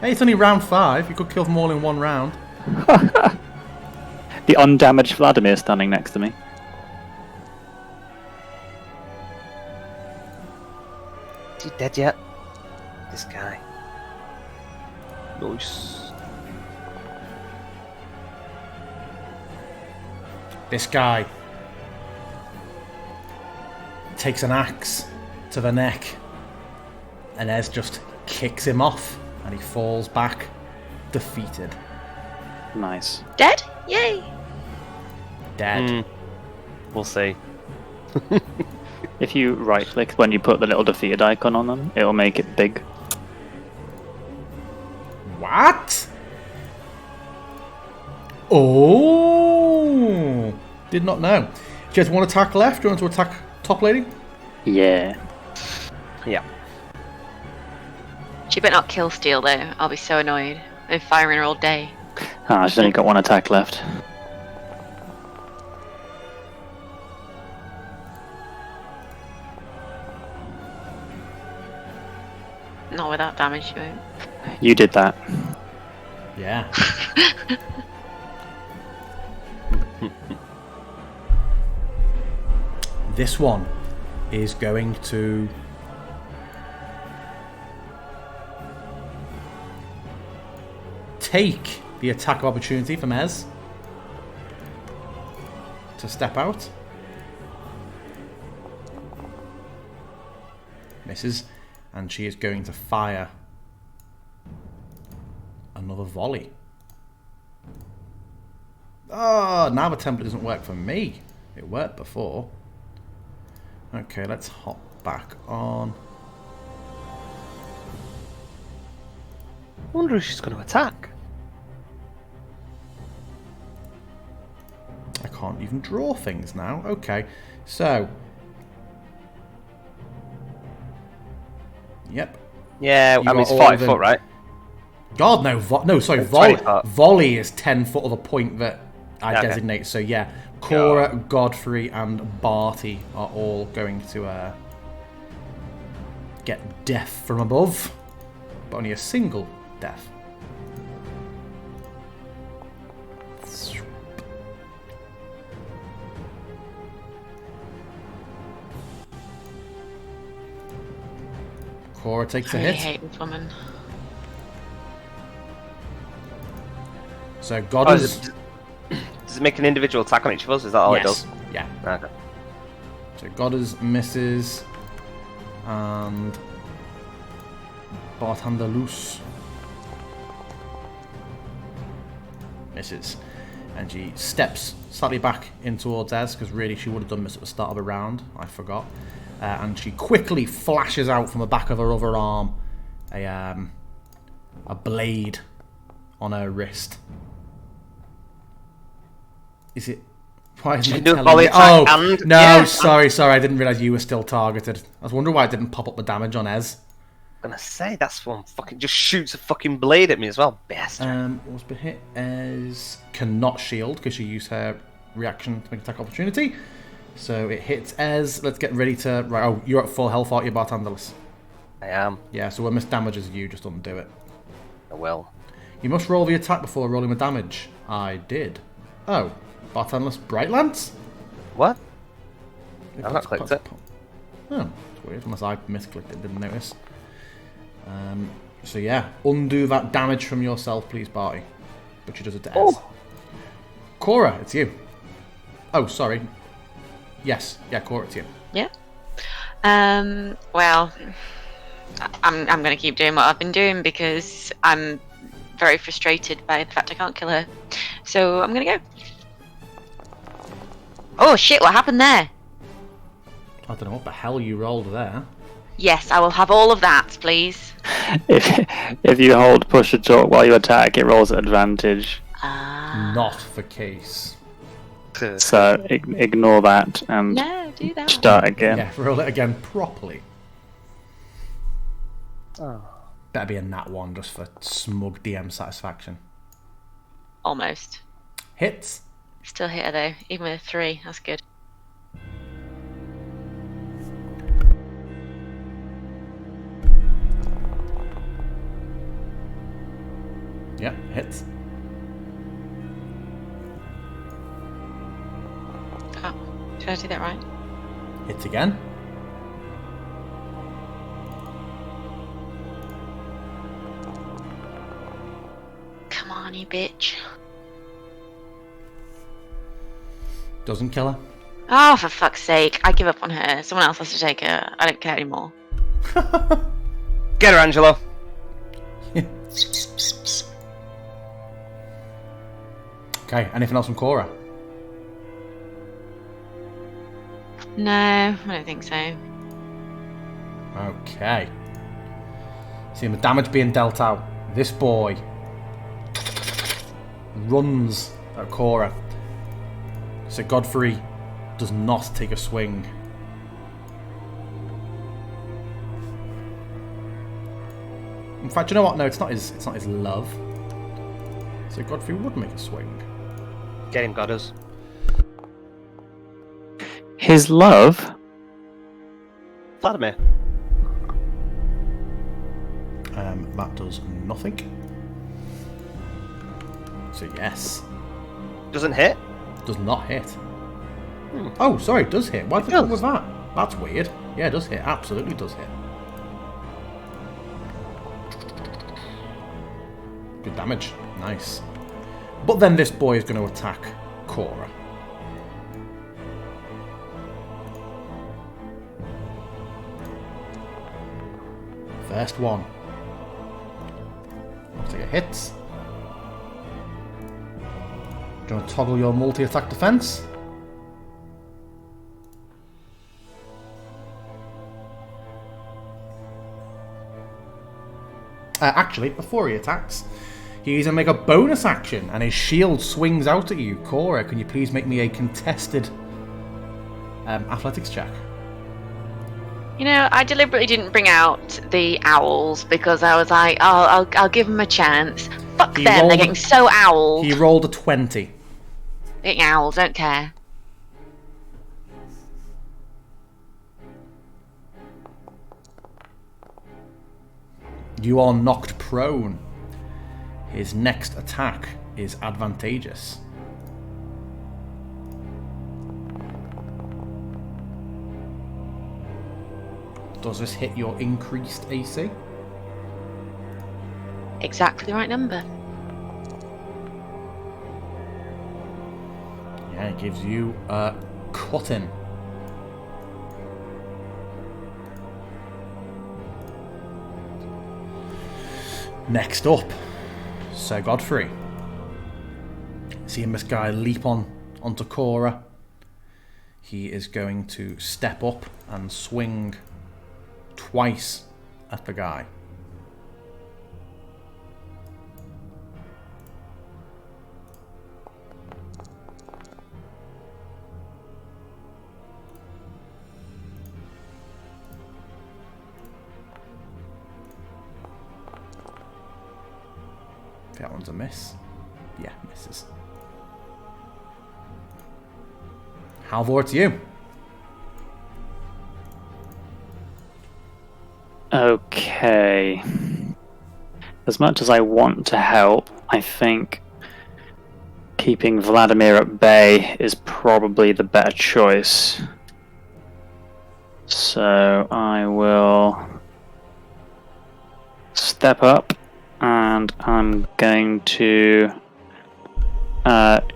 Hey, it's only round 5. You could kill them all in one round. The undamaged Vladimir standing next to me. Is he dead yet? This guy. Nice. This guy takes an axe to the neck, and Ez just kicks him off, and he falls back, defeated. Nice. Dead? Yay! Dead. We'll see. If you right click when you put the little defeated icon on them, it'll make it big. What? Oh! Did not know. Do you guys want to attack left? Do you want to attack top lady? Yeah. Yeah. She better not kill Steel though. I'll be so annoyed. I've been firing her all day. Ah, she's only got 1 attack left. Not with that damage, she won't. You did that. Yeah. This one is going to take the attack of opportunity from Ez to step out. Misses, and she is going to fire another volley. Oh, now the template doesn't work for me. It worked before. Okay, let's hop back on. I wonder if she's going to attack. I can't even draw things now. Okay, so. Yep. Yeah, You I mean, it's are 40 all foot, right? God, no. No, sorry. It's 20 foot. Volley is 10 foot of the point that I Okay. designate. So, yeah. Cora, Godfrey, and Barty are all going to get death from above. But only a single death. Cora takes a I really hit. hate this woman. So God Oh, is... Does it make an individual attack on each of us? Is that all it does? Yeah. Okay. So Goddard misses, and Bartender loose misses, and she steps slightly back in towards Ez because really she would have done this at the start of the round. I forgot, and she quickly flashes out from the back of her other arm a blade on her wrist. Is it? Why isn't She it can do a telling volley me? attack Oh, and- no, yeah. sorry, I didn't realise you were still targeted. I was wondering why it didn't pop up the damage on Ez. I'm gonna say that's one fucking just shoots a fucking blade at me as well. Bastard. Was the hit Ez cannot shield because she used her reaction to make attack opportunity. So it hits Ez. Let's get ready to... Right, oh, you're at full health, aren't you, Bartandalis? I am. Yeah, so when miss damages you, just undo it. I will. You must roll the attack before rolling the damage. I did. Oh, Bartandalis Bright Lance? What? I've not clicked it. Oh, it's weird. Unless I misclicked it, didn't notice. So yeah, undo that damage from yourself, please, Barty. But she does it to Ez. Oh. Cora, it's you. Oh, sorry. Yes, yeah, Cora, it's you. Yeah. Well, I'm going to keep doing what I've been doing because I'm very frustrated by the fact I can't kill her. So I'm going to go. Oh shit! What happened there? I don't know what the hell you rolled there. Yes, I will have all of that, please. If you hold push to talk while you attack, it rolls at advantage. Not the case. So ignore that and No. do that. Start again. Yeah, roll it again properly. Oh. Better be a nat 1 just for smug DM satisfaction. Almost. Hits. Still hit her though, even with a 3. That's good. Yeah, hits. Oh, did I do that right? Hits again. Come on, you bitch. Doesn't kill her. Oh, for fuck's sake. I give up on her. Someone else has to take her. I don't care anymore. Get her, Angelo. Okay, anything else from Cora? No, I don't think so. Okay. Seeing the damage being dealt out, this boy runs at Cora. So Godfrey does not take a swing. In fact, you know what? No, it's not his love. So Godfrey would make a swing. Get him, Godders. His love? Vladimir. That does nothing. So yes. Doesn't hit? Does not hit. Oh, sorry, does hit. Why did they come with that? That's weird. Yeah, it does hit. Absolutely does hit. Good damage. Nice. But then this boy is going to attack Cora. First one. Looks like it hits. Do you want to toggle your multi-attack defense? Actually, before he attacks, he's going to make a bonus action, and his shield swings out at you. Cora, can you please make me a contested athletics check? You know, I deliberately didn't bring out the owls because I was like, oh, I'll give them a chance. Fuck He them, rolled- they're getting so owled. He rolled a 20. Getting owls, don't care. You are knocked prone. His next attack is advantageous. Does this hit your increased AC? Exactly the right number. Yeah, it gives you a cutting. Next up, Sir Godfrey. Seeing this guy leap onto Cora, he is going to step up and swing twice at the guy. That one's a miss. Yeah, misses. Halvor, it's you. Okay. As much as I want to help, I think keeping Vladimir at bay is probably the better choice. So I will step up and I'm going to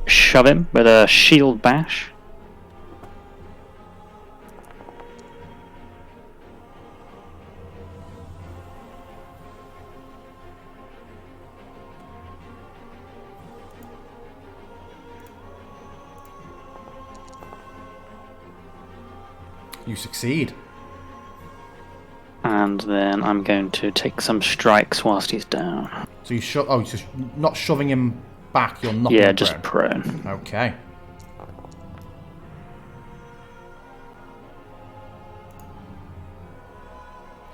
shove him with a shield bash. You succeed. And then I'm going to take some strikes whilst he's down. So you you're just not shoving him back, you're knocking Yeah, him just prone. prone. Okay.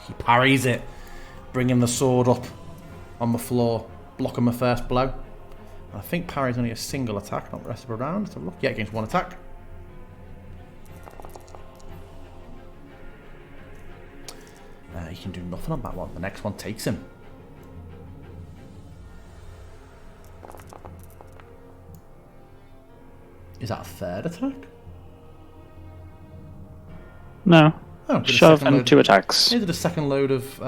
He parries it, bringing the sword up on the floor, blocking the first blow. I think parry's only a single attack, not the rest of the round. Let's have a look. Yeah, against one attack. He can do nothing on that one. The next one takes him. Is that a third attack? No. Oh, did a Shove second and load- 2 attacks. He did a second load of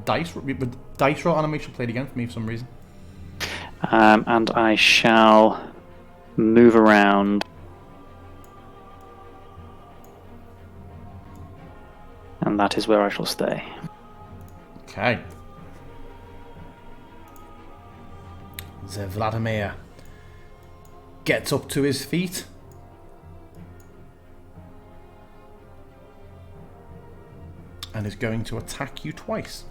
dice. With dice roll animation played again for me for some reason. And I shall move around. And that is where I shall stay. Okay. So Vladimir gets up to his feet. And is going to attack you twice.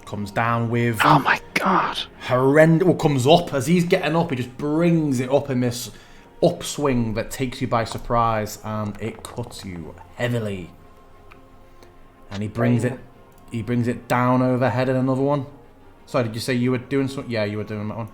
Comes down with Oh my god. horrendous. Well, comes up as he's getting up. He just brings it up in this upswing that takes you by surprise, and it cuts you heavily. And he brings it. He brings it down overhead in another one. Sorry, did you say you were doing something? Yeah, you were doing that one.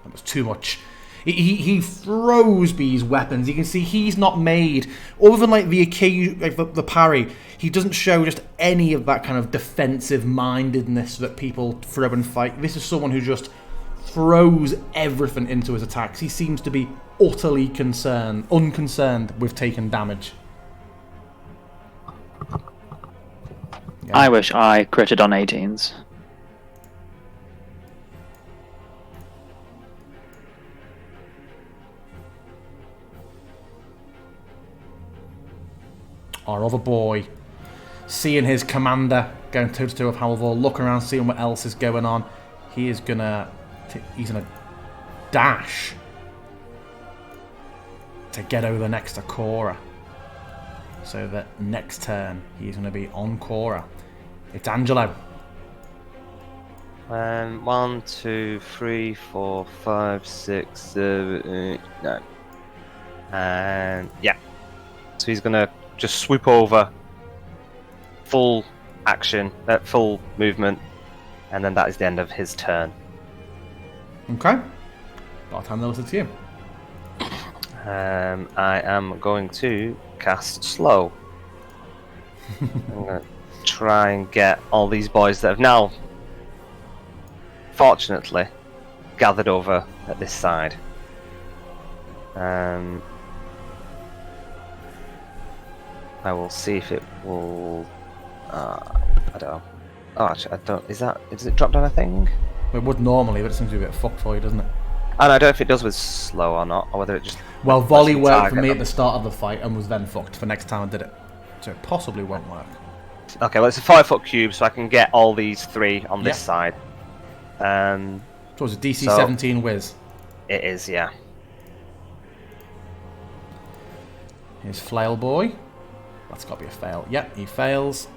That was too much. He throws these weapons. You can see he's not made, other than like the occasion, like the parry. He doesn't show just any of that kind of defensive mindedness that people throw and fight. This is someone who just throws everything into his attacks. He seems to be utterly unconcerned with taking damage. Yeah. I wish I critted on 18s. Our other boy, seeing his commander going toe to toe with Halvor, looking around, seeing what else is going on, he's gonna dash to get over next to Cora. So that next turn he's gonna be on Cora. It's Angelo. 1, 2, 3, 4, 5, 6, 7, 8, 9. And yeah. So he's gonna just swoop over, full action, full movement, and then that is the end of his turn. Okay. Bartender, listen to you. I am going to cast slow. I'm going to try and get all these boys that have now, fortunately, gathered over at this side. I will see if it will. I don't know. Oh, actually, I don't. Does it drop down a thing? It would normally, but it seems to be a bit fucked for you, doesn't it? And I don't know if it does with slow or not, or whether it just. Well, volley lets you worked for target me at them. the start of the fight and was then fucked for next time I did it. So it possibly won't work. Okay, well, it's a 5-foot cube, so I can get all these 3 on this Yeah. side. So it's a DC So- 17 whiz. It is, yeah. Here's Flail Boy. That's got to be a fail. Yep, he fails.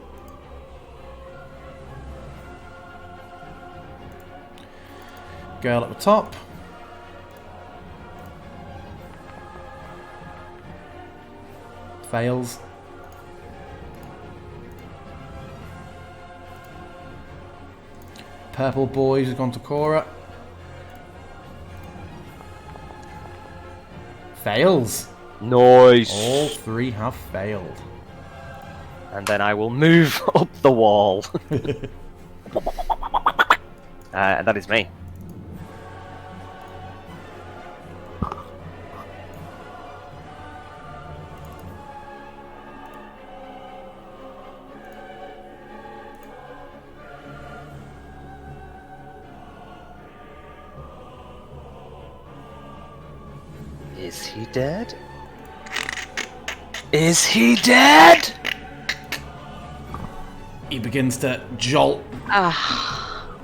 Girl at the top. Fails. Purple Boys has gone to Cora. Fails. Nice. All 3 have failed. And then I will move up the wall. And that is me. Is he dead? Is he dead? He begins to jolt. Ah,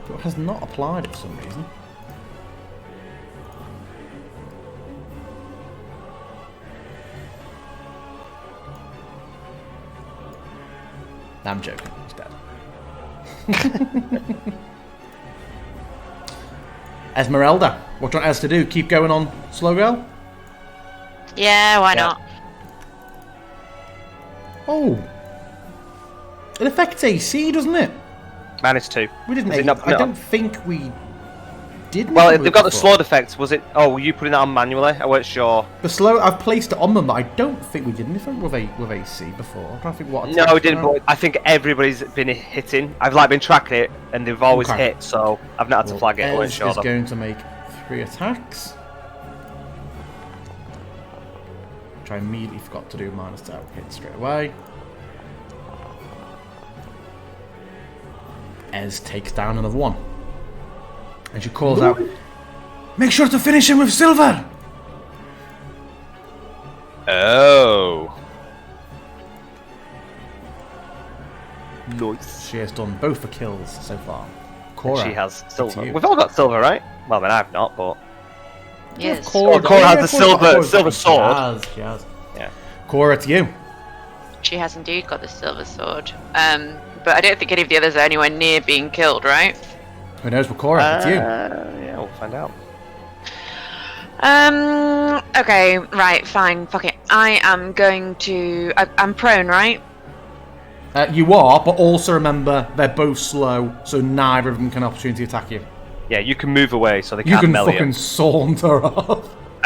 But has not applied for some reason. I'm joking. He's dead. Esmeralda, what do you want us to do? Keep going on slow go? Yeah, why not? Oh. It affects AC, doesn't it? -2. We didn't. Is it not- I no. don't think we did. Well, with they've it got the before. slowed effects. Was it? Oh, were you putting that on manually? I weren't sure. The slow. I've placed it on them, but I don't think we did anything with AC before. I'm trying to think what. No, attacks we didn't. were. But I think everybody's been hitting. I've been tracking it, and they've always Okay. hit. So I've not had to flag it. I weren't Ez sure. is though. going to make 3 attacks. Which I immediately forgot to do -2 hit straight away. Ez takes down another one. And she calls out, "Make sure to finish him with silver!" Oh. Nice. She has done both the kills so far. Cora, She has it's silver. you. We've all got silver, right? Well, I mean, I've not, but Yes. Cora, Cora has the Cora's silver- got- silver sword. She has. yeah. Cora, it's you. She has indeed got the silver sword. But I don't think any of the others are anywhere near being killed, right? Who knows with Cora? It's you. Yeah, we'll find out. Okay, right, fine, fuck it. I am going to... I'm prone, right? You are, but also remember they're both slow, so neither of them can opportunity attack you. Yeah, you can move away so they You can't can melee fucking you. saunter off.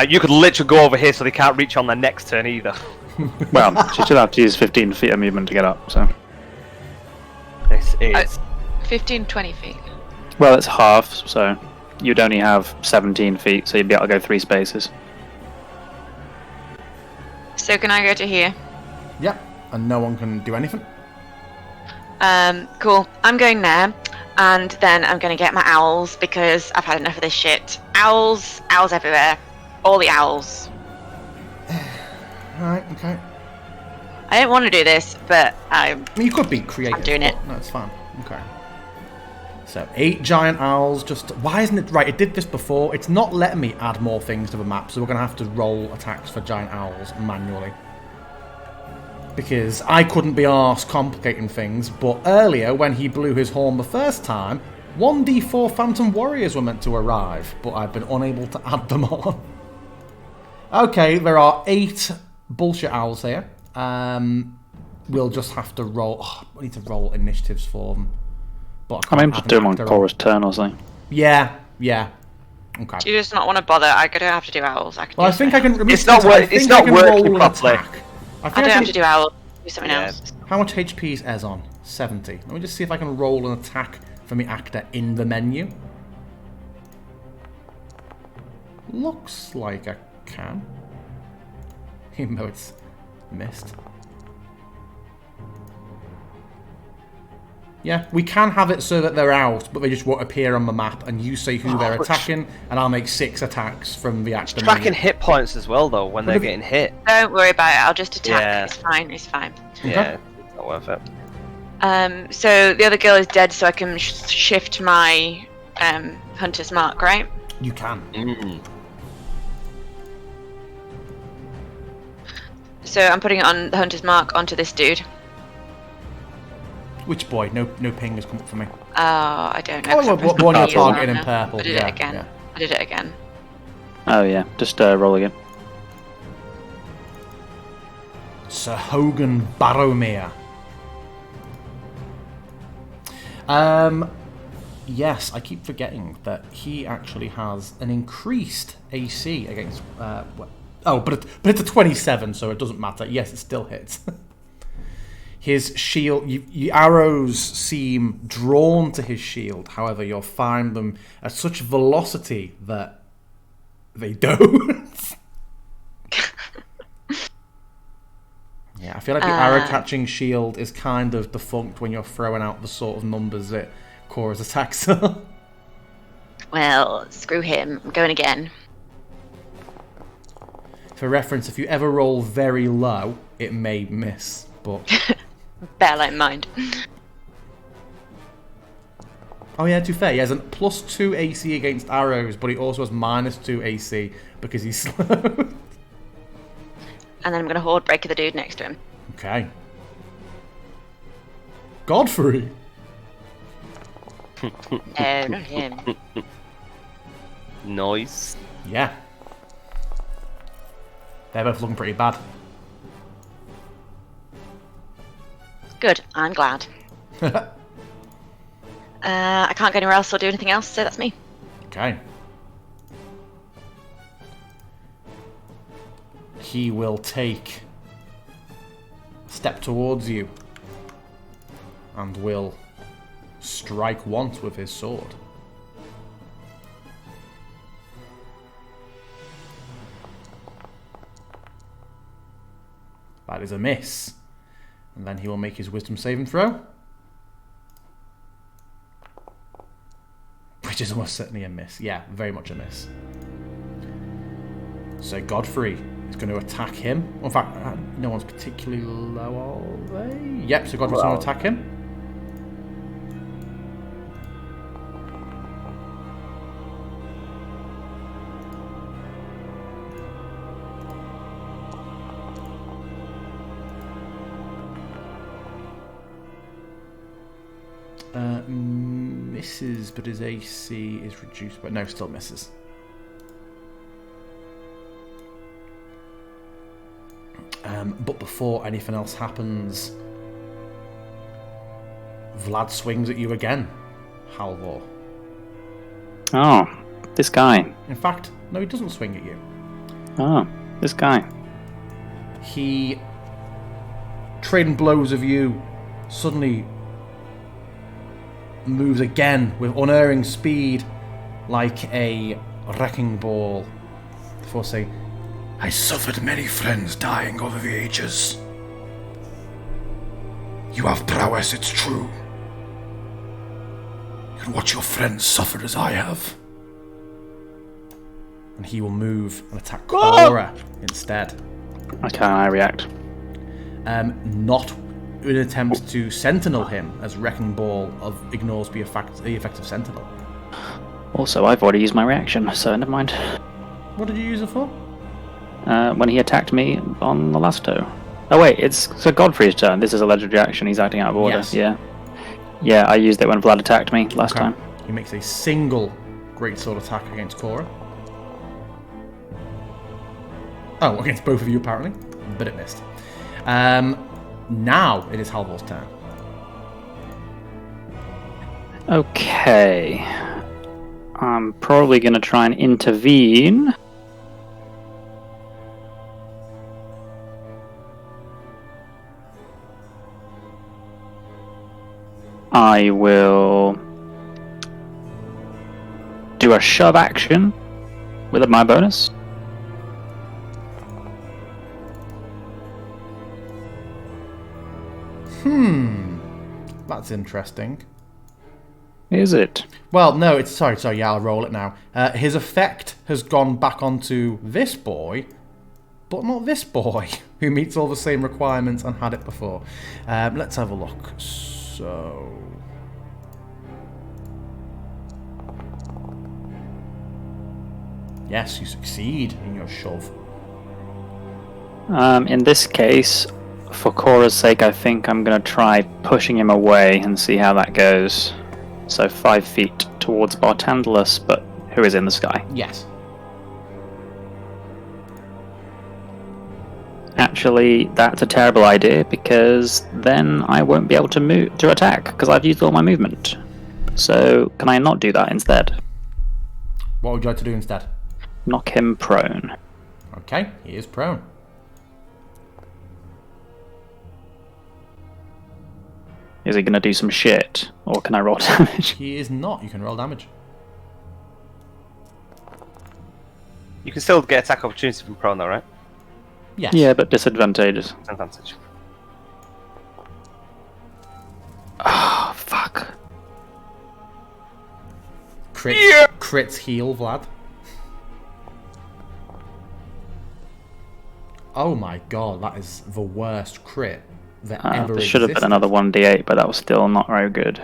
You could literally go over here so they can't reach on their next turn either. Well, she should have to use 15 feet of movement to get up, so... This is... 15, 20 feet. Well, it's half, so you'd only have 17 feet, so you'd be able to go 3 spaces. So can I go to here? Yep, and no one can do anything. Cool. I'm going there, and then I'm going to get my owls because I've had enough of this shit. Owls everywhere. All the owls. Alright, okay. I don't want to do this, but I mean, you could be creative. I'm doing it. but No, it's fine. Okay. So, 8 giant owls, just... Why isn't it... Right, it did this before. It's not letting me add more things to the map, so we're going to have to roll attacks for giant owls manually. Because I couldn't be arsed complicating things, but earlier, when he blew his horn the first time, 1d4 Phantom Warriors were meant to arrive, but I've been unable to add them on. Okay, there are 8 bullshit owls here. We'll just have to roll... Oh, I need to roll initiatives for them. But I mean, can't just add do an them on actor Cora's turn or something. Yeah. Okay. do you just not want to bother? I don't have to do owls. I can Well, I do think I something can... It's not I think it's I not can working roll an properly. attack. I I don't have to do owls. Do something Yeah. else. How much HP is Ez on? 70. Let me just see if I can roll an attack for me actor in the menu. Looks like I can. Even though it's missed. Yeah, we can have it so that they're out, but they just won't appear on the map, and you say who they're but- attacking, and I'll make 6 attacks from the actor Tracking menu. hit points as well, though, when they're if- getting hit. Don't worry about it. I'll just attack. Yeah. It's fine. It's fine. Yeah, it's not worth it. So the other girl is dead, so I can shift my hunter's mark, right? You can. So I'm putting it on the hunter's mark onto this dude. Which boy? No ping has come up for me. Oh, I don't know. Oh, 'cause I well, pressed one you're the heal targeting in marker. purple. I did Yeah, it again. yeah. I did it again. Oh yeah, just roll again. Sir Hogan Barrowmere. Yes, I keep forgetting that he actually has an increased AC against. But it's a 27, so it doesn't matter. Yes, it still hits. His shield, your arrows seem drawn to his shield. However, you'll find them at such velocity that they don't. Yeah, I feel like the arrow-catching shield is kind of defunct when you're throwing out the sort of numbers that Cora's attacks are. Well, screw him. I'm going again. For reference, if you ever roll very low, it may miss, but... Bear that in mind. Oh yeah, to be fair, he has a +2 AC against arrows, but he also has -2 AC because he's slow. And then I'm going to horde breaker the dude next to him. Okay. Godfrey! Not him. Noise. Yeah. They're both looking pretty bad. Good, I'm glad. I can't go anywhere else or do anything else, so that's me. Okay. He will take a step towards you and will strike once with his sword. That is a miss. And then he will make his wisdom saving throw. Which is almost certainly a miss. Yeah, very much a miss. So Godfrey is going to attack him. In fact, no one's particularly low, are they? Yep, so Godfrey's going to attack him. Misses, but his AC is reduced. But no, still misses. But before anything else happens, Vlad swings at you again, Halvor. Oh, this guy. In fact, no, he doesn't swing at you. Oh, this guy. He, trading blows of you, suddenly moves again with unerring speed like a wrecking ball before saying, I suffered many friends dying over the ages. You have prowess, it's true. You can watch your friends suffer as I have. and he will move and attack Cora instead. Okay, I react. Not in an attempt to sentinel him, as Wrecking Ball ignores the effect of sentinel. Also, I've already used my reaction, so never mind. What did you use it for? When he attacked me on the last toe. Oh wait, it's so Godfrey's turn. This is a legendary action. He's acting out of order. Yes. Yeah, I used it when Vlad attacked me last time. He makes a single greatsword attack against Cora. Oh, against both of you apparently, but it missed. Now it is Halvor's turn. Okay. I'm probably going to try and intervene. I will do a shove action with my bonus. That's interesting. Is it? Well, no, it's sorry, yeah, I'll roll it now. His effect has gone back onto this boy, but not this boy, who meets all the same requirements and had it before. Let's have a look. So... yes, you succeed in your shove. In this case, for Cora's sake, I think I'm going to try pushing him away and see how that goes. So 5 feet towards Bartandalus, but who is in the sky. Yes. Actually, that's a terrible idea, because then I won't be able to move to attack, because I've used all my movement. So, can I not do that instead? What would you like to do instead? Knock him prone. Okay, he is prone. Is he going to do some shit, or can I roll damage? He is not. You can roll damage. You can still get attack opportunity from prone though, right? Yes. Yeah, but disadvantageous. Advantage. Oh, fuck. Crits heal, Vlad. Oh my god, that is the worst crit that ever There should have been existed. another 1d8, but that was still not very good.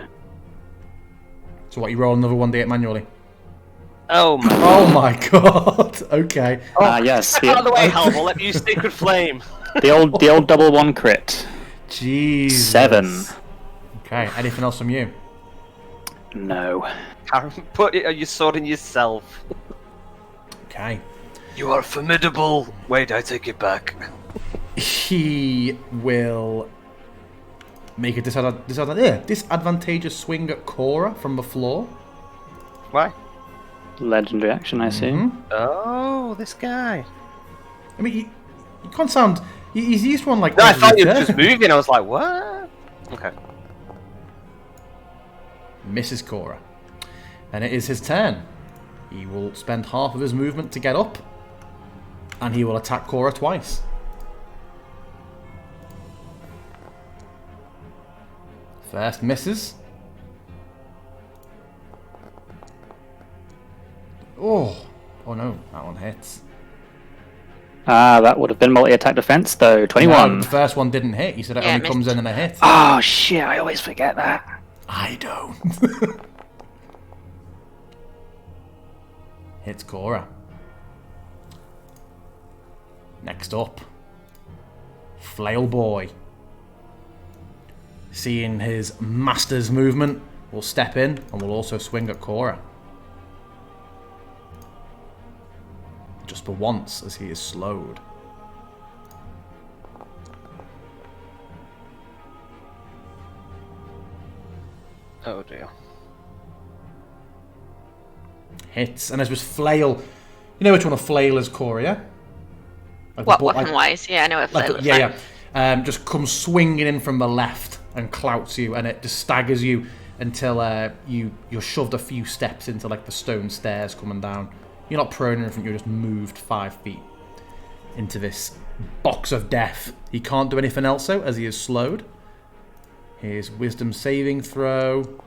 So what, you roll another 1d8 manually? Oh my Oh my god, okay. Yes, Out of the way, Halvor, let me use Sacred Flame. the old double 1 crit. Jesus. 7. Okay, anything else from you? No. Karen, put your sword in yourself. Okay. You are formidable. Wait, I take it back. He will make a disadvantageous swing at Cora from the floor. Why? Legendary action, I see. Oh, this guy. I mean, you can't sound. He's used one like. No, I every thought you were turn. just moving. I was like, what? Okay. Misses Cora. And it is his turn. He will spend half of his movement to get up. And he will attack Cora twice. First misses. Oh no, that one hits. Ah, that would have been multi-attack defense, though. 21. No, the first one didn't hit. You said it Yeah, only missed. comes in and a hit. Oh, shit, I always forget that. I don't. Hits Cora. Next up, Flail Boy. Seeing his master's movement, will step in and will also swing at Cora. Just for once, as he is slowed. Oh dear. Hits, and as was Flail, you know which one a Flail is, Cora, yeah? Like What the bu- like- weapon-wise? Yeah, I know what Like, flail looks yeah, like. yeah. Just comes swinging in from the left and clouts you, and it just staggers you until you're shoved a few steps into like the stone stairs coming down. You're not prone or anything, you're just moved 5 feet into this box of death. He can't do anything else though, as he is slowed. His wisdom saving throw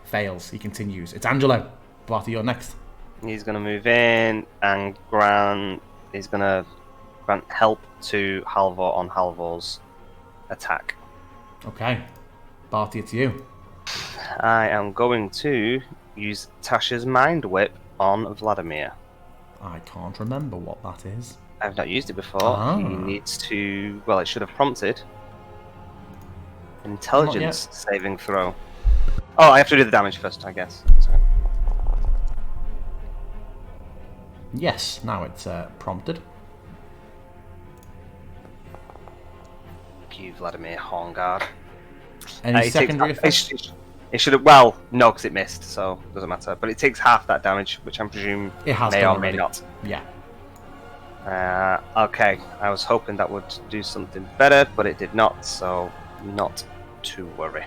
fails. He continues. It's Angelo. Barty, you're next. He's gonna move in and grant. He's gonna grant help to Halvor on Halvor's attack. Okay. Barty, it's you. I am going to use Tasha's Mind Whip on Vladimir. I can't remember what that is. I've not used it before. Ah. He needs to. Well, it should have prompted. Intelligence saving throw. Oh, I have to do the damage first, I guess. Sorry. Yes, now it's prompted. Thank you, Vladimir Horngard. Any It secondary takes- effects? It should have. Well, no, because it missed, so it doesn't matter. But it takes half that damage, which I presume It has may done or may already. not. Yeah. Okay, I was hoping that would do something better, but it did not, so not to worry.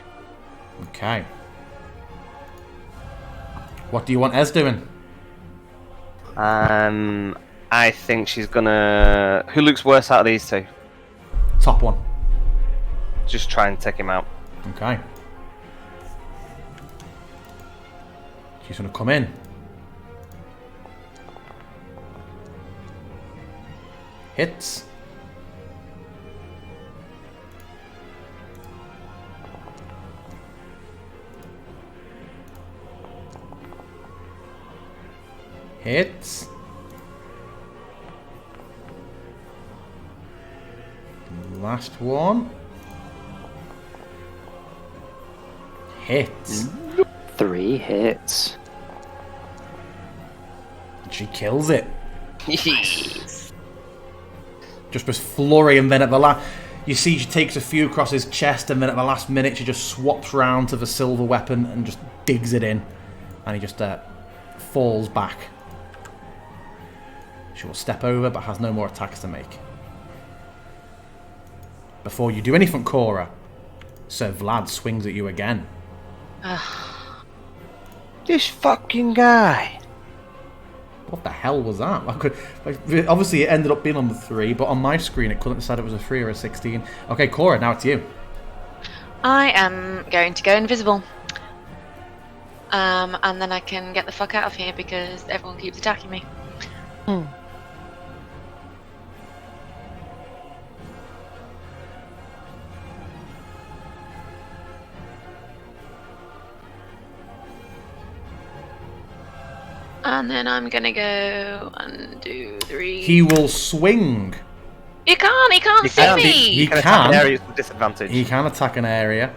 Okay. What do you want Ez doing? I think she's gonna. Who looks worse out of these two? Top one. Just try and take him out. Okay. She's going to come in. Hits. Hits. Last one. Hits. 3 hits. She kills it. Just was flurry, and then at the last, you see she takes a few across his chest, and then at the last minute she just swaps round to the silver weapon and just digs it in, and he just falls back. She will step over, but has no more attacks to make. Before you do anything, Cora, Sir Vlad swings at you again. This fucking guy. What the hell was that? Obviously, it ended up being on the 3, but on my screen it couldn't decide it was a 3 or a 16. Okay, Cora, now it's you. I am going to go invisible. And then I can get the fuck out of here because everyone keeps attacking me. And then I'm gonna go 1, 2, 3. He will swing. He can't see can't. me. He Can can. attack areas with disadvantage. He can attack an area.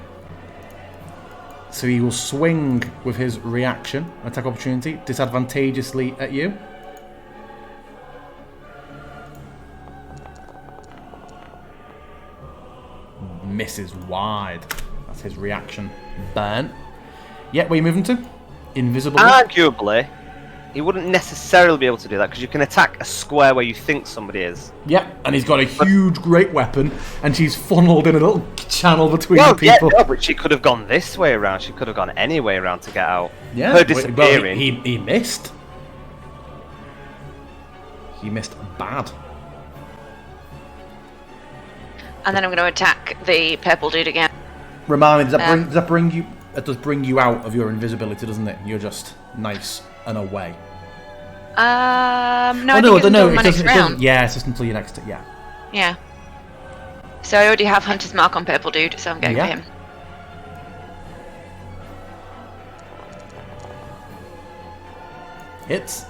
So he will swing with his reaction, attack opportunity, disadvantageously at you. Misses wide. That's his reaction. Burn. Yeah, where are you moving to? Invisible. Arguably, he wouldn't necessarily be able to do that because you can attack a square where you think somebody is. Yeah, and he's got a huge great weapon, and she's funneled in a little channel between the people. Yeah, no, but she could have gone this way around. She could have gone any way around to get out. Yeah, her disappearing. Well, he missed. He missed bad. And then I'm going to attack the purple dude again. Remind me, does that bring you? It does bring you out of your invisibility, doesn't it? You're just nice and away. No, I no, think it's until my next round. Yeah, it's just until your next. Yeah. Yeah. So I already have Hunter's Mark on purple dude, so I'm going for him. Hits.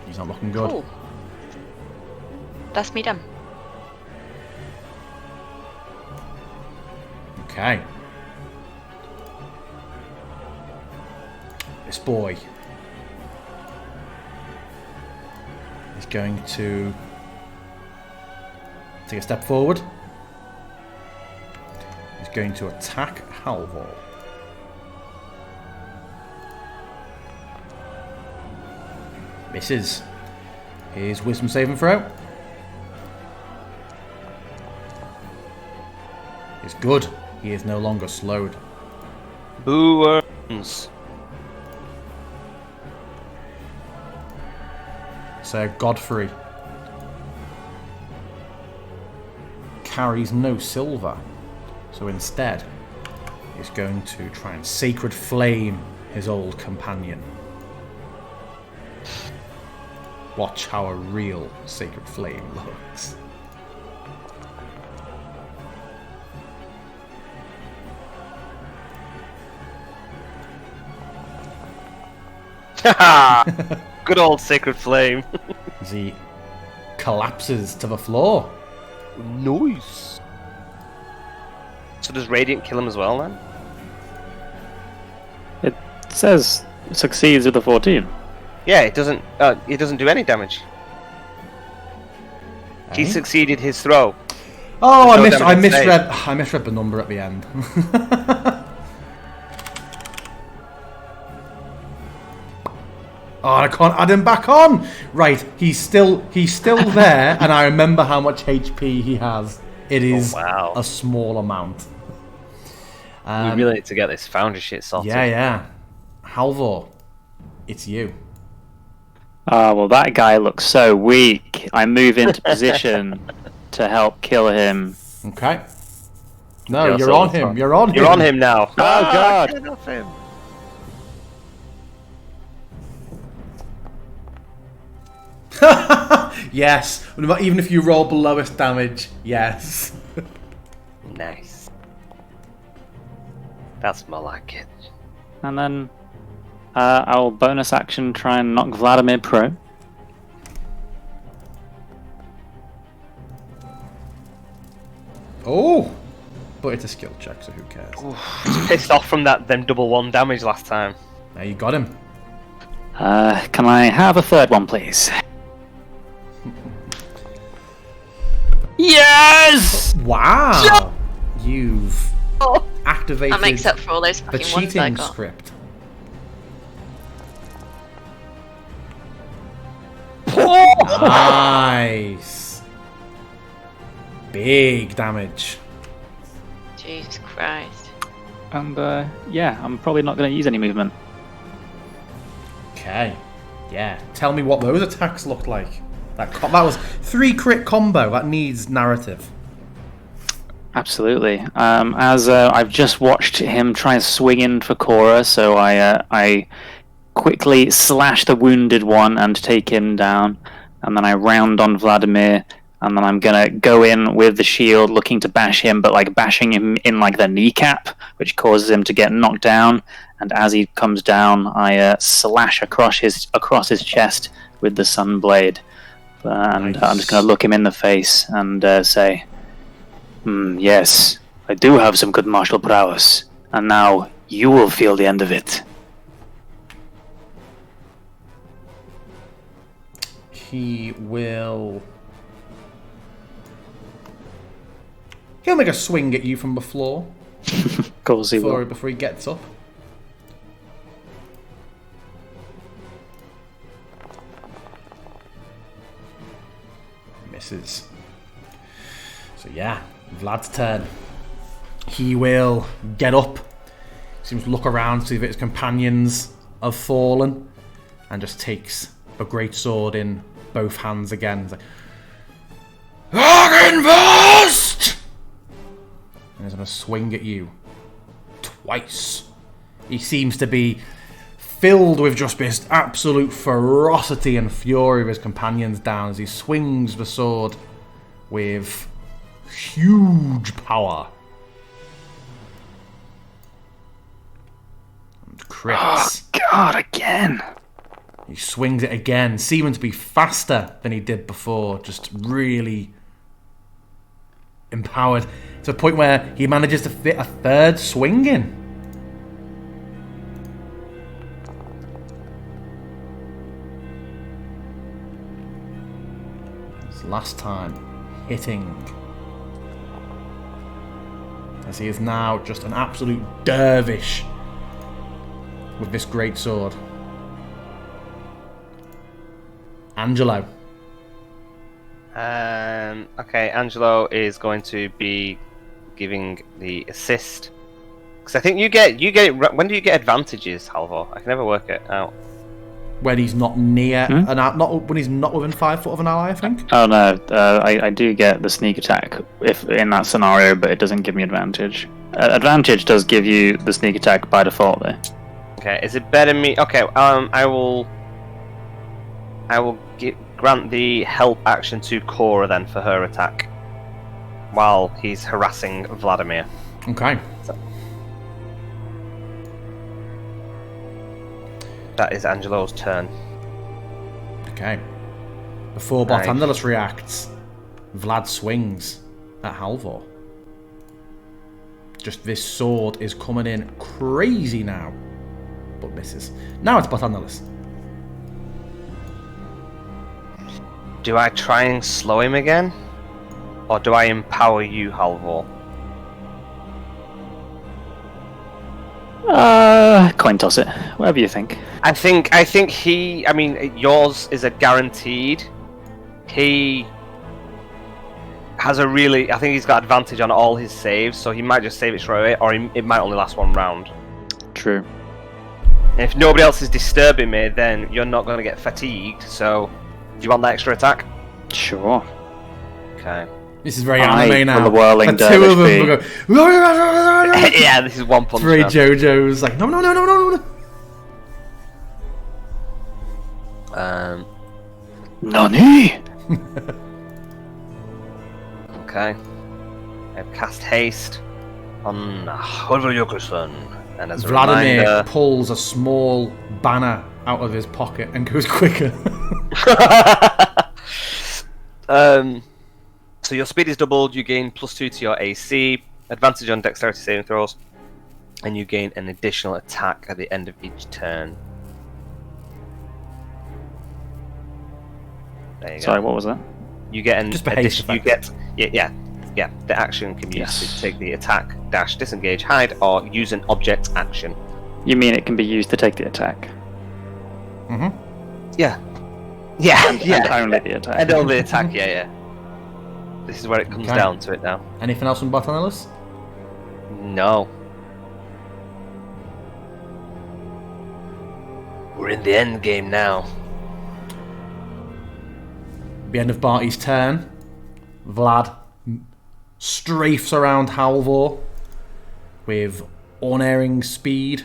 He's not looking good. Cool. That's me done. Okay. This boy is going to take a step forward. He's going to attack Halvor. Misses. His wisdom saving throw. It's good. He is no longer slowed. Boo earns. So Godfrey carries no silver. So instead, he's going to try and sacred flame his old companion. Watch how a real sacred flame looks. Good old sacred flame. As he collapses to the floor. Nice. So does Radiant kill him as well then? It says succeeds with a 14. Yeah, it doesn't. It doesn't do any damage. He succeeded his throw. Oh, There's I no damage saved. I misread the number at the end. Oh, I can't add him back on. Right, he's still there, and I remember how much HP he has. It is a small amount. We really need to get this foundry shit sorted. Yeah. Halvor, it's you. Well, that guy looks so weak. I move into position to help kill him. Okay. No, you're on him. You're on him. You're on him now. Oh, God. Get off him. Yes. Even if you roll below lowest damage, yes. Nice. That's more like it. And then I'll bonus action try and knock Vladimir prone. Oh! But it's a skill check, so who cares? He's pissed off from them double 1 damage last time. Now you got him. Can I have a third one, please? Yes! Wow! You've activated That makes up for all those the fucking ones I cheating got. script. Nice! Big damage. Jesus Christ. And yeah, I'm probably not going to use any movement. Okay. Yeah. Tell me what those attacks looked like. That was 3 crit combo. That needs narrative. Absolutely. As I've just watched him try and swing in for Cora, so I quickly slash the wounded one and take him down, and then I round on Vladimir And then I'm gonna go in with the shield, looking to bash him, but like bashing him in like the kneecap, which causes him to get knocked down. And as he comes down, I slash across his chest with the sun blade. And I'm just gonna look him in the face and say, yes, I do have some good martial prowess, and now you will feel the end of it. He will... He'll make a swing at you from the floor Of course he will. before he gets up. Misses. So yeah, Vlad's turn. He will get up. Seems to look around, see if his companions have fallen, and just takes the great sword in both hands again. He's like, Argenvost! And he's going to swing at you twice. He seems to be filled with just this absolute ferocity and fury of his companions down as he swings the sword with huge power. And crits. Oh, God, again. He swings it again, seeming to be faster than he did before, just really empowered to the point where he manages to fit a third swing in. His last time hitting, as he is now just an absolute dervish with this great sword. Angelo. Okay, Angelo is going to be giving the assist. Because I think you get when do you get advantages, Halvor? I can never work it out. When he's not near not when he's not within 5 foot of an ally, I think. Oh no, I do get the sneak attack if in that scenario, but it doesn't give me advantage. Advantage does give you the sneak attack by default, though. Okay, is it better me? Okay, I will grant the help action to Cora then for her attack, while he's harassing Vladimir. Okay. So, that is Angelo's turn. Okay. Before Barthandelus reacts, Vlad swings at Halvor. Just this sword is coming in crazy now, but misses. Now it's Barthandelus. Do I try and slow him again? Or do I empower you, Halvor? Coin toss it. Whatever you think. I think he... I mean, yours is a guaranteed. He has a really... I think he's got advantage on all his saves, so he might just save it straight away, or it might only last one round. True. And if nobody else is disturbing me, then you're not going to get fatigued, so... Do you want that extra attack? Sure. Okay. This is very anime now. For the whirling The two of them will go. Yeah, this is one punch. Three now. JoJo's like no. Nani? Okay. I've cast haste on Holver and as a Vladimir reminder... pulls a small banner out of his pocket and goes quicker. So your speed is doubled, you gain +2 to your AC, advantage on dexterity saving throws, and you gain an additional attack at the end of each turn. There you go. Sorry, what was that? You get an Just a haste addition. You effect. get the action can be used Yes. to take the attack, dash, disengage, hide, or use an object action. You mean it can be used to take the attack? Mm-hmm. Yeah. And only the attack. And only attack, yeah. This is where it comes Okay. down to it now. Anything else from Barthandelus? No. We're in the end game now. The end of Barty's turn. Vlad strafes around Halvor with unerring speed.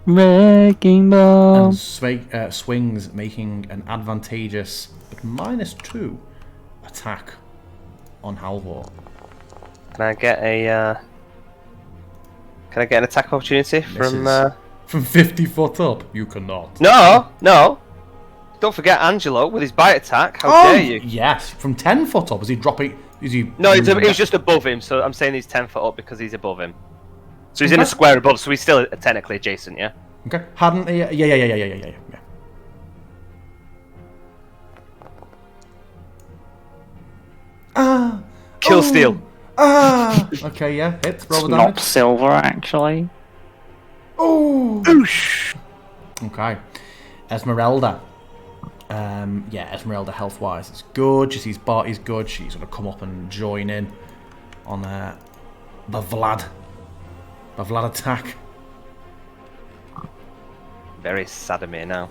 Wrecking ball. and swings, making an advantageous but -2 attack on Halvor. Can I get a? Can I get an attack opportunity from? Misses. From 50 foot up, you cannot. No, no. Don't forget Angelo with his bite attack. How dare you? Yes, from 10 foot up. Is he dropping? Is he? No, he was just above him, so I'm saying he's 10 foot up because he's above him. So he's in a Okay. square above, so he's still technically adjacent, yeah? Okay. Hadn't. Yeah. Ah. Kill oh, steal. Ah. Okay. Yeah. Hit. Roll It's the not damage. silver, actually. Oh. Okay. Esmeralda. Yeah, Esmeralda health-wise is good. She sees Barty's good. She's gonna come up and join in on the Vlad attack. Very sad of me now.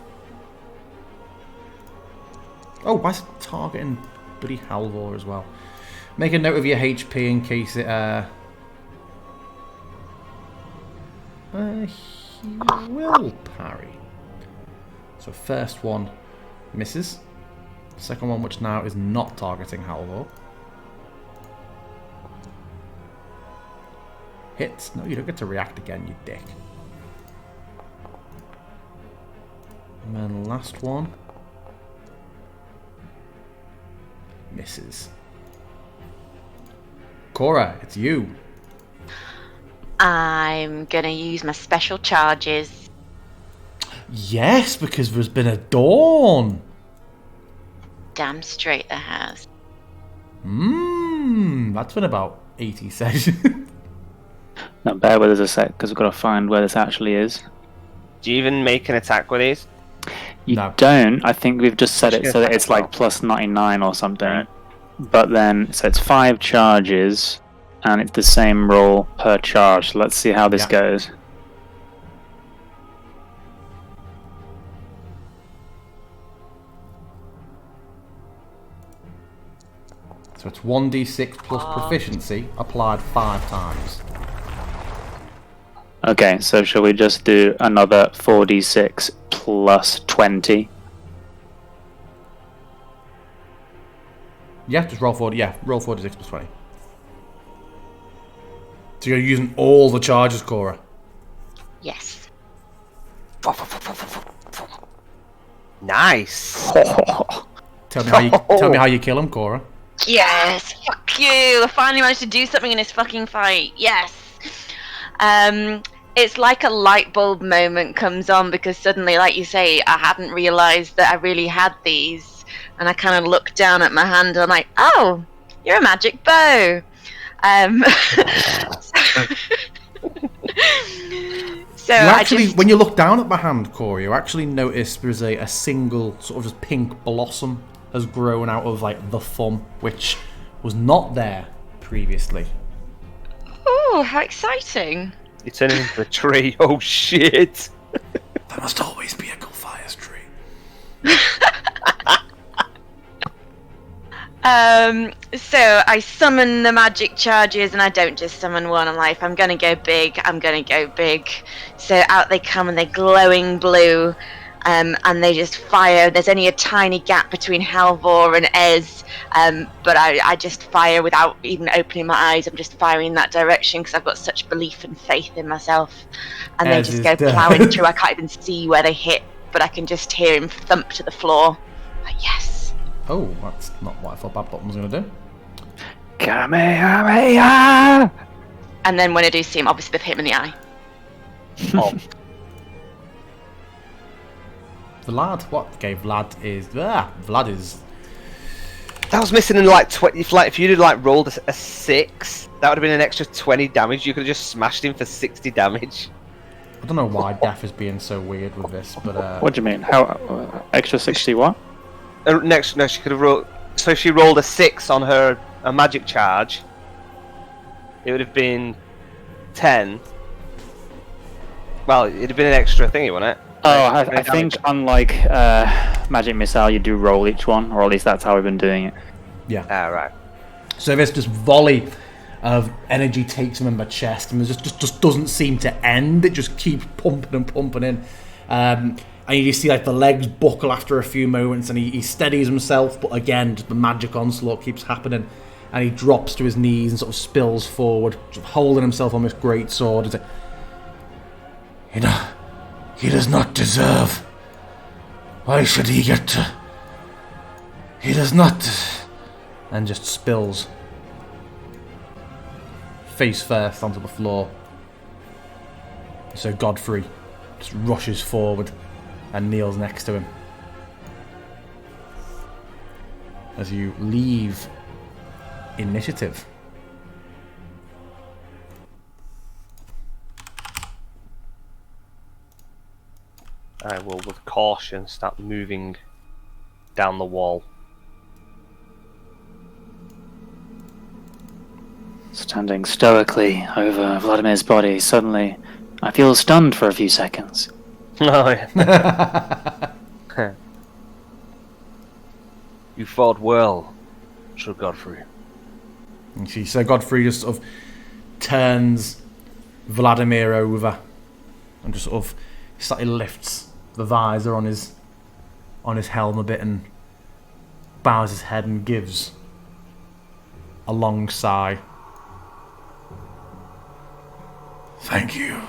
Oh, why is it targeting bloody Halvor as well? Make a note of your HP in case it he will parry. So first one misses. Second one, which now is not targeting Halvor. Hits. No, you don't get to react again, you dick. And then last one. Misses. Cora, it's you. I'm gonna use my special charges. Yes, because there's been a dawn. Damn straight there has. That's been about 80 sessions. Now bear with us a sec, because we've got to find where this actually is. Do you even make an attack with these? You No. don't. I think we've just set it Just so that attack it's as well. like plus 99 or something. Right. But then, so it's 5 charges, and it's the same roll per charge. So let's see how this Yeah. goes. So it's 1d6 plus proficiency applied 5 times. Okay, so shall we just do another 4d6 plus 20? Yeah, just roll 40. Yeah, roll 4d6 plus 20. So you're using all the charges, Cora. Yes. Nice. Tell me how you kill him, Cora. Yes. Fuck you. I finally managed to do something in this fucking fight. Yes. It's like a light bulb moment comes on because suddenly, like you say, I hadn't realised that I really had these, and I kind of looked down at my hand and I'm like, oh, you're a magic bow. So You I actually, just when you look down at my hand, Cora, you actually notice there's a single sort of just pink blossom has grown out of like the thumb, which was not there previously. oh, how exciting! You turn it into a tree. Oh shit. There must always be a Gulfire's tree. So I summon the magic charges, and I don't just summon one. I'm like, if I'm gonna go big, I'm gonna go big. So out they come, and they're glowing blue, and they just fire. There's only a tiny gap between Halvor and Ez, but I just fire without even opening my eyes. I'm just firing in that direction because I've got such belief and faith in myself. And they Ez just is go dead. plowing through. I can't even see where they hit, but I can just hear him thump to the floor. Like, yes. Oh, that's not what I thought Bad Bottom was going to do. Kamehameha! And then when I do see him, obviously they've hit him in the eye. Oh, Vlad, what? Okay, Vlad is... Vlad is... that was missing in like 20. If you'd have like rolled a 6, that would have been an extra 20 damage. You could have just smashed him for 60 damage. I don't know why Def is being so weird with this, but... What do you mean? How extra 60 what? No, she could have rolled. So if she rolled a 6 on her a magic charge, it would have been 10. Well, it'd have been an extra thingy, wouldn't it? Oh, Extra I think unlike Magic Missile, you do roll each one, or at least that's how we've been doing it. yeah. Ah, right. So this just volley of energy takes him in the chest, and it just doesn't seem to end. It just keeps pumping and pumping in. And you see like the legs buckle after a few moments, and he steadies himself, but again, just the magic onslaught keeps happening, and he drops to his knees and sort of spills forward, sort of holding himself on this great sword. He does not deserve. Why should he get to... He does not... And just spills face first onto the floor. So Godfrey just rushes forward and kneels next to him. As you leave initiative. I will, with caution, start moving down the wall. Standing stoically over Vladimir's body, suddenly I feel stunned for a few seconds. Oh, yeah. You fought well, Sir Godfrey. And Sir Godfrey just sort of turns Vladimir over and just sort of slightly lifts the visor on his helm a bit and bows his head and gives a long sigh. Thank you.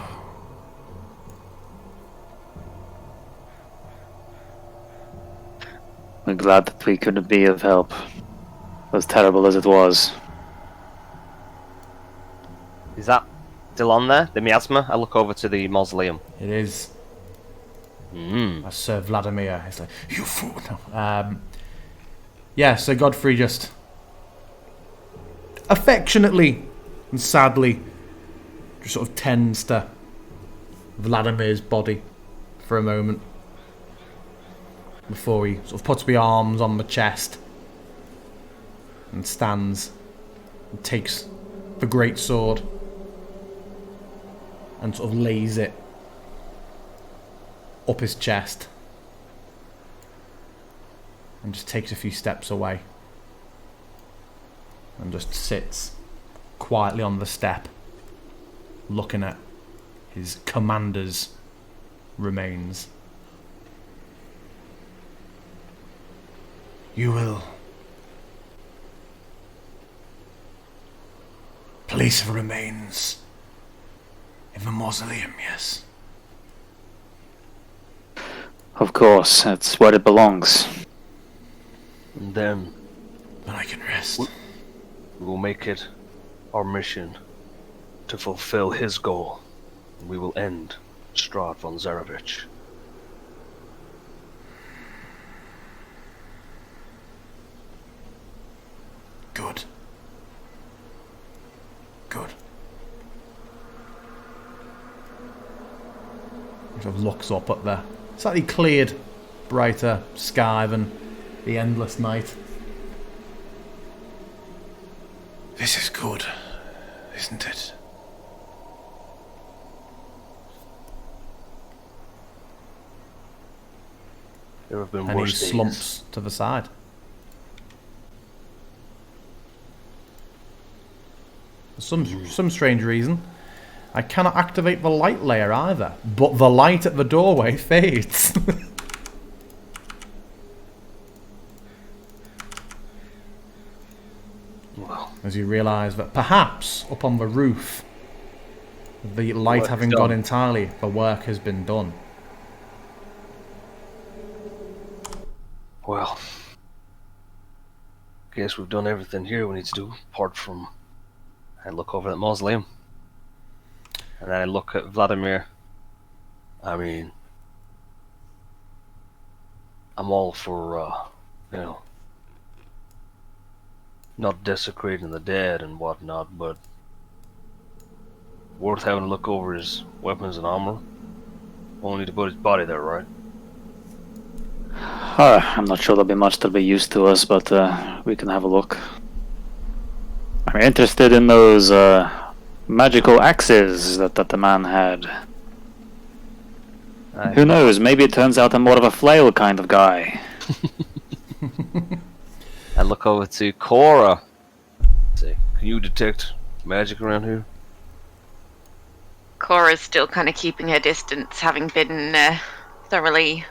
We're glad that we could be of help, as terrible as it was. Is that still on there? The miasma? I look over to the mausoleum. It is. As Sir Vladimir is like, you fool. No. Yeah, Sir Godfrey just affectionately and sadly just sort of tends to Vladimir's body for a moment before he sort of puts the arms on the chest and stands and takes the great sword and sort of lays it up his chest and just takes a few steps away and just sits quietly on the step looking at his commander's remains. You will place the remains in the mausoleum, yes? Of course, it's where it belongs. And then Then I can rest. we will make it our mission to fulfill his goal. We will end Strahd von Zarevich. Good. Good. He sort of looks up at the slightly cleared, brighter sky than the endless night. This is good, isn't it? There have been And he worse days. slumps to the side. For some strange reason, I cannot activate the light layer either, but the light at the doorway fades. Well, As you realise that perhaps up on the roof, the light Work having done. gone entirely, the work has been done. well. Guess we've done everything here we need to do, apart from... I look over at the mausoleum. And then I look at Vladimir. I mean... I'm all for, not desecrating the dead and whatnot, but... worth having a look over his weapons and armor. Only to put his body there, right? I'm not sure there'll be much that'll be used to us, but we can have a look. I'm interested in those magical axes that the man had. Who knows, maybe it turns out I'm more of a flail kind of guy. I look over to Cora. Say, can you detect magic around here? Cora's still kind of keeping her distance, having been thoroughly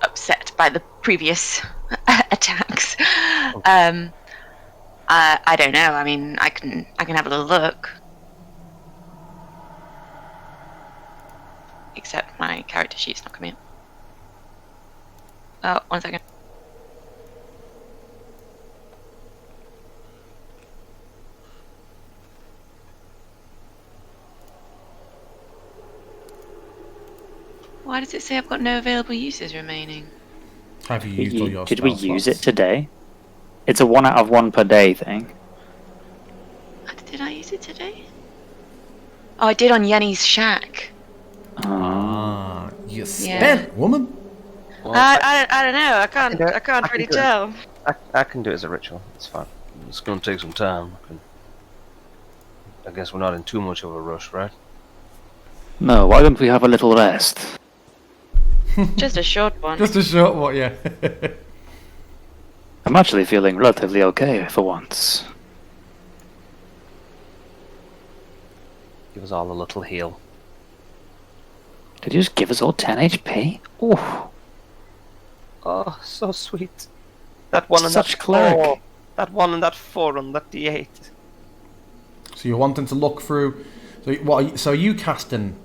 upset by the previous attacks. I don't know. I mean, I can have a little look. Except my character sheet's not coming up. Oh, 1 second. Why does it say I've got no available uses remaining? Have you used all your Did we spell use slots? it today? It's a 1 out of 1 per day thing. Did I use it today? Oh, I did on Yenny's shack. Ah, you spent, woman. Well, I don't know. I can't I really can do it. tell. I can do it as a ritual. It's fine. It's going to take some time. I guess we're not in too much of a rush, right? No, why don't we have a little rest? Just a short one. Just a short one, yeah. I'm actually feeling relatively okay for once. Give us all a little heal. Did you just give us all 10 HP? Ooh, Oh, so sweet. That one and such that cleric. 4. That 1 and that 4 on that D8. So you're wanting to look through. So so are you casting?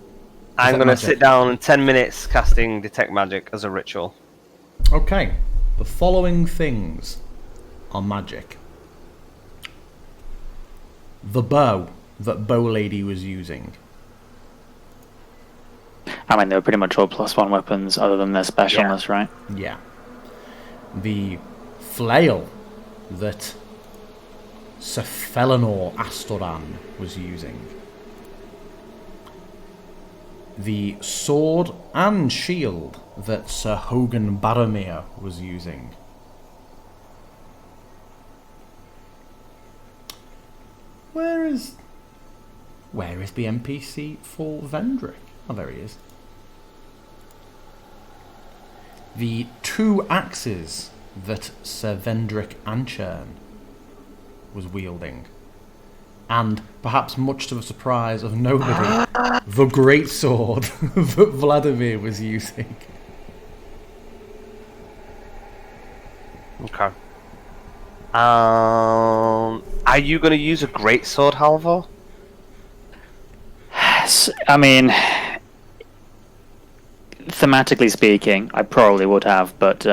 I'm Detect going to magic? sit down in 10 minutes casting Detect Magic as a ritual. Okay. The following things are magic. The bow that Bow Lady was using. I mean, they were pretty much all +1 weapons other than their specialness, right? Yeah. The flail that Sir Felinor Astoran was using. The sword and shield that Sir Hogan Baromir was using. Where is the NPC for Vendrick? Oh, there he is. The 2 axes that Sir Vendrick Anchern was wielding. And, perhaps much to the surprise of nobody, the great sword that Vladimir was using. Okay. Are you going to use a greatsword, Halvor? I mean, thematically speaking, I probably would have, but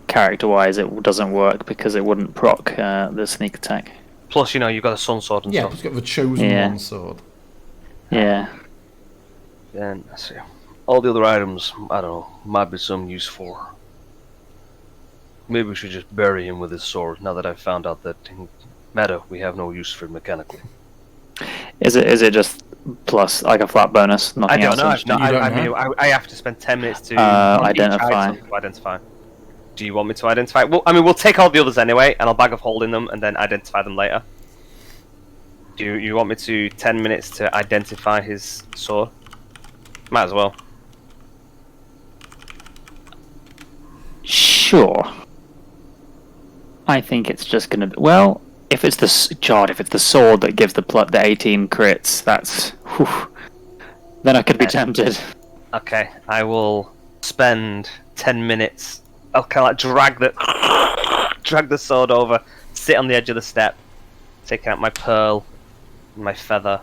character-wise, it doesn't work because it wouldn't proc the sneak attack. Plus, you've got a sun sword and Yeah, stuff. just got the chosen Yeah. one sword. Yeah. Then, let's see. All the other items, I don't know, might be some use for. Maybe we should just bury him with his sword, now that I've found out that in meta we have no use for it mechanically. Is it just plus like a flat bonus? I Nothing don't else? know. You don't I know? mean, I have to spend 10 minutes to Identify. each item to identify. Do you want me to identify? Well, I mean, we'll take all the others anyway, and I'll bag of holding them, and then identify them later. Do you want me to 10 minutes to identify his sword? Might as well. Sure. I think it's just gonna be if it's the sword that gives the 18 crits, that's then I could be tempted. Okay, I will spend 10 minutes. I'll kind of like drag the sword over, sit on the edge of the step, take out my pearl, and my feather.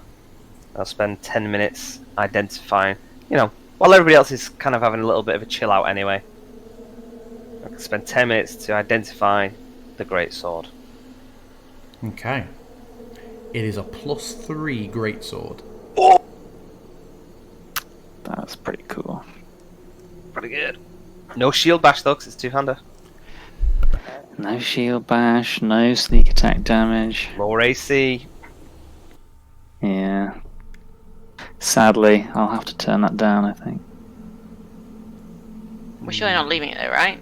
I'll spend 10 minutes identifying. While everybody else is kind of having a little bit of a chill out anyway. I can spend 10 minutes to identify the great sword. Okay. It is a +3 greatsword. That's pretty cool. Pretty good. No shield bash though, 'cause it's two-hander. No shield bash, no sneak attack damage. Lower AC. Yeah. Sadly, I'll have to turn that down, I think. We're surely not leaving it though, right?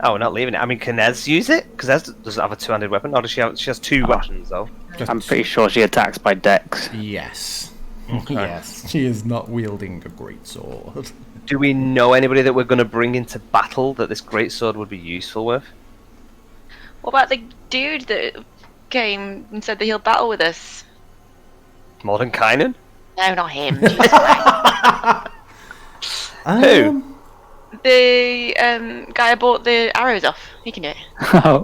Oh, we're not leaving it. I mean, can Ez use it? Because Ez doesn't have a two-handed weapon. Or does she have? She has 2 weapons though. I'm pretty sure she attacks by dex. Yes. Okay. Yes. She is not wielding a greatsword. Do we know anybody that we're going to bring into battle that this greatsword would be useful with? What about the dude that came and said that he'll battle with us? Mordenkainen? No, not him. Jesus Christ. Who? The guy I bought the arrows off. He can do it.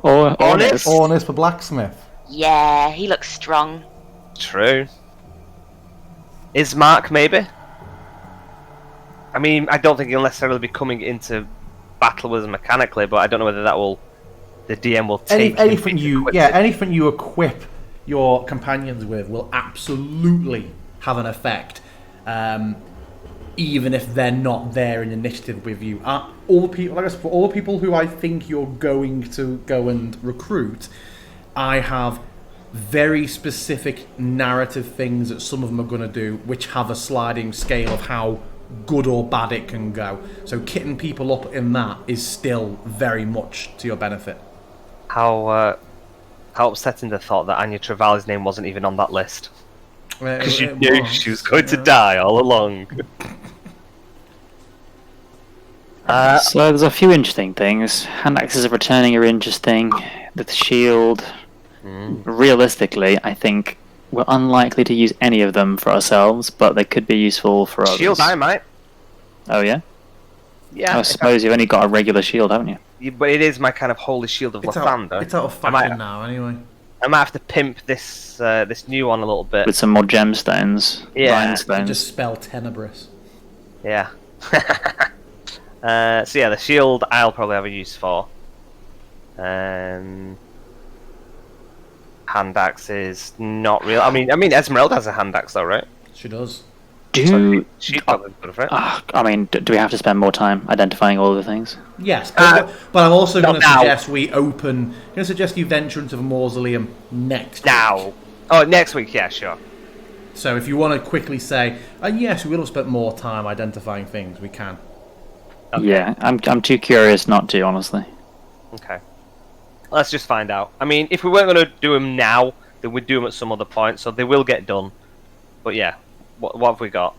or Honest? Ornis for blacksmith. Yeah, he looks strong. True. Ismark, maybe? I mean, I don't think he'll necessarily be coming into battle with us mechanically, but I don't know whether that will... The DM will take anything you equip your companions with will absolutely have an effect, even if they're not there in initiative with you. All the people, like I said, for all the people who I think you're going to go and recruit, I have very specific narrative things that some of them are going to do, which have a sliding scale of how good or bad it can go. So kitting people up in that is still very much to your benefit. How upsetting the thought that Anya Travali's name wasn't even on that list. Because you knew she was going to die all along. So there's a few interesting things. Hand axes of returning are interesting. The shield, realistically, I think we're unlikely to use any of them for ourselves, but they could be useful for others. Shield I might. Oh yeah? Yeah. I suppose you've only got a regular shield, haven't you? But it is my kind of holy shield of Lathander. It's out of fashion now, anyway. I might have to pimp this this new one a little bit. With some more gemstones. Yeah. Rhinestones. Just spell Tenebris. Yeah. So yeah, the shield I'll probably have a use for. Hand axes, not real. I mean, Esmeralda has a hand axe though, right? She does. She'd probably good for it. I mean, do we have to spend more time identifying all of the things? Yes, but I'm also going to now. suggest we open. I'm going to suggest you venture into the mausoleum next Now. week. Oh, next week, yeah, sure. So if you want to quickly say, yes, we will have spent more time identifying things, we can. Okay. Yeah, I'm too curious not to, honestly. Okay. Let's just find out. I mean, if we weren't going to do them now, then we'd do them at some other point, so they will get done. But yeah, what have we got?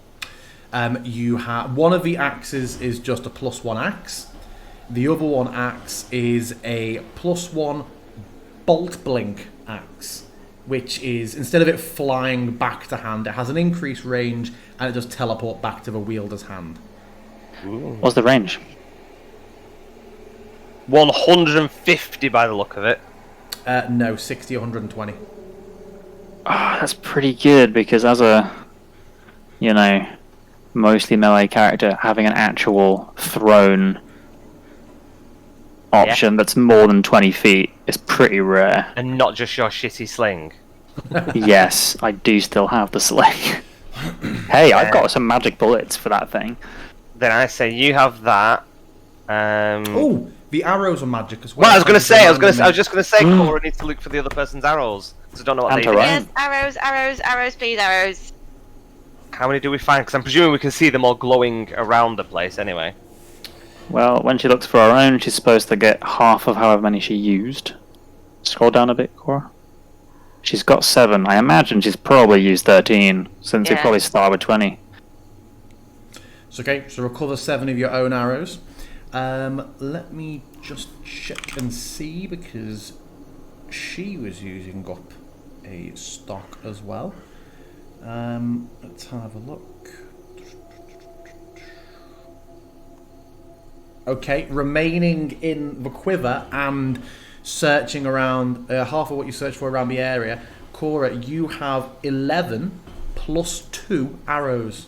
You have one of the axes is just a +1 axe. The other one axe is a +1 bolt blink axe, which is, instead of it flying back to hand, it has an increased range and it does teleport back to the wielder's hand. Ooh. What's the range? 150 by the look of it. No, 60, 120. That's pretty good, because as a, mostly melee character, having an actual thrown option that's more than 20 feet is pretty rare. And not just your shitty sling. Yes, I do still have the sling. Hey, I've got some magic bullets for that thing. Then I say you have that. Oh, the arrows are magic as well. Well, I was just gonna say, Cora needs to look for the other person's arrows, because I don't know what they do. Right. Yes, arrows, please, arrows. How many do we find? Because I'm presuming we can see them all glowing around the place anyway. Well, when she looks for her own, she's supposed to get half of however many she used. Scroll down a bit, Cora. She's got 7. I imagine she's probably used 13, since you Yeah. probably start with 20. So, okay, so recover 7 of your own arrows. Let me just check and see, because she was using up a stock as well. Let's have a look. Okay, remaining in the quiver and searching around, half of what you searched for around the area, Cora, you have 11 plus 2 arrows.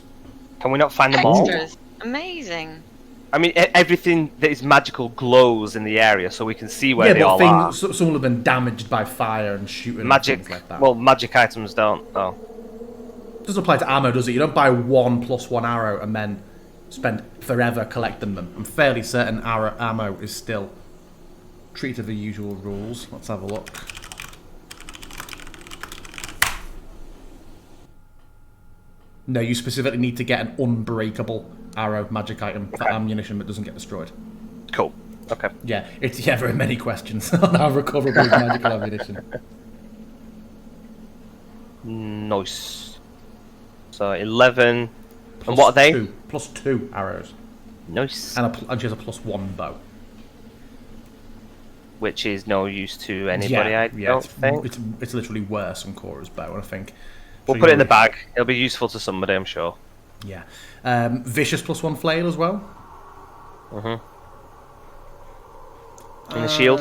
Can we not find them all? Extras. Amazing. I mean, everything that is magical glows in the area, so we can see where they all are. Some will have been damaged by fire and shooting Magic, and things like that. well, magic items don't, though. Doesn't apply to ammo, does it? You don't buy 1 plus 1 arrow and then spend forever collecting them. I'm fairly certain ammo is still treated the usual rules. Let's have a look. No, you specifically need to get an unbreakable arrow magic item for ammunition that doesn't get destroyed. Cool. Okay. Yeah, very many questions on how recoverable is magical ammunition. Nice. So 11. Plus And what are they? 2, plus 2 arrows. Nice. And she has a plus 1 bow. Which is no use to anybody, I don't think. It's literally worse than Cora's bow, and I think We'll put it in the bag. It'll be useful to somebody, I'm sure. Yeah. Vicious +1 flail as well. And the shield?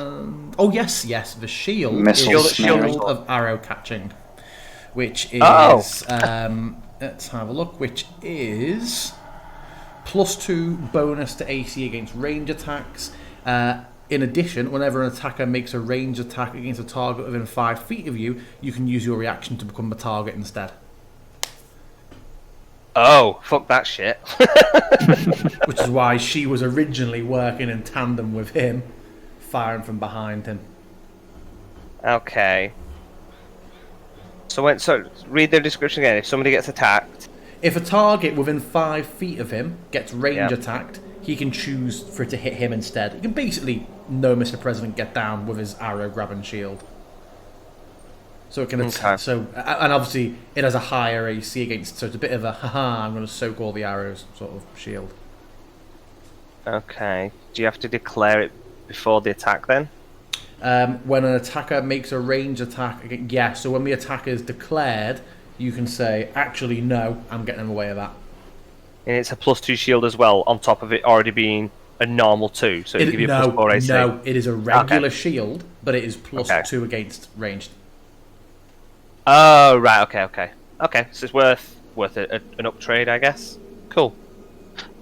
Oh, yes. The shield Missile is snaring. shield of arrow catching, which is... let's have a look, which is +2 bonus to AC against range attacks. In addition, whenever an attacker makes a range attack against a target within 5 feet of you, you can use your reaction to become the target instead. Oh, fuck that shit. Which is why she was originally working in tandem with him, firing from behind him. Okay. So read the description again. If somebody gets attacked... If a target within 5 feet of him gets range Yep. attacked, he can choose for it to hit him instead. He can basically, no Mr. President, get down with his arrow grabbing shield. So it can attack. Okay. And obviously it has a higher AC against, so it's a bit of a haha, I'm going to soak all the arrows sort of shield. Okay. Do you have to declare it before the attack then? When an attacker makes a range attack, yeah. So when the attack is declared, you can say, actually no, I'm getting in the way of that. And it's a +2 shield as well, on top of it already being a normal 2, so it'll give you a +4 AC. No, it is a regular shield, but it is +2 against ranged. Oh, right, okay. Okay, so it's worth an uptrade, I guess. Cool.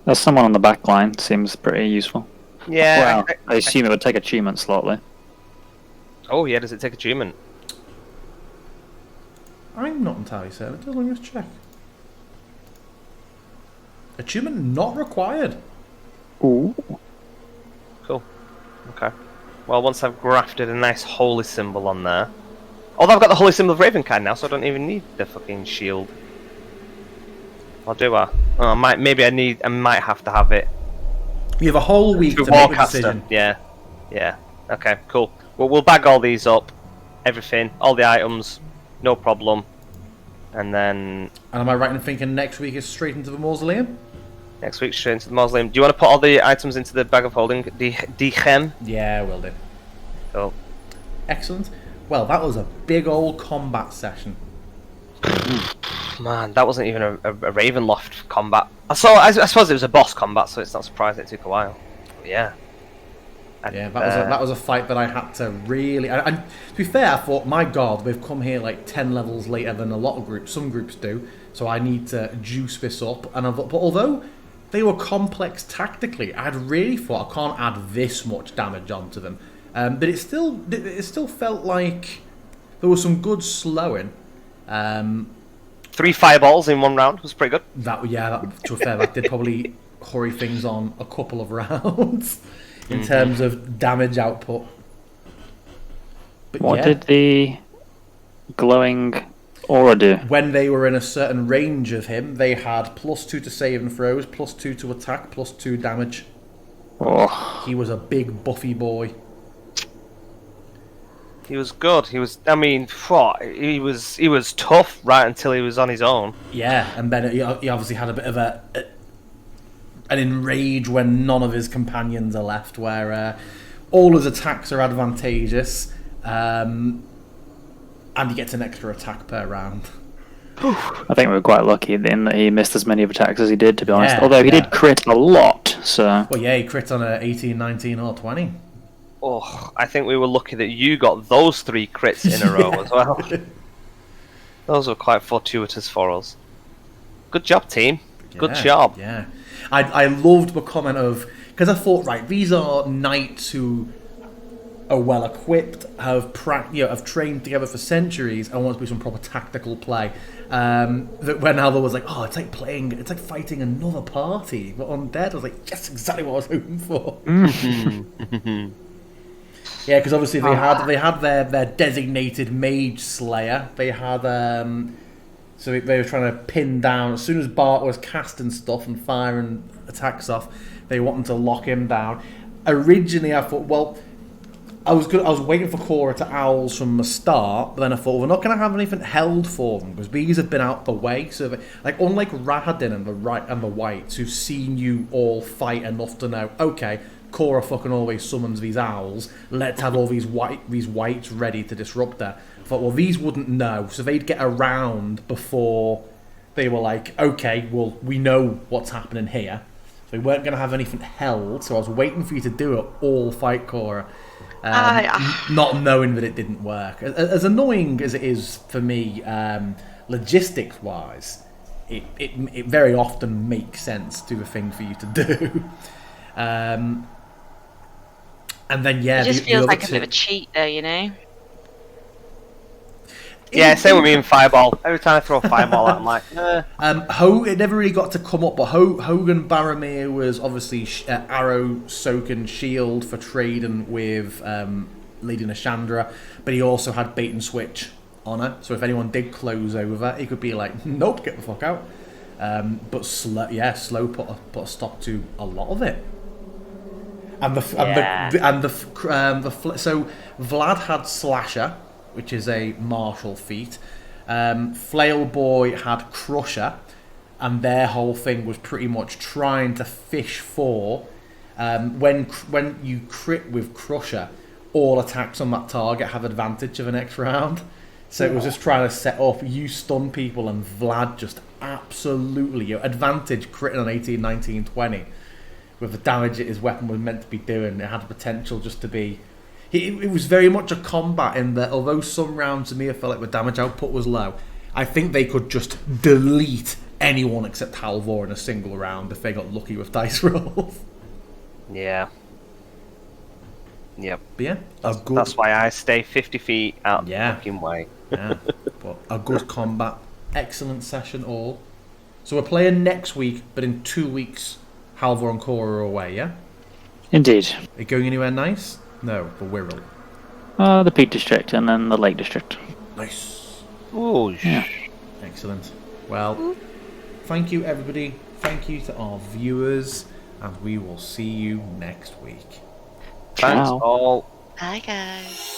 There's someone on the back line. Seems pretty useful. Yeah. Well, I assume it would take achievement slotly. Oh, yeah, does it take achievement? I'm not entirely certain. It does. Let me just check. Achievement not required. Ooh. Cool. Okay. Well, once I've grafted a nice holy symbol on there... Although I've got the holy symbol of Ravenkind now, so I don't even need the fucking shield. Or do I? Oh, I might have to have it. You have a whole week to make a Warcaster. decision. Yeah. Okay, cool. Well, we'll bag all these up. Everything. All the items. No problem. And then... And am I right in thinking next week is straight into the mausoleum? Next week, straight into the mausoleum. Do you want to put all the items into the bag of holding? The gem? Yeah, will do. Cool. Excellent. Well, that was a big old combat session. Man, that wasn't even a Ravenloft combat. I suppose it was a boss combat, so it's not surprising it took a while. But yeah. Yeah, that was a fight that I had to really... And to be fair, I thought, my god, we've come here like 10 levels later than a lot of groups. Some groups do. So I need to juice this up. But although they were complex tactically, I'd really thought I can't add this much damage onto them. But it still felt like there was some good slowing. 3 fireballs in one round was pretty good. To be fair, that did probably hurry things on a couple of rounds in terms of damage output. But What did the glowing aura do? When they were in a certain range of him, they had +2 to save and throws, +2 to attack, +2 damage. Oh, He was a big buffy boy. He was good. He was he was tough right until he was on his own. Yeah, and then he obviously had a bit of an enrage when none of his companions are left, where all his attacks are advantageous, and he gets an extra attack per round. I think we were quite lucky in that he missed as many attacks as he did, to be honest. Yeah, Although he did crit a lot, so... Well, yeah, he crit on a 18, 19, or 20. Oh, I think we were lucky that you got those 3 crits in a row as well. Those were quite fortuitous for us. Good job, team. Good job. Yeah. I loved the comment of... Because I thought, right, these are knights who are well equipped, have trained together for centuries, and want to do some proper tactical play. That when Alva was like, oh, it's like fighting another party, but undead. I was like, yes, exactly what I was hoping for. Yeah, because obviously they had their designated mage slayer. They had so they were trying to pin down as soon as Bart was casting stuff and firing attacks off. They wanted to lock him down. Originally, I thought, well, I was waiting for Cora to owls from the start, but then I thought, we're not going to have anything held for them because these have been out the way. So, unlike Rahadin and the Whites, who've seen you all fight enough to know, okay, Cora fucking always summons these owls. Let's have all these whites ready to disrupt her. I thought, well, these wouldn't know, so they'd get around before they were like, okay, well, we know what's happening here. So they weren't going to have anything held, so I was waiting for you to do it all fight Cora. Not knowing that it didn't work. As annoying as it is for me, logistics-wise, it very often makes sense to a thing for you to do. And then, yeah... It just feels like a bit of a cheat there, you know? Yeah, same with me in Fireball. Every time I throw a Fireball out, I'm like, it never really got to come up, but Hogan Baromir was obviously arrow soaking shield for trading with Lady Nashandra, but he also had bait and switch on her, so if anyone did close over, he could be like, nope, get the fuck out. But slow put a stop to a lot of it. So Vlad had Slasher, which is a martial feat. Flail Boy had Crusher, and their whole thing was pretty much trying to fish for when you crit with Crusher, all attacks on that target have advantage of the next round. So it was just trying to set up, you stun people, and Vlad just absolutely advantage critting on 18, 19, 20 with the damage that his weapon was meant to be doing. It had the potential just to be. It was very much a combat in that, although some rounds to me I felt like the damage output was low, I think they could just delete anyone except Halvor in a single round if they got lucky with dice rolls. yeah. Yep. But yeah, that's why I stay 50 feet out the fucking way. Yeah, but a good combat, excellent session all. So we're playing next week, but in 2 weeks, Halvor and Cora are away, yeah? Indeed. Are you going anywhere nice? No, the Wirral. The Peak District and then the Lake District. Nice. Oh, yeah. Excellent. Well, thank you everybody. Thank you to our viewers, and we will see you next week. Thanks Ciao. all. Bye, guys.